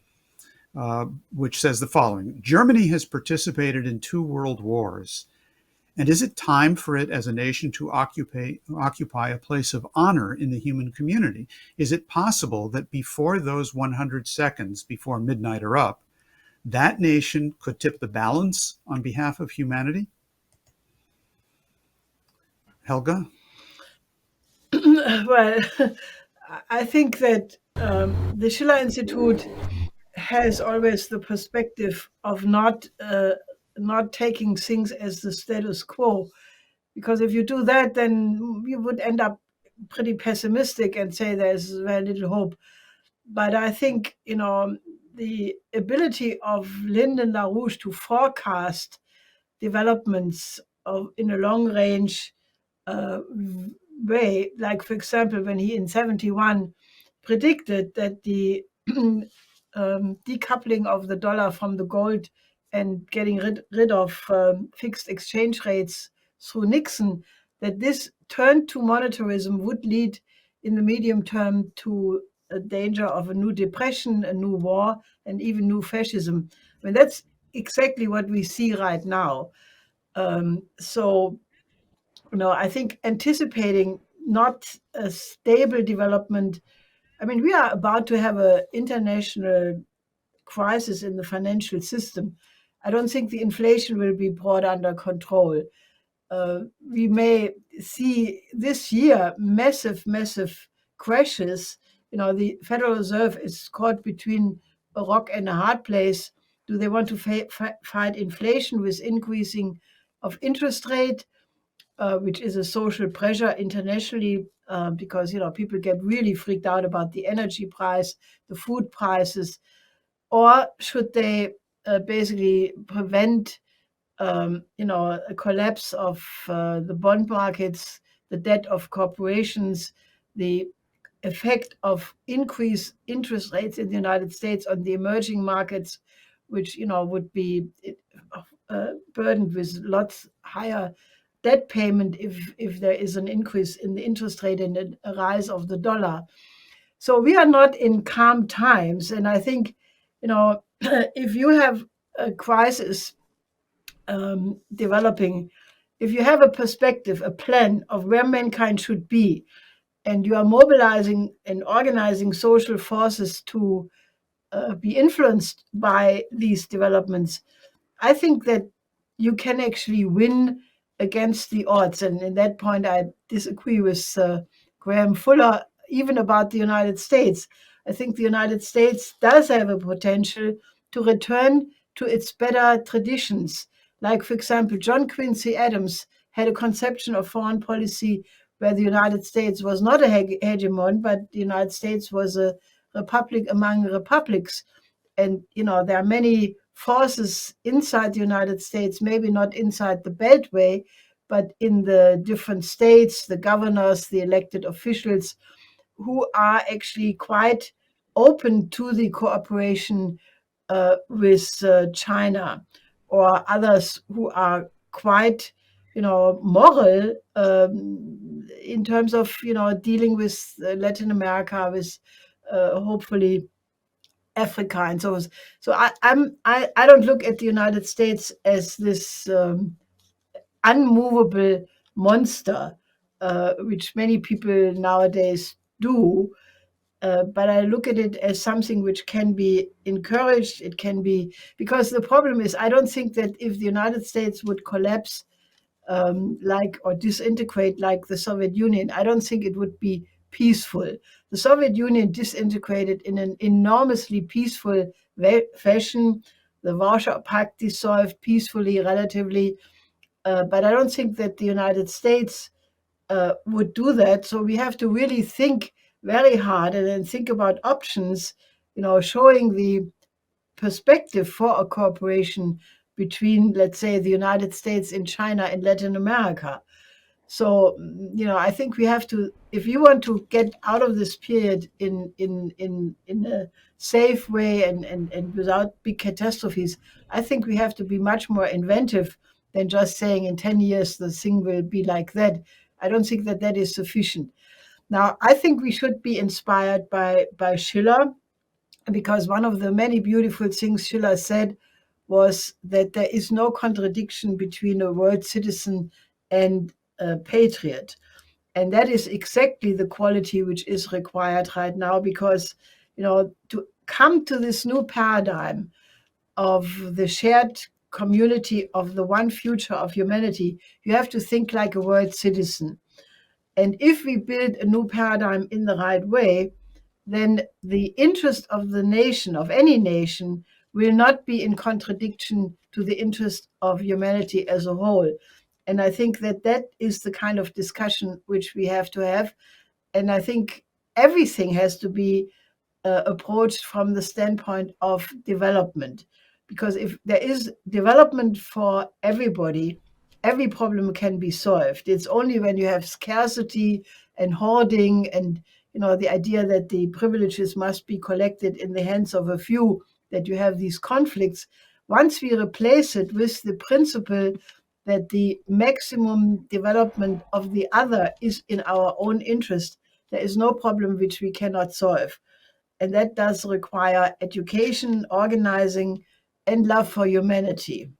which says the following: Germany has participated in 2 world wars, and is it time for it as a nation to occupy a place of honor in the human community? Is it possible that before those 100 seconds before midnight are up, that nation could tip the balance on behalf of humanity? Helga? Well, I think that the Schiller Institute has always the perspective of not taking things as the status quo, because if you do that, then you would end up pretty pessimistic and say there's very little hope. But I think, the ability of Lyndon LaRouche to forecast developments in a long range way, like, for example, when he in 71 predicted that the decoupling of the dollar from the gold and getting rid of fixed exchange rates through Nixon, that this turn to monetarism would lead in the medium term to a danger of a new depression, a new war, and even new fascism. I mean, that's exactly what we see right now. I think anticipating not a stable development. I mean, we are about to have an international crisis in the financial system. I don't think the inflation will be brought under control. We may see this year massive crashes. The Federal Reserve is caught between a rock and a hard place. Do they want to fight inflation with increasing of interest rate, which is a social pressure internationally, because people get really freaked out about the energy price, the food prices, or should they basically prevent a collapse of the bond markets, the debt of corporations, the effect of increased interest rates in the United States on the emerging markets, which would be burdened with lots higher debt payment if there is an increase in the interest rate and a rise of the dollar. So we are not in calm times, and I think if you have a crisis developing, if you have a perspective, a plan of where mankind should be, and you are mobilizing and organizing social forces to be influenced by these developments, I think that you can actually win against the odds. And in that point, I disagree with Graham Fuller, even about the United States. I think the United States does have a potential to return to its better traditions. Like, for example, John Quincy Adams had a conception of foreign policy where the United States was not a hegemon, but the United States was a republic among republics. And, there are many forces inside the United States, maybe not inside the Beltway, but in the different states, the governors, the elected officials, who are actually quite open to the cooperation with China, or others who are quite, moral in terms of, dealing with Latin America, with hopefully Africa, and so on. So I don't look at the United States as this unmovable monster, which many people nowadays do. But I look at it as something which can be encouraged. It can be, because the problem is, I don't think that if the United States would collapse or disintegrate like the Soviet Union, I don't think it would be peaceful. The Soviet Union disintegrated in an enormously peaceful fashion. The Warsaw Pact dissolved peacefully, relatively. But I don't think that the United States would do that. So we have to really think very hard and then think about options, showing the perspective for a cooperation between, let's say, the United States and China and Latin America. So, I think we have to, if you want to get out of this period in a safe way and without big catastrophes, I think we have to be much more inventive than just saying in 10 years the thing will be like that. I don't think that is sufficient. Now, I think we should be inspired by Schiller, because one of the many beautiful things Schiller said was that there is no contradiction between a world citizen and a patriot. And that is exactly the quality which is required right now, because, to come to this new paradigm of the shared community of the one future of humanity, you have to think like a world citizen. And if we build a new paradigm in the right way, then the interest of the nation, of any nation, will not be in contradiction to the interest of humanity as a whole. And I think that is the kind of discussion which we have to have. And I think everything has to be approached from the standpoint of development. Because if there is development for everybody, every problem can be solved. It's only when you have scarcity and hoarding and the idea that the privileges must be collected in the hands of a few, that you have these conflicts. Once we replace it with the principle that the maximum development of the other is in our own interest, there is no problem which we cannot solve. And that does require education, organizing, and love for humanity.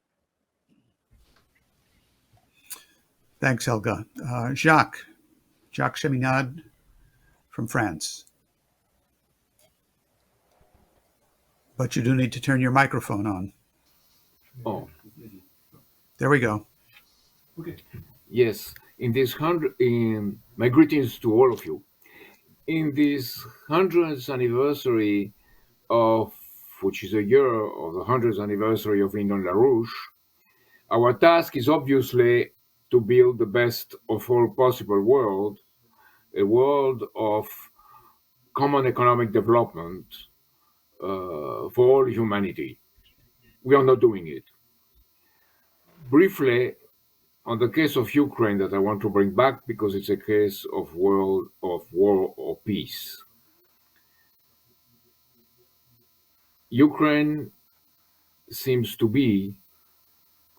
Thanks, Helga. Jacques Cheminade from France. But you do need to turn your microphone on. Oh, there we go. okay. Yes, my greetings to all of you. In this 100th anniversary which is a year of the 100th anniversary of Lyndon LaRouche, our task is obviously to build the best of all possible world, a world of common economic development for all humanity. We are not doing it. Briefly, on the case of Ukraine that I want to bring back, because it's a case of war or peace. Ukraine seems to be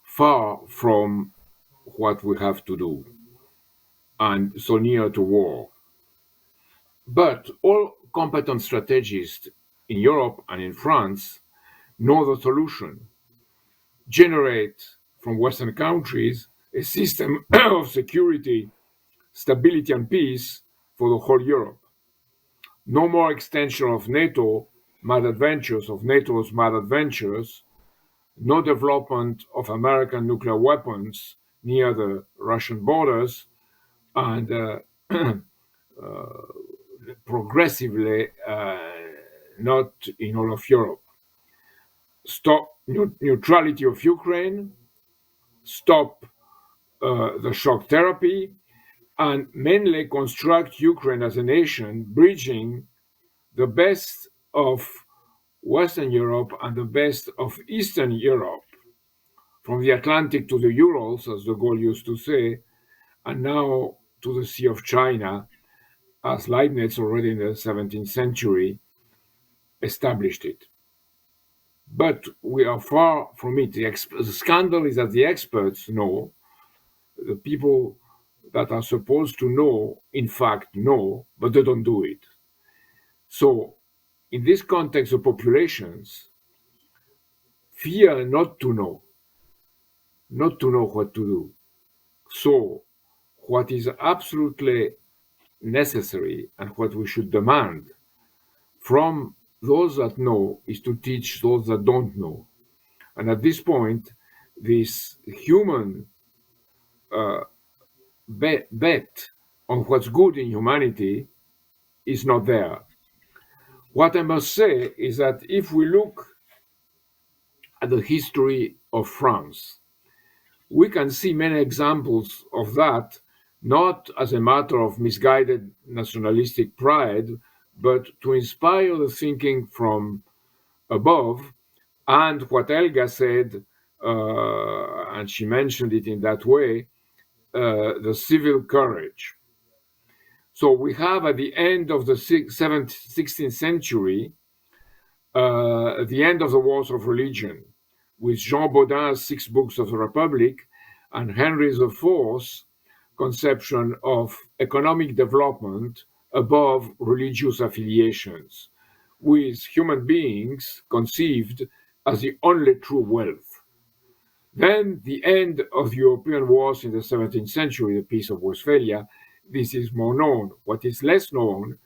far from what we have to do, and so near to war. But all competent strategists in Europe and in France know the solution. Generate from Western countries a system of security, stability, and peace for the whole Europe. No more extension of NATO's mad adventures, no development of American nuclear weapons near the Russian borders, and progressively not in all of Europe. Stop neutrality of Ukraine, stop the shock therapy, and mainly construct Ukraine as a nation, bridging the best of Western Europe and the best of Eastern Europe, from the Atlantic to the Urals, as de Gaulle used to say, and now to the Sea of China, as Leibniz already in the 17th century established it. But we are far from it. The scandal is that the experts know, the people that are supposed to know, in fact, know, but they don't do it. So, in this context, the populations fear not to know what to do. So, what is absolutely necessary and what we should demand from those that know is to teach those that don't know. And at this point, this human bet on what's good in humanity is not there. What I must say is that if we look at the history of France, we can see many examples of that, not as a matter of misguided nationalistic pride, but to inspire the thinking from above. And what Helga said, and she mentioned it in that way, the civil courage. So we have at the end of the 16th century, the end of the wars of religion, with Jean Baudin's 6 books of the Republic and Henry IV's conception of economic development above religious affiliations, with human beings conceived as the only true wealth. Then the end of the European wars in the 17th century, the Peace of Westphalia, this is more known. What is less known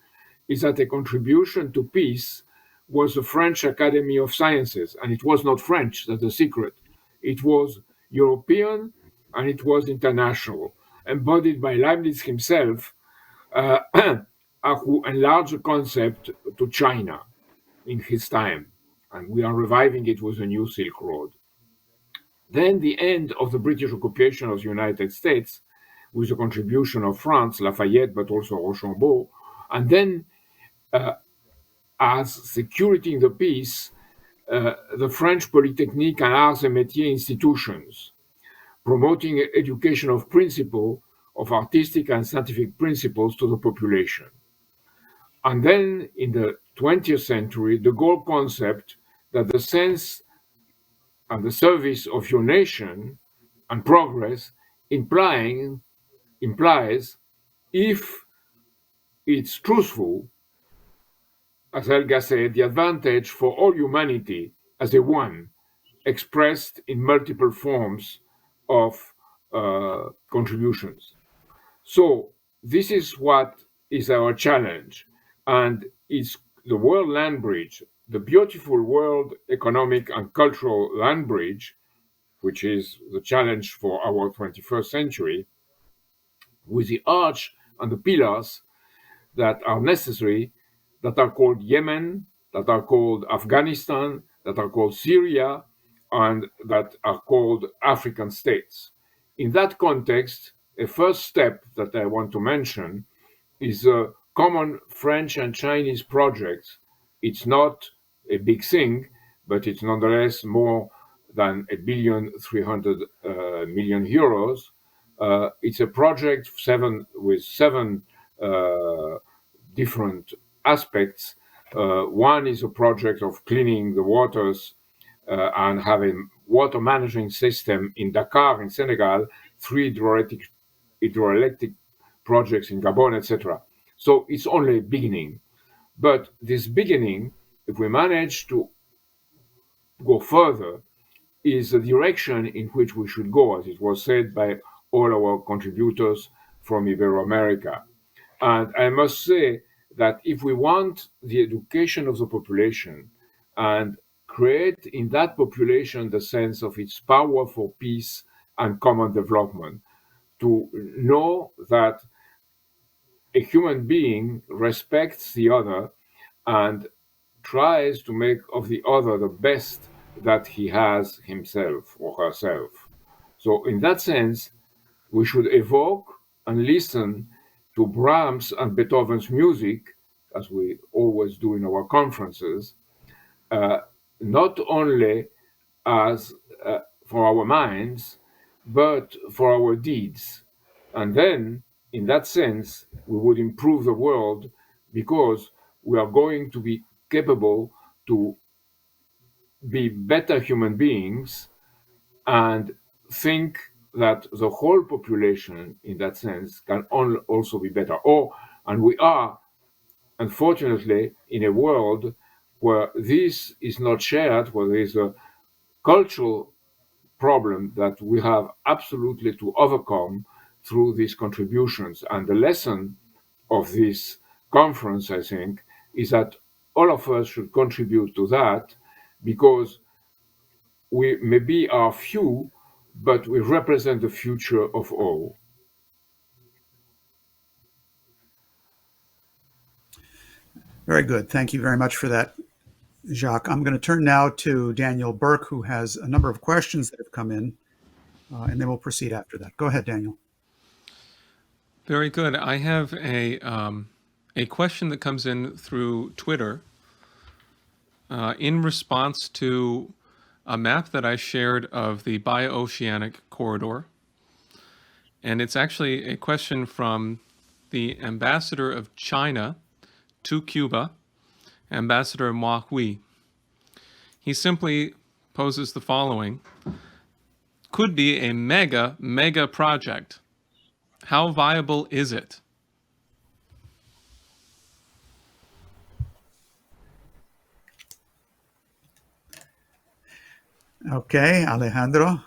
is that a contribution to peace was the French Academy of Sciences, and it was not French, that's the secret. It was European and it was international, embodied by Leibniz himself, who enlarged the concept to China in his time, and we are reviving it with the new Silk Road. Then the end of the British occupation of the United States, with the contribution of France, Lafayette, but also Rochambeau, and then as security in the peace, the French Polytechnique and Arts et Métiers institutions, promoting education of principle, of artistic and scientific principles to the population. And then in the 20th century, the goal concept that the sense and the service of your nation and progress implies, if it's truthful, as Helga said, the advantage for all humanity as a one, expressed in multiple forms of contributions. So this is what is our challenge, and it's the World Land Bridge, the beautiful World Economic and Cultural Land Bridge, which is the challenge for our 21st century, with the arch and the pillars that are necessary, that are called Yemen, that are called Afghanistan, that are called Syria, and that are called African states. In that context, a first step that I want to mention is a common French and Chinese project. It's not a big thing, but it's nonetheless more than €1.3 billion. It's a project with seven different aspects. One is a project of cleaning the waters and having water management system in Dakar, in Senegal, 3 hydroelectric projects in Gabon, etc. So it's only a beginning. But this beginning, if we manage to go further, is the direction in which we should go, as it was said by all our contributors from Ibero-America. And I must say that if we want the education of the population and create in that population the sense of its power for peace and common development, to know that a human being respects the other and tries to make of the other the best that he has himself or herself. So in that sense, we should evoke and listen to Brahms and Beethoven's music, as we always do in our conferences, not only as for our minds, but for our deeds. And then, in that sense, we would improve the world, because we are going to be capable to be better human beings and think that the whole population, in that sense, can also be better. And we are, unfortunately, in a world where this is not shared, where there is a cultural problem that we have absolutely to overcome through these contributions. And the lesson of this conference, I think, is that all of us should contribute to that, because we maybe are few, but we represent the future of all. Very good. Thank you very much for that, Jacques. I'm going to turn now to Daniel Burke, who has a number of questions that have come in, and then we'll proceed after that. Go ahead, Daniel. Very good. I have a question that comes in through Twitter in response to a map that I shared of the Bioceanic corridor. And it's actually a question from the ambassador of China to Cuba, Ambassador Ma Hui. He simply poses the following: could be a mega project. How viable is it? Okay, Alejandro,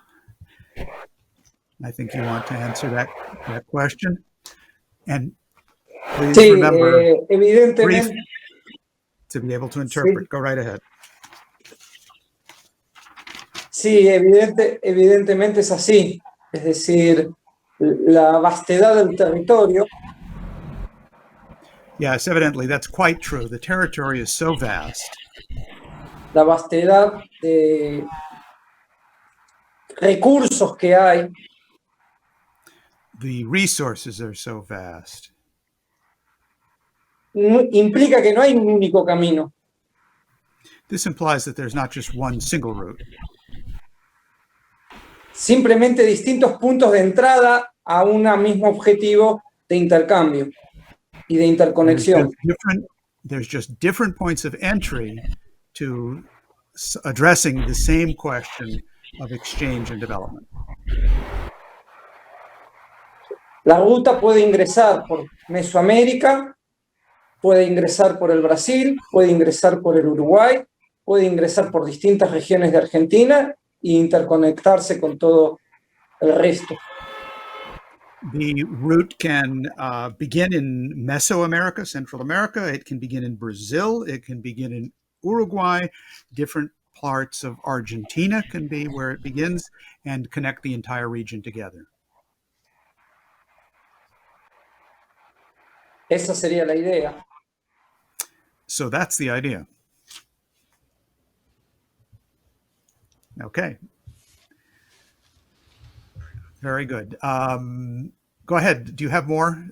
I think you want to answer that question. And please Sí, remember, brief evidentemente, to be able to interpret. Go right ahead. sí, evidentemente es así. Es decir, la vastedad del territorio, Yes, evidently that's quite true. The territory is so vast. la vastedad de recursos que hay, The resources are so vast. implica que no hay un único camino. This implies that there's not just one single route. Simplemente distintos puntos de entrada a un mismo objetivo de intercambio y de interconexión. There's just different points of entry to addressing the same question of exchange and development. La ruta puede ingresar por Mesoamérica, puede ingresar por el Brasil, puede ingresar por el Uruguay, puede ingresar por distintas regiones de Argentina e interconectarse con todo el resto. The route can begin in Mesoamerica, Central America. It can begin in Brazil. It can begin in Uruguay. Different parts of Argentina can be where it begins and connect the entire region together. Esa sería la idea. So that's the idea. Okay. Very good. Go ahead. Do you have more,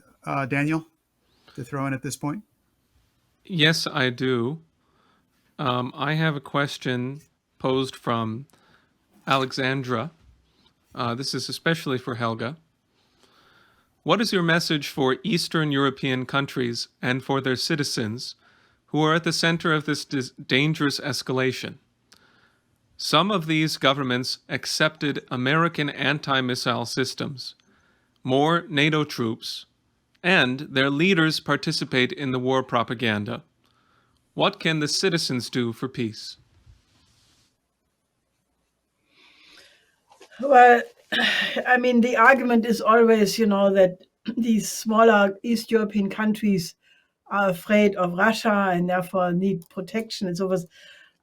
Daniel, to throw in at this point? Yes, I do. I have a question posed from Alexandra. This is especially for Helga. What is your message for Eastern European countries and for their citizens who are at the center of this dangerous escalation? Some of these governments accepted American anti-missile systems, more NATO troops, and their leaders participate in the war propaganda. What can the citizens do for peace? Well, I mean, the argument is always, that these smaller East European countries are afraid of Russia and therefore need protection and so forth.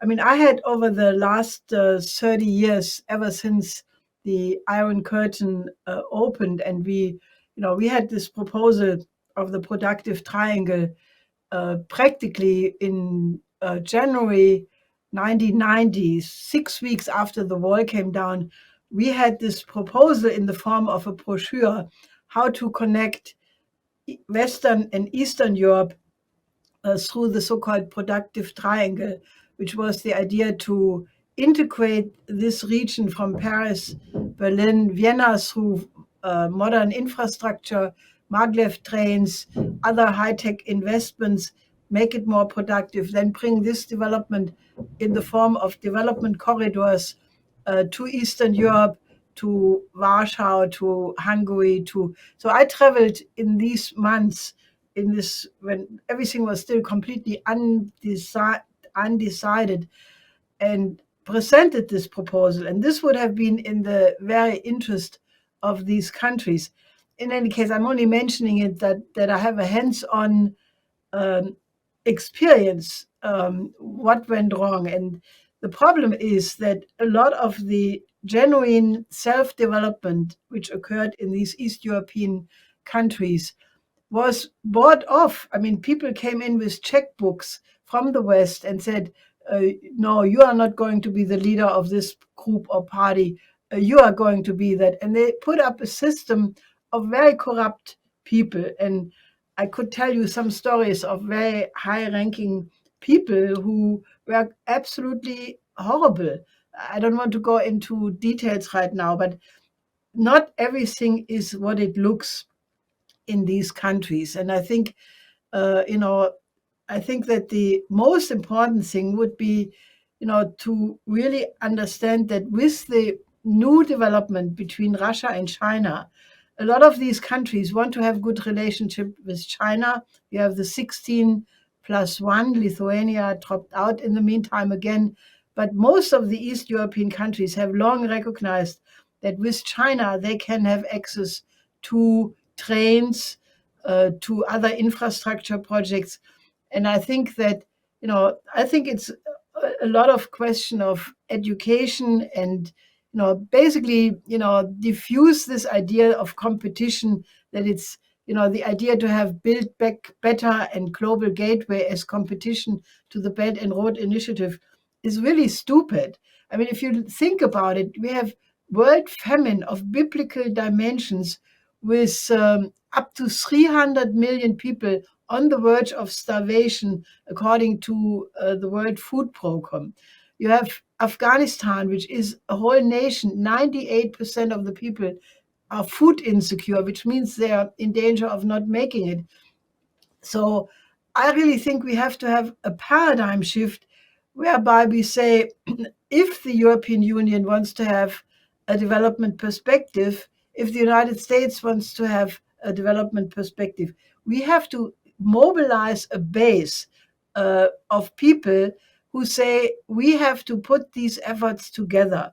I mean, I had over the last 30 years, ever since the Iron Curtain opened, and we had this proposal of the productive triangle practically in January 1990, 6 weeks after the wall came down. We had this proposal in the form of a brochure, how to connect Western and Eastern Europe through the so-called productive triangle, which was the idea to integrate this region from Paris, Berlin, Vienna through modern infrastructure, maglev trains, other high-tech investments, make it more productive, then bring this development in the form of development corridors to Eastern Europe, to Warsaw, to Hungary, so I traveled in these months when everything was still completely undecided, and presented this proposal. And this would have been in the very interest of these countries. In any case, I'm only mentioning it that I have a hands-on experience what went wrong. And the problem is that a lot of the genuine self-development which occurred in these East European countries was bought off. I mean, people came in with checkbooks from the West and said, no, you are not going to be the leader of this group or party. You are going to be that. And they put up a system of very corrupt people. And I could tell you some stories of very high-ranking people who were absolutely horrible. I don't want to go into details right now, but not everything is what it looks in these countries. And I think, I think that the most important thing would be, to really understand that with the new development between Russia and China, a lot of these countries want to have good relationship with China. You have the 16+1, Lithuania dropped out in the meantime again. But most of the East European countries have long recognized that with China, they can have access to trains, to other infrastructure projects. And I think that, I think it's a lot of question of education and, basically, diffuse this idea of competition, that it's, the idea to have Build Back Better and Global Gateway as competition to the Belt and Road Initiative is really stupid. I mean, if you think about it, we have world famine of biblical dimensions with up to 300 million people on the verge of starvation, according to the World Food Program. You have Afghanistan, which is a whole nation. 98% of the people are food insecure, which means they are in danger of not making it. So I really think we have to have a paradigm shift whereby we say, if the European Union wants to have a development perspective, if the United States wants to have a development perspective, we have to mobilize a base of people who say we have to put these efforts together.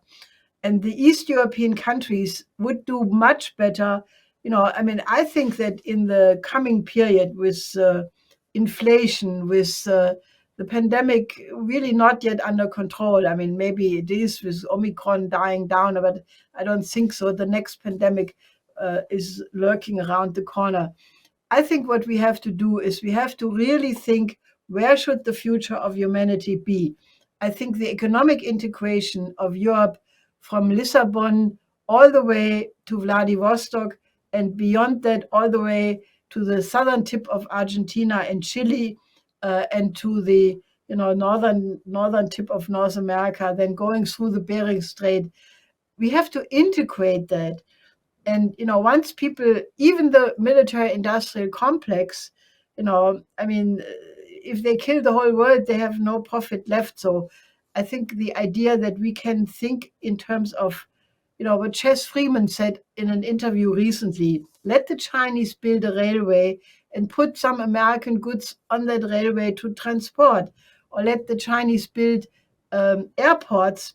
And the East European countries would do much better. I mean, I think that in the coming period with inflation, with the pandemic really not yet under control. I mean, maybe it is with Omicron dying down, but I don't think so. The next pandemic is lurking around the corner. I think what we have to do is we have to really think, where should the future of humanity be? I think the economic integration of Europe from Lisbon all the way to Vladivostok, and beyond that all the way to the southern tip of Argentina and Chile, and to the northern tip of North America, then going through the Bering Strait. We have to integrate that. And once people, even the military-industrial complex, I mean, if they kill the whole world, they have no profit left. So I think the idea that we can think in terms of, what Chess Freeman said in an interview recently, let the Chinese build a railway and put some American goods on that railway to transport, or let the Chinese build airports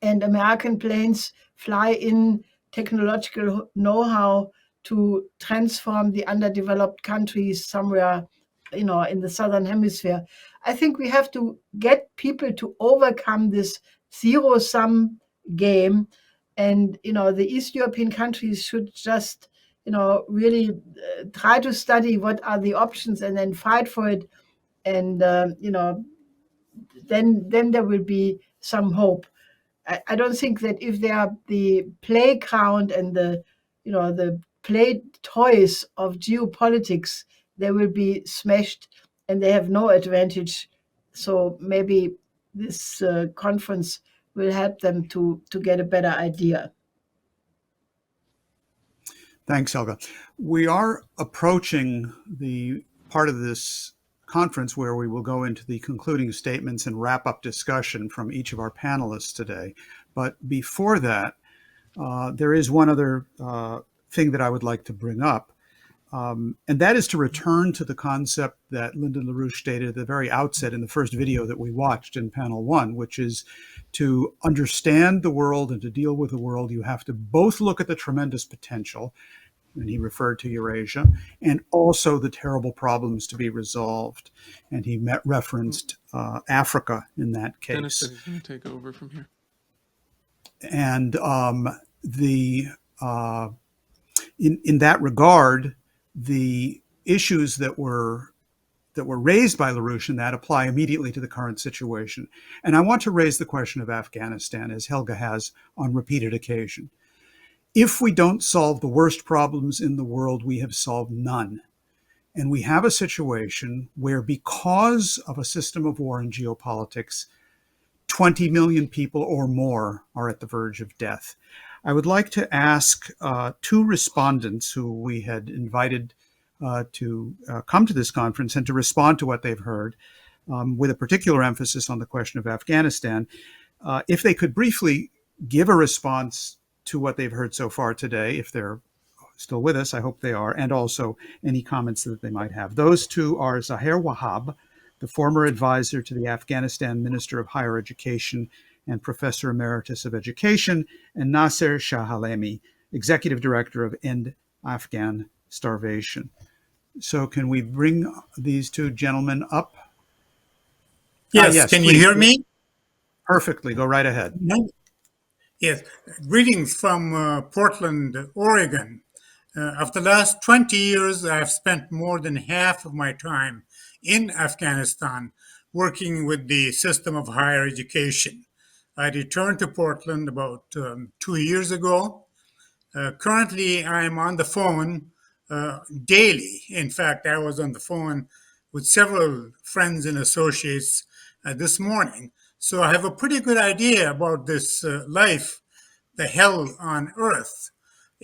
and American planes fly in technological know-how to transform the underdeveloped countries somewhere, in the southern hemisphere. I think we have to get people to overcome this zero-sum game. And, the East European countries should just, really try to study what are the options and then fight for it. And, then there will be some hope. I don't think that if they are the playground and the play toys of geopolitics, they will be smashed and they have no advantage. So maybe this conference will help them to get a better idea. Thanks, Helga. We are approaching the part of this conference where we will go into the concluding statements and wrap up discussion from each of our panelists today. But before that, there is one other thing that I would like to bring up, and that is to return to the concept that Lyndon LaRouche stated at the very outset in the first video that we watched in panel 1, which is to understand the world and to deal with the world, you have to both look at the tremendous potential, and he referred to Eurasia, and also the terrible problems to be resolved. And he referenced Africa in that case. Dennis is going to take over from here. And in that regard, the issues that were raised by LaRouche in that apply immediately to the current situation. And I want to raise the question of Afghanistan, as Helga has on repeated occasion. If we don't solve the worst problems in the world, we have solved none. And we have a situation where, because of a system of war and geopolitics, 20 million people or more are at the verge of death. I would like to ask two respondents who we had invited to come to this conference and to respond to what they've heard, with a particular emphasis on the question of Afghanistan, if they could briefly give a response to what they've heard so far today, if they're still with us, I hope they are, and also any comments that they might have. Those two are Zaher Wahab, the former advisor to the Afghanistan Minister of Higher Education and Professor Emeritus of Education, and Nasser Shah-Halemi, Executive Director of End Afghan Starvation. So can we bring these two gentlemen up? Yes, can you please. hear me? Perfectly, go right ahead. Yes, greetings from Portland, Oregon. Of the last 20 years, I've spent more than half of my time in Afghanistan working with the system of higher education. I returned to Portland about 2 years ago. Currently, I'm on the phone daily. In fact, I was on the phone with several friends and associates this morning. So I have a pretty good idea about this life, the hell on earth.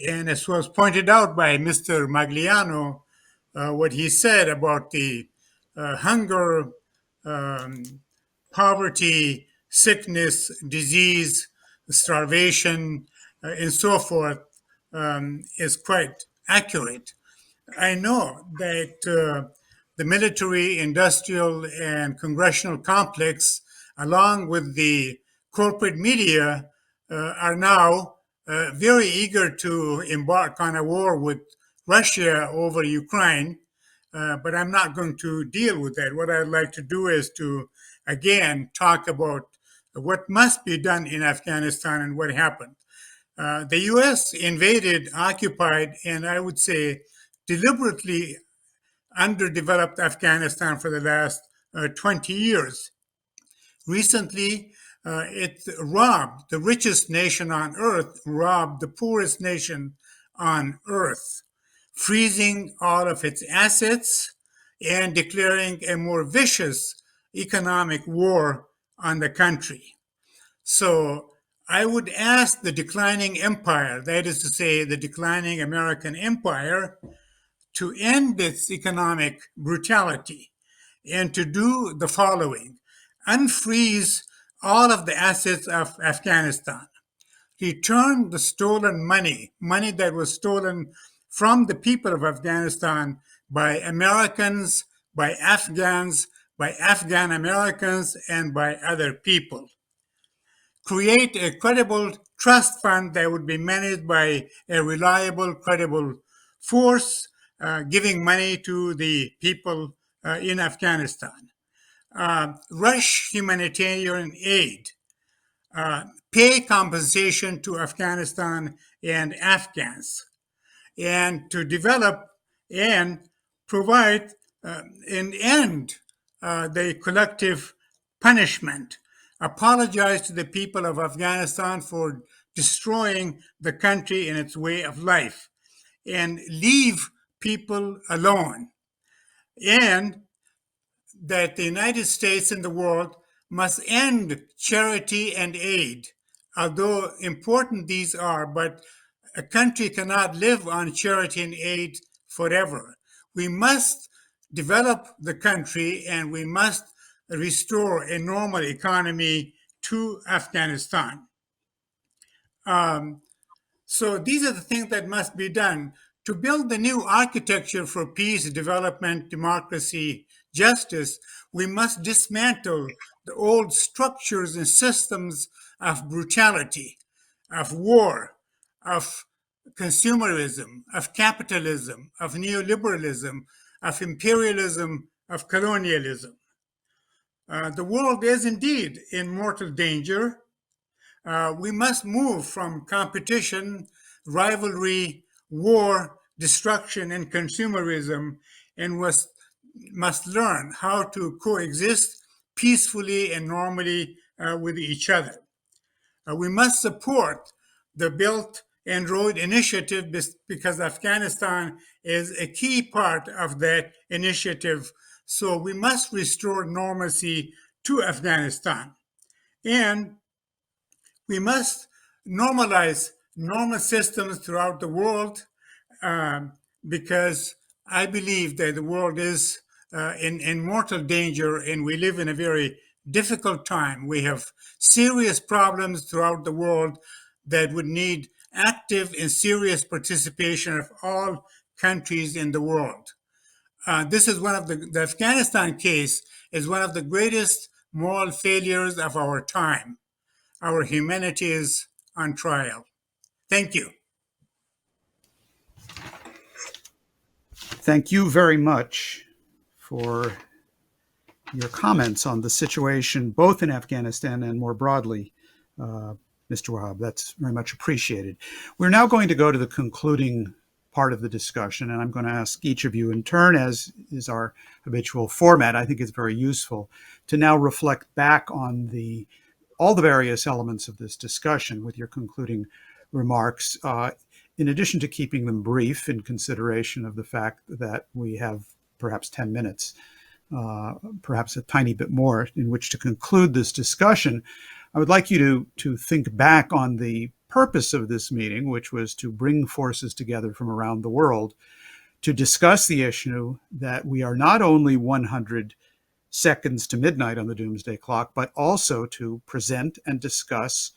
And as was pointed out by Mr. Magliano, what he said about the hunger, poverty, sickness, disease, starvation, and so forth is quite accurate. I know that the military, industrial, and congressional complex, along with the corporate media, are now very eager to embark on a war with Russia over Ukraine. But I'm not going to deal with that. What I'd like to do is to, again, talk about what must be done in Afghanistan and what happened. The U.S. invaded, occupied, and I would say deliberately underdeveloped Afghanistan for the last 20 years. Recently, it robbed the richest nation on earth, robbed the poorest nation on earth, freezing all of its assets and declaring a more vicious economic war on the country. So I would ask the declining empire, that is to say, the declining American empire, to end its economic brutality and to do the following: unfreeze all of the assets of Afghanistan, return the stolen money that was stolen from the people of Afghanistan by Americans, by Afghans, by Afghan Americans, and by other people. Create a credible trust fund that would be managed by a reliable, credible force, giving money to the people in Afghanistan. Rush humanitarian aid. Pay compensation to Afghanistan and Afghans, and to develop and provide and end the collective punishment. Apologize to the people of Afghanistan for destroying the country and its way of life, and leave people alone. And that the United States and the world must end charity and aid, although important these are, but a country cannot live on charity and aid forever. We must develop the country and we must restore a normal economy to Afghanistan. So these are the things that must be done to build the new architecture for peace, development, democracy, justice. We must dismantle the old structures and systems of brutality, of war, of consumerism, of capitalism, of neoliberalism, of imperialism, of colonialism. The world is indeed in mortal danger. We must move from competition, rivalry, war, destruction, and consumerism, and must learn how to coexist peacefully and normally with each other. We must support the Belt and Road Initiative because Afghanistan is a key part of that initiative. So we must restore normalcy to Afghanistan. And we must normalize normal systems throughout the world, because I believe that the world is in mortal danger, and we live in a very difficult time. We have serious problems throughout the world that would need active and serious participation of all countries in the world. This is one of the Afghanistan case is one of the greatest moral failures of our time. Our humanity is on trial. Thank you. Thank you very much for your comments on the situation, both in Afghanistan and more broadly, Mr. Wahab. That's very much appreciated. We're now going to go to the concluding part of the discussion, and I'm going to ask each of you in turn, as is our habitual format. I think it's very useful to now reflect back on all the various elements of this discussion with your concluding remarks, in addition to keeping them brief in consideration of the fact that we have perhaps 10 minutes, perhaps a tiny bit more in which to conclude this discussion. I would like you to think back on the purpose of this meeting, which was to bring forces together from around the world to discuss the issue that we are not only 100 seconds to midnight on the doomsday clock, but also to present and discuss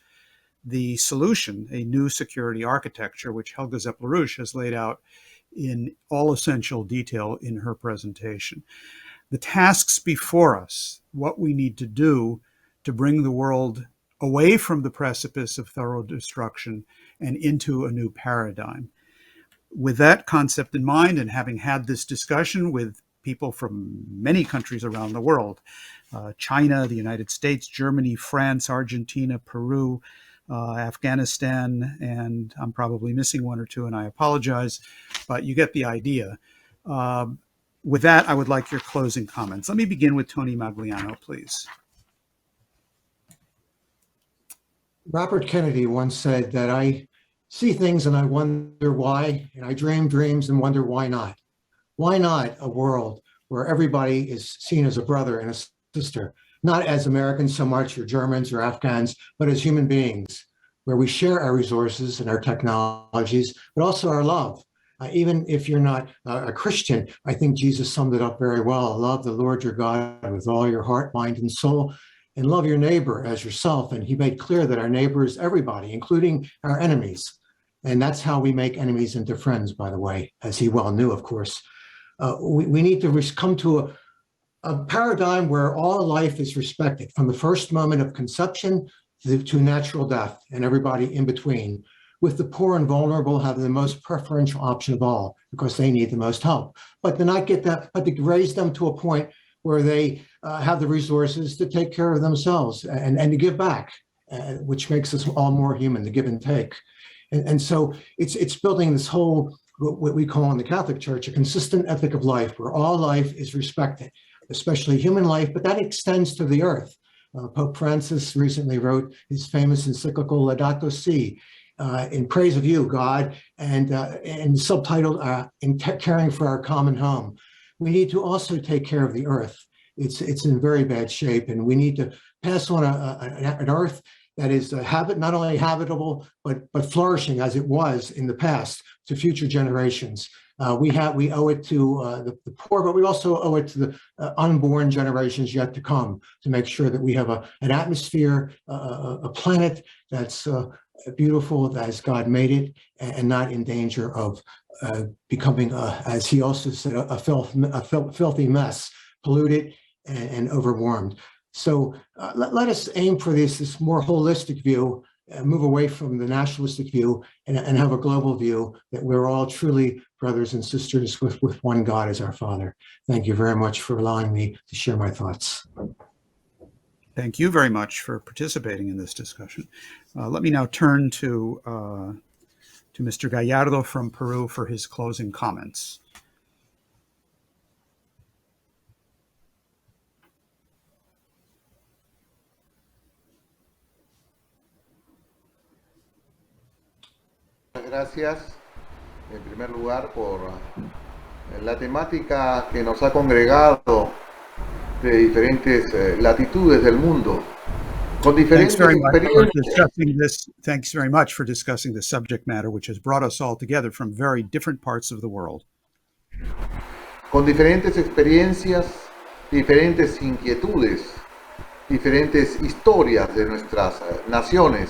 the solution, a new security architecture, which Helga Zepp-LaRouche has laid out in all essential detail in her presentation. The tasks before us, what we need to do to bring the world away from the precipice of thorough destruction and into a new paradigm. With that concept in mind, and having had this discussion with people from many countries around the world, China, the United States, Germany, France, Argentina, Peru, Afghanistan, and I'm probably missing one or two, and I apologize, but you get the idea. With that, I would like your closing comments. Let me begin with Tony Magliano, please. Robert Kennedy once said that I see things and I wonder why, and I dream dreams and wonder why not. Why not a world where everybody is seen as a brother and a sister, not as Americans so much, or Germans or Afghans, but as human beings, where we share our resources and our technologies, but also our love. Even if you're not a Christian, I think Jesus summed it up very well. Love the Lord your God with all your heart, mind, and soul, and love your neighbor as yourself. And he made clear that our neighbor is everybody, including our enemies. And that's how we make enemies into friends, by the way, as he well knew, of course. We need to come to a paradigm where all life is respected, from the first moment of conception to natural death and everybody in between, with the poor and vulnerable having the most preferential option of all because they need the most help. But to not get that, but to raise them to a point where they have the resources to take care of themselves and to give back, which makes us all more human, the give and take. And so it's building this whole, what we call in the Catholic Church, a consistent ethic of life, where all life is respected, especially human life, but that extends to the earth. Pope Francis recently wrote his famous encyclical Laudato Si, in praise of you, God, and subtitled in caring for our common home. We need to also take care of the earth. It's in very bad shape, and we need to pass on an earth that is not only habitable, but flourishing as it was in the past to future generations. We owe it to the poor, but we also owe it to the unborn generations yet to come, to make sure that we have an atmosphere, a planet that's beautiful as God made it, and not in danger of becoming, as he also said, a filthy mess, polluted and overwarmed. So let us aim for this more holistic view, move away from the nationalistic view, and have a global view that we're all truly brothers and sisters with one God as our Father. Thank you very much for allowing me to share my thoughts. Thank you very much for participating in this discussion. Let me now turn to Mr. Gallardo from Peru for his closing comments. Gracias, en primer lugar, por la temática que nos ha congregado de diferentes latitudes del mundo con Thanks diferentes very much for experiencias, discussing this. Thanks very much for discussing this subject matter, which has brought us all together from very different parts of the world. con diferentes experiencias, diferentes inquietudes, diferentes historias de nuestras naciones.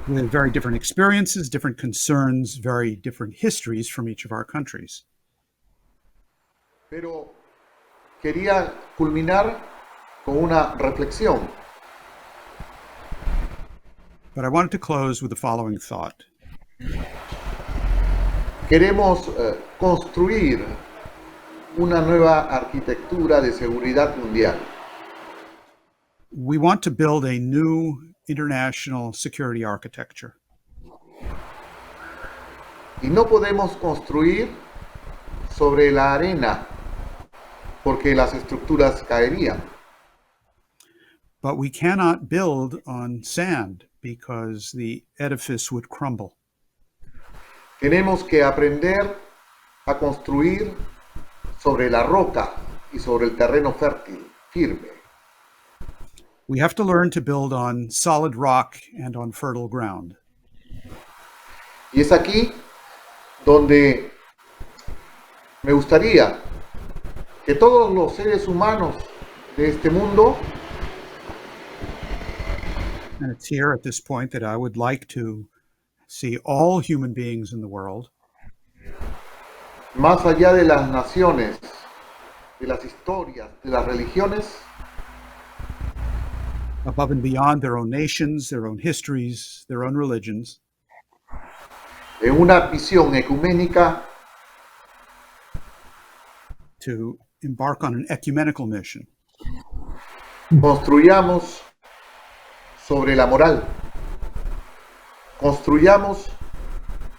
With very different experiences, different concerns, very different histories from each of our countries. Pero quería culminar con una reflexión. But I wanted to close with the following thought. Queremos construir una nueva arquitectura de seguridad mundial. We want to build a new international security architecture. Y no podemos construir sobre la arena porque las estructuras caerían. But we cannot build on sand because the edifice would crumble. Tenemos que aprender a construir sobre la roca y sobre el terreno fértil, firme. We have to learn to build on solid rock and on fertile ground. Y es aquí donde me gustaría que todos los seres humanos de este mundo, And it's here at this point that I would like to see all human beings in the world, más allá de las naciones, de las historias, de las religiones, above and beyond their own nations, their own histories, their own religions, en una visión ecuménica, to embark on an ecumenical mission. construyamos sobre la moral, construyamos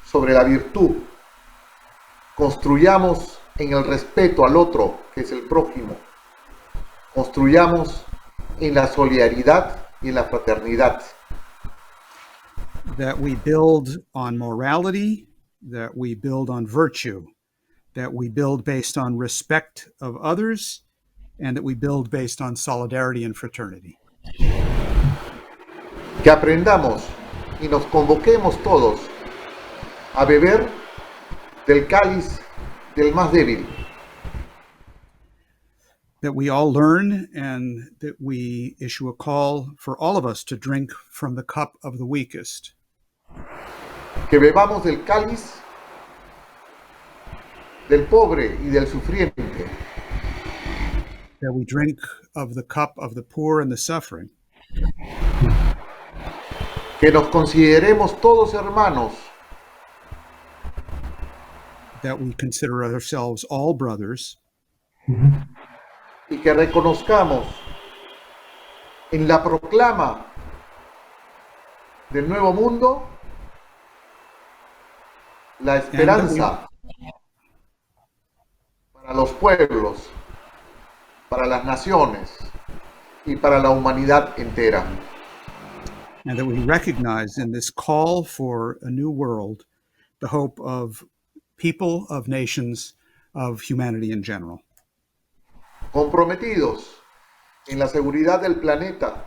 sobre la virtud, construyamos en el respeto al otro, que es el prójimo, construyamos en la solidaridad y en la fraternidad. That we build on morality, that we build on virtue, that we build based on respect of others, and that we build based on solidarity and fraternity. Que aprendamos y nos convoquemos todos a beber del cáliz del más débil. That we all learn and that we issue a call for all of us to drink from the cup of the weakest. Que bebamos del cáliz del pobre y del sufriente. That we drink of the cup of the poor and the suffering. Que nos consideremos todos hermanos. That we consider ourselves all brothers. Y que reconozcamos en la proclama del nuevo mundo la esperanza para los pueblos, para las naciones y para la humanidad entera. And that we recognize in this call for a new world the hope of people, of nations, of humanity in general. Comprometidos en la seguridad del planeta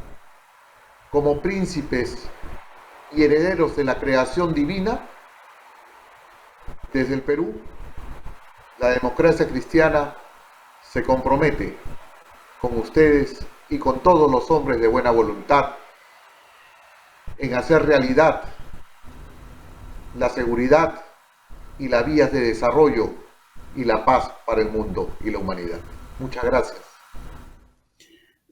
como príncipes y herederos de la creación divina, desde el Perú, la democracia cristiana se compromete con ustedes y con todos los hombres de buena voluntad en hacer realidad la seguridad y las vías de desarrollo y la paz para el mundo y la humanidad. Muchas gracias.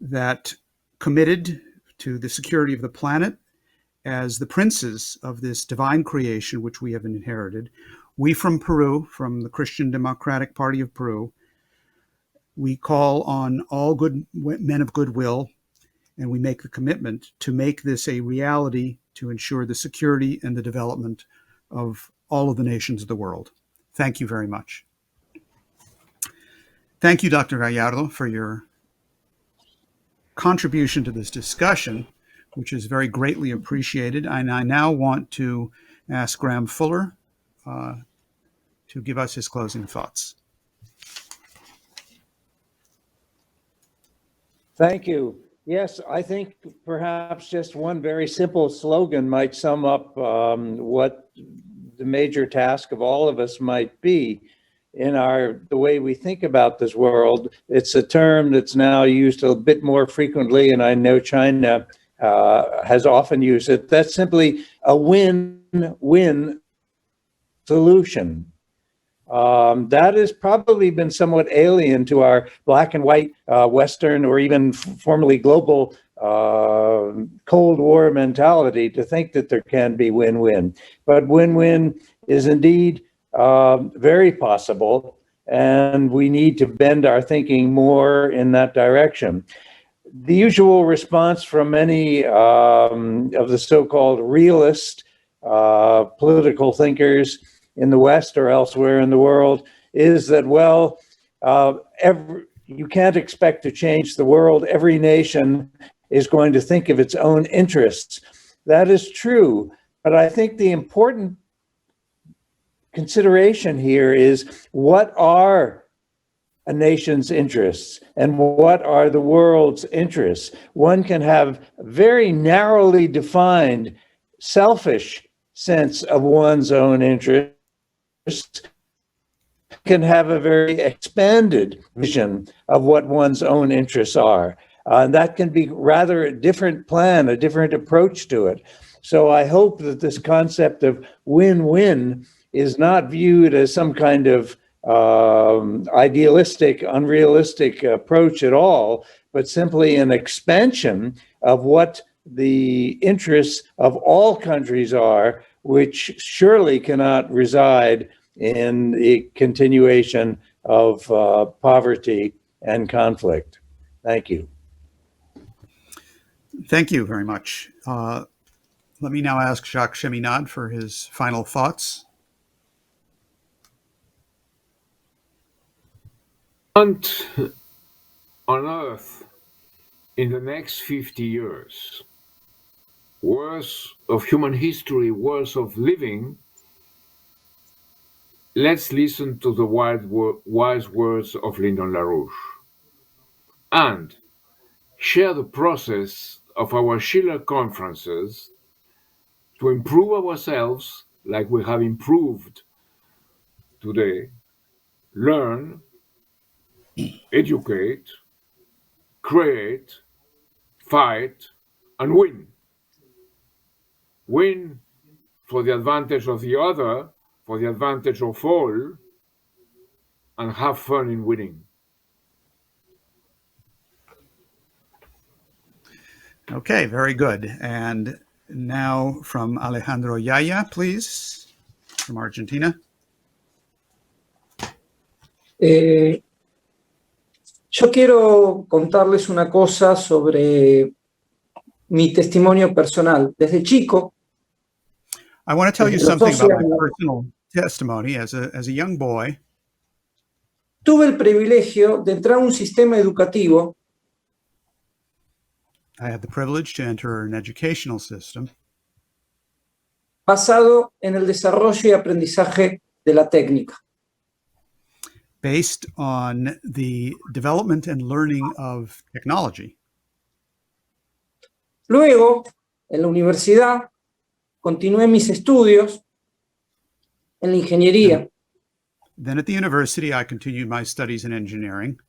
That committed to the security of the planet as the princes of this divine creation which we have inherited, we from Peru, from the Christian Democratic Party of Peru, we call on all good men of goodwill, and we make the commitment to make this a reality to ensure the security and the development of all of the nations of the world. Thank you very much. Thank you, Dr. Gallardo, for your contribution to this discussion, which is very greatly appreciated. And I now want to ask Graham Fuller to give us his closing thoughts. Thank you. Yes, I think perhaps just one very simple slogan might sum up what the major task of all of us might be in the way we think about this world. It's a term that's now used a bit more frequently, and I know China has often used it. That's simply a win-win solution. That has probably been somewhat alien to our black and white Western or even formerly global Cold War mentality to think that there can be win-win. But win-win is indeed very possible, and we need to bend our thinking more in that direction. The usual response from many of the so-called realist political thinkers in the West or elsewhere in the world is that, well, you can't expect to change the world. Every nation is going to think of its own interests. That is true, but I think the important consideration here is, what are a nation's interests and what are the world's interests? One can have very narrowly defined, selfish sense of one's own interests, can have a very expanded vision of what one's own interests are. And that can be rather a different plan, a different approach to it. So I hope that this concept of win-win is not viewed as some kind of idealistic, unrealistic approach at all, but simply an expansion of what the interests of all countries are, which surely cannot reside in the continuation of poverty and conflict. Thank you. Thank you very much. Let me now ask Jacques Cheminade for his final thoughts. On Earth, in the next 50 years, worth of human history, worth of living, let's listen to the wise words of Lyndon LaRouche and share the process of our Schiller conferences to improve ourselves like we have improved today, learn, educate, create, fight, and win. Win for the advantage of the other, for the advantage of all, and have fun in winning. Okay, very good. And now from Alejandro Yaya, please, from Argentina. Yo quiero contarles una cosa sobre mi testimonio personal. Desde chico, I want to tell you desde los something 12 about my años, personal testimony. As a young boy, tuve el privilegio de entrar a un sistema educativo I had the privilege to enter an educational system basado en el desarrollo y aprendizaje de la técnica. based on the development and learning of technology. Luego, en la universidad, continué mis estudios en la ingeniería. Then at the university, I continued my studies in engineering.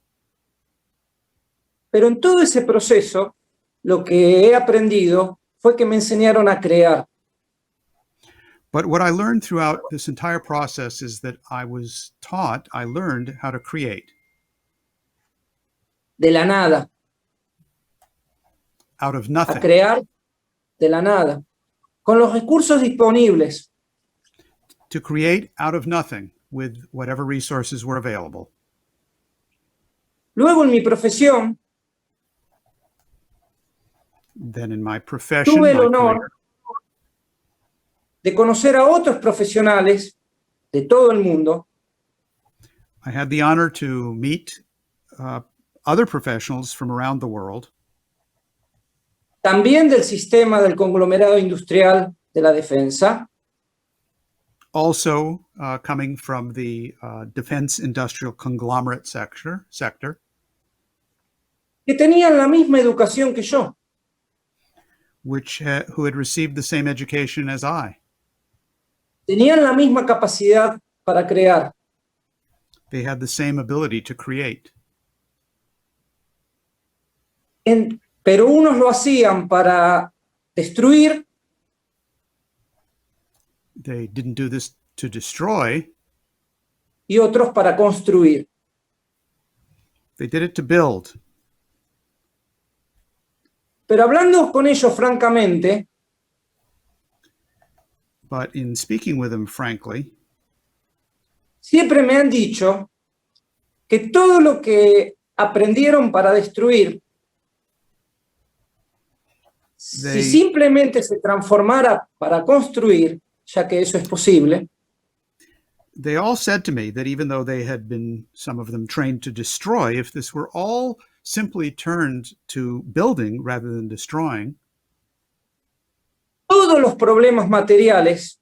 Pero en todo ese proceso, lo que he aprendido fue que me enseñaron a crear. But what I learned throughout this entire process is that I learned how to create. De la nada. Out of A nothing. crear de la nada. Con los recursos disponibles. To create out of nothing with whatever resources were available. Luego en mi profesión, Then in my profession, tuve el my honor career, de conocer a otros profesionales de todo el mundo I had the honor to meet other professionals from around the world, también del sistema del conglomerado industrial de la defensa, also coming from the defense industrial conglomerate sector, que tenían la misma educación que yo. Who had received the same education as I. Tenían la misma capacidad para crear. They had the same ability to create. Pero unos lo hacían para destruir. They didn't do this to destroy. Y otros para construir. They did it to build. Pero hablando con ellos francamente, but in speaking with them frankly, siempre me han dicho que todo lo que aprendieron para destruir, si simplemente se transformara para construir, ya que eso es posible, they all said to me that even though they had been, some of them, trained to destroy, if this were all simply turned to building rather than destroying, todos los problemas materiales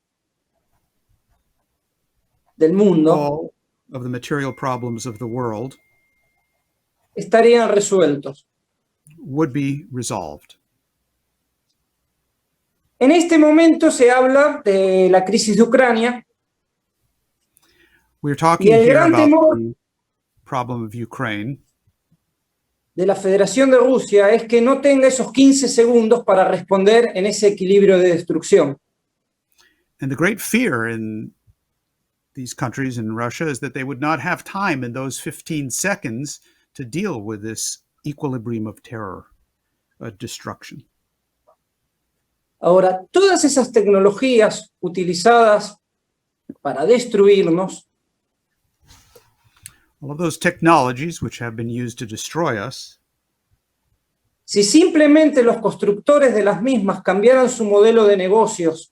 del mundo, all of the material problems of the world, estarían resueltos. Would be resolved. En este momento se habla de la crisis de Ucrania. We're talking here about the problem of Ukraine. De la Federación de Rusia es que no tenga esos 15 segundos para responder en ese equilibrio de destrucción. And the great fear in these countries in Russia is that they would not have time in those 15 seconds to deal with this equilibrium of terror, destruction. Ahora, todas esas tecnologías utilizadas para destruirnos, all of those technologies which have been used to destroy us, si simplemente los constructores de las mismas cambiaran su modelo de negocios,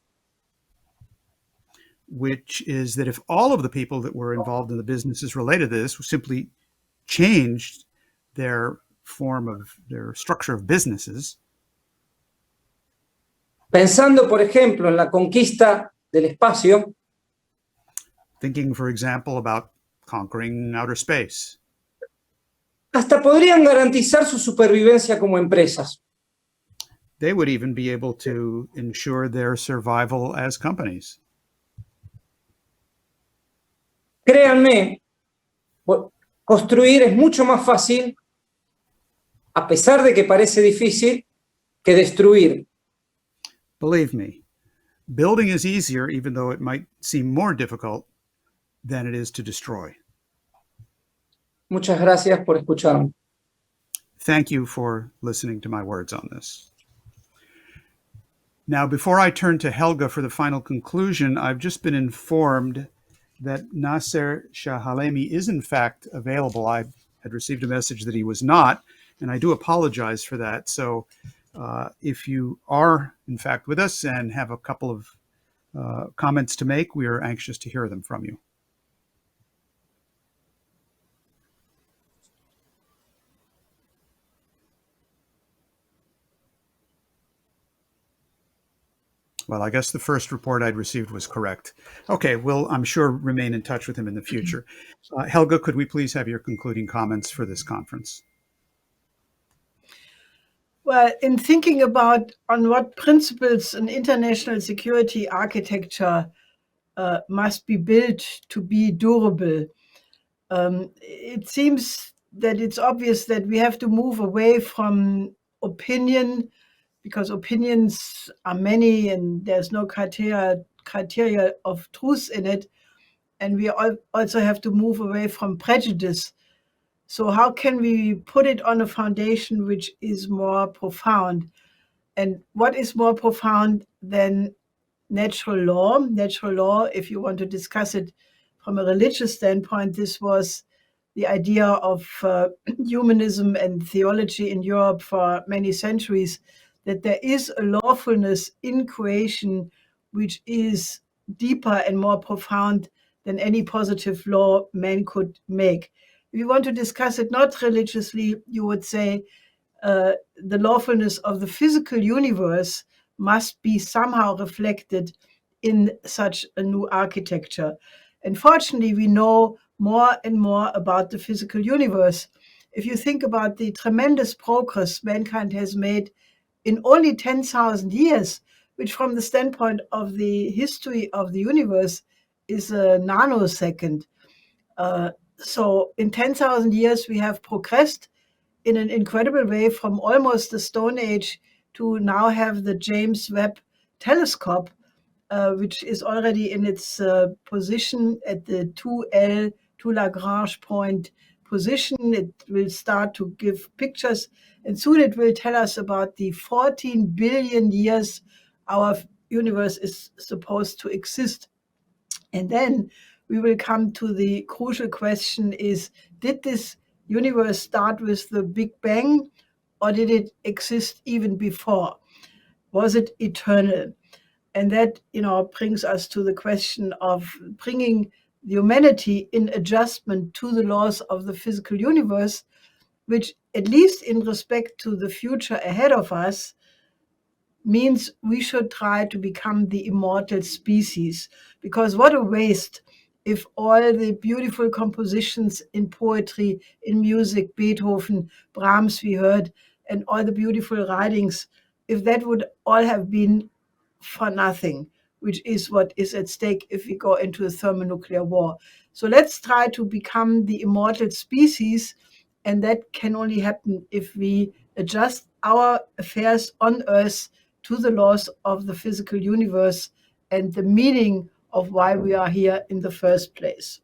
which is that if all of the people that were involved in the businesses related to this simply changed their structure of businesses, pensando, por ejemplo, en la conquista del espacio, thinking, for example, about conquering outer space. Hasta podrían garantizar su supervivencia como empresas. They would even be able to ensure their survival as companies. Créanme, construir es mucho más fácil, a pesar de que parece difícil, que destruir. Believe me, building is easier, even though it might seem more difficult than it is to destroy. Muchas gracias por escucharme. Thank you for listening to my words on this. Now, before I turn to Helga for the final conclusion, I've just been informed that Nasser Shahalemi is in fact available. I had received a message that he was not, and I do apologize for that. So if you are in fact with us and have a couple of comments to make, we are anxious to hear them from you. Well, I guess the first report I'd received was correct. Okay, we'll, I'm sure, remain in touch with him in the future. Helga, could we please have your concluding comments for this conference? Well, in thinking about on what principles an international security architecture must be built to be durable, it seems that it's obvious that we have to move away from opinion, because opinions are many and there's no criteria of truth in it. And we also have to move away from prejudice. So how can we put it on a foundation which is more profound? And what is more profound than natural law? Natural law, if you want to discuss it from a religious standpoint, this was the idea of humanism and theology in Europe for many centuries, that there is a lawfulness in creation which is deeper and more profound than any positive law man could make. If you want to discuss it not religiously, you would say the lawfulness of the physical universe must be somehow reflected in such a new architecture. And fortunately, we know more and more about the physical universe. if you think about the tremendous progress mankind has made in only 10,000 years, which from the standpoint of the history of the universe is a nanosecond. So in 10,000 years, we have progressed in an incredible way from almost the Stone Age to now have the James Webb telescope, which is already in its position at the 2L, 2 Lagrange point position. It will start to give pictures, and soon it will tell us about the 14 billion years our universe is supposed to exist. And then we will come to the crucial question is, did this universe start with the Big Bang, or did it exist even before? Was it eternal? And that, brings us to the question of bringing the humanity in adjustment to the laws of the physical universe, which, at least in respect to the future ahead of us, means we should try to become the immortal species. Because what a waste if all the beautiful compositions in poetry, in music, Beethoven, Brahms we heard, and all the beautiful writings, if that would all have been for nothing, which is what is at stake if we go into a thermonuclear war. So let's try to become the immortal species, and that can only happen if we adjust our affairs on Earth to the laws of the physical universe and the meaning of why we are here in the first place.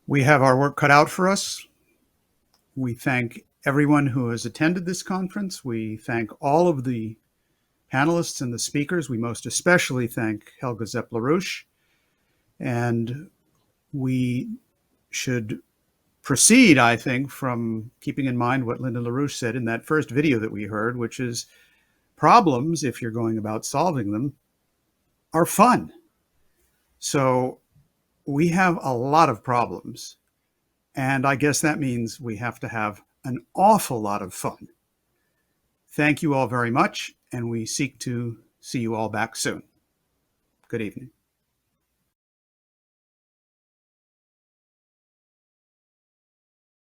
We have our work cut out for us. We thank everyone who has attended this conference. We thank all of the panelists and the speakers. We most especially thank Helga Zepp-LaRouche. And we should proceed, I think, from keeping in mind what Lyndon LaRouche said in that first video that we heard, which is problems, if you're going about solving them, are fun. So we have a lot of problems. And I guess that means we have to have an awful lot of fun. Thank you all very much, and we seek to see you all back soon. Good evening.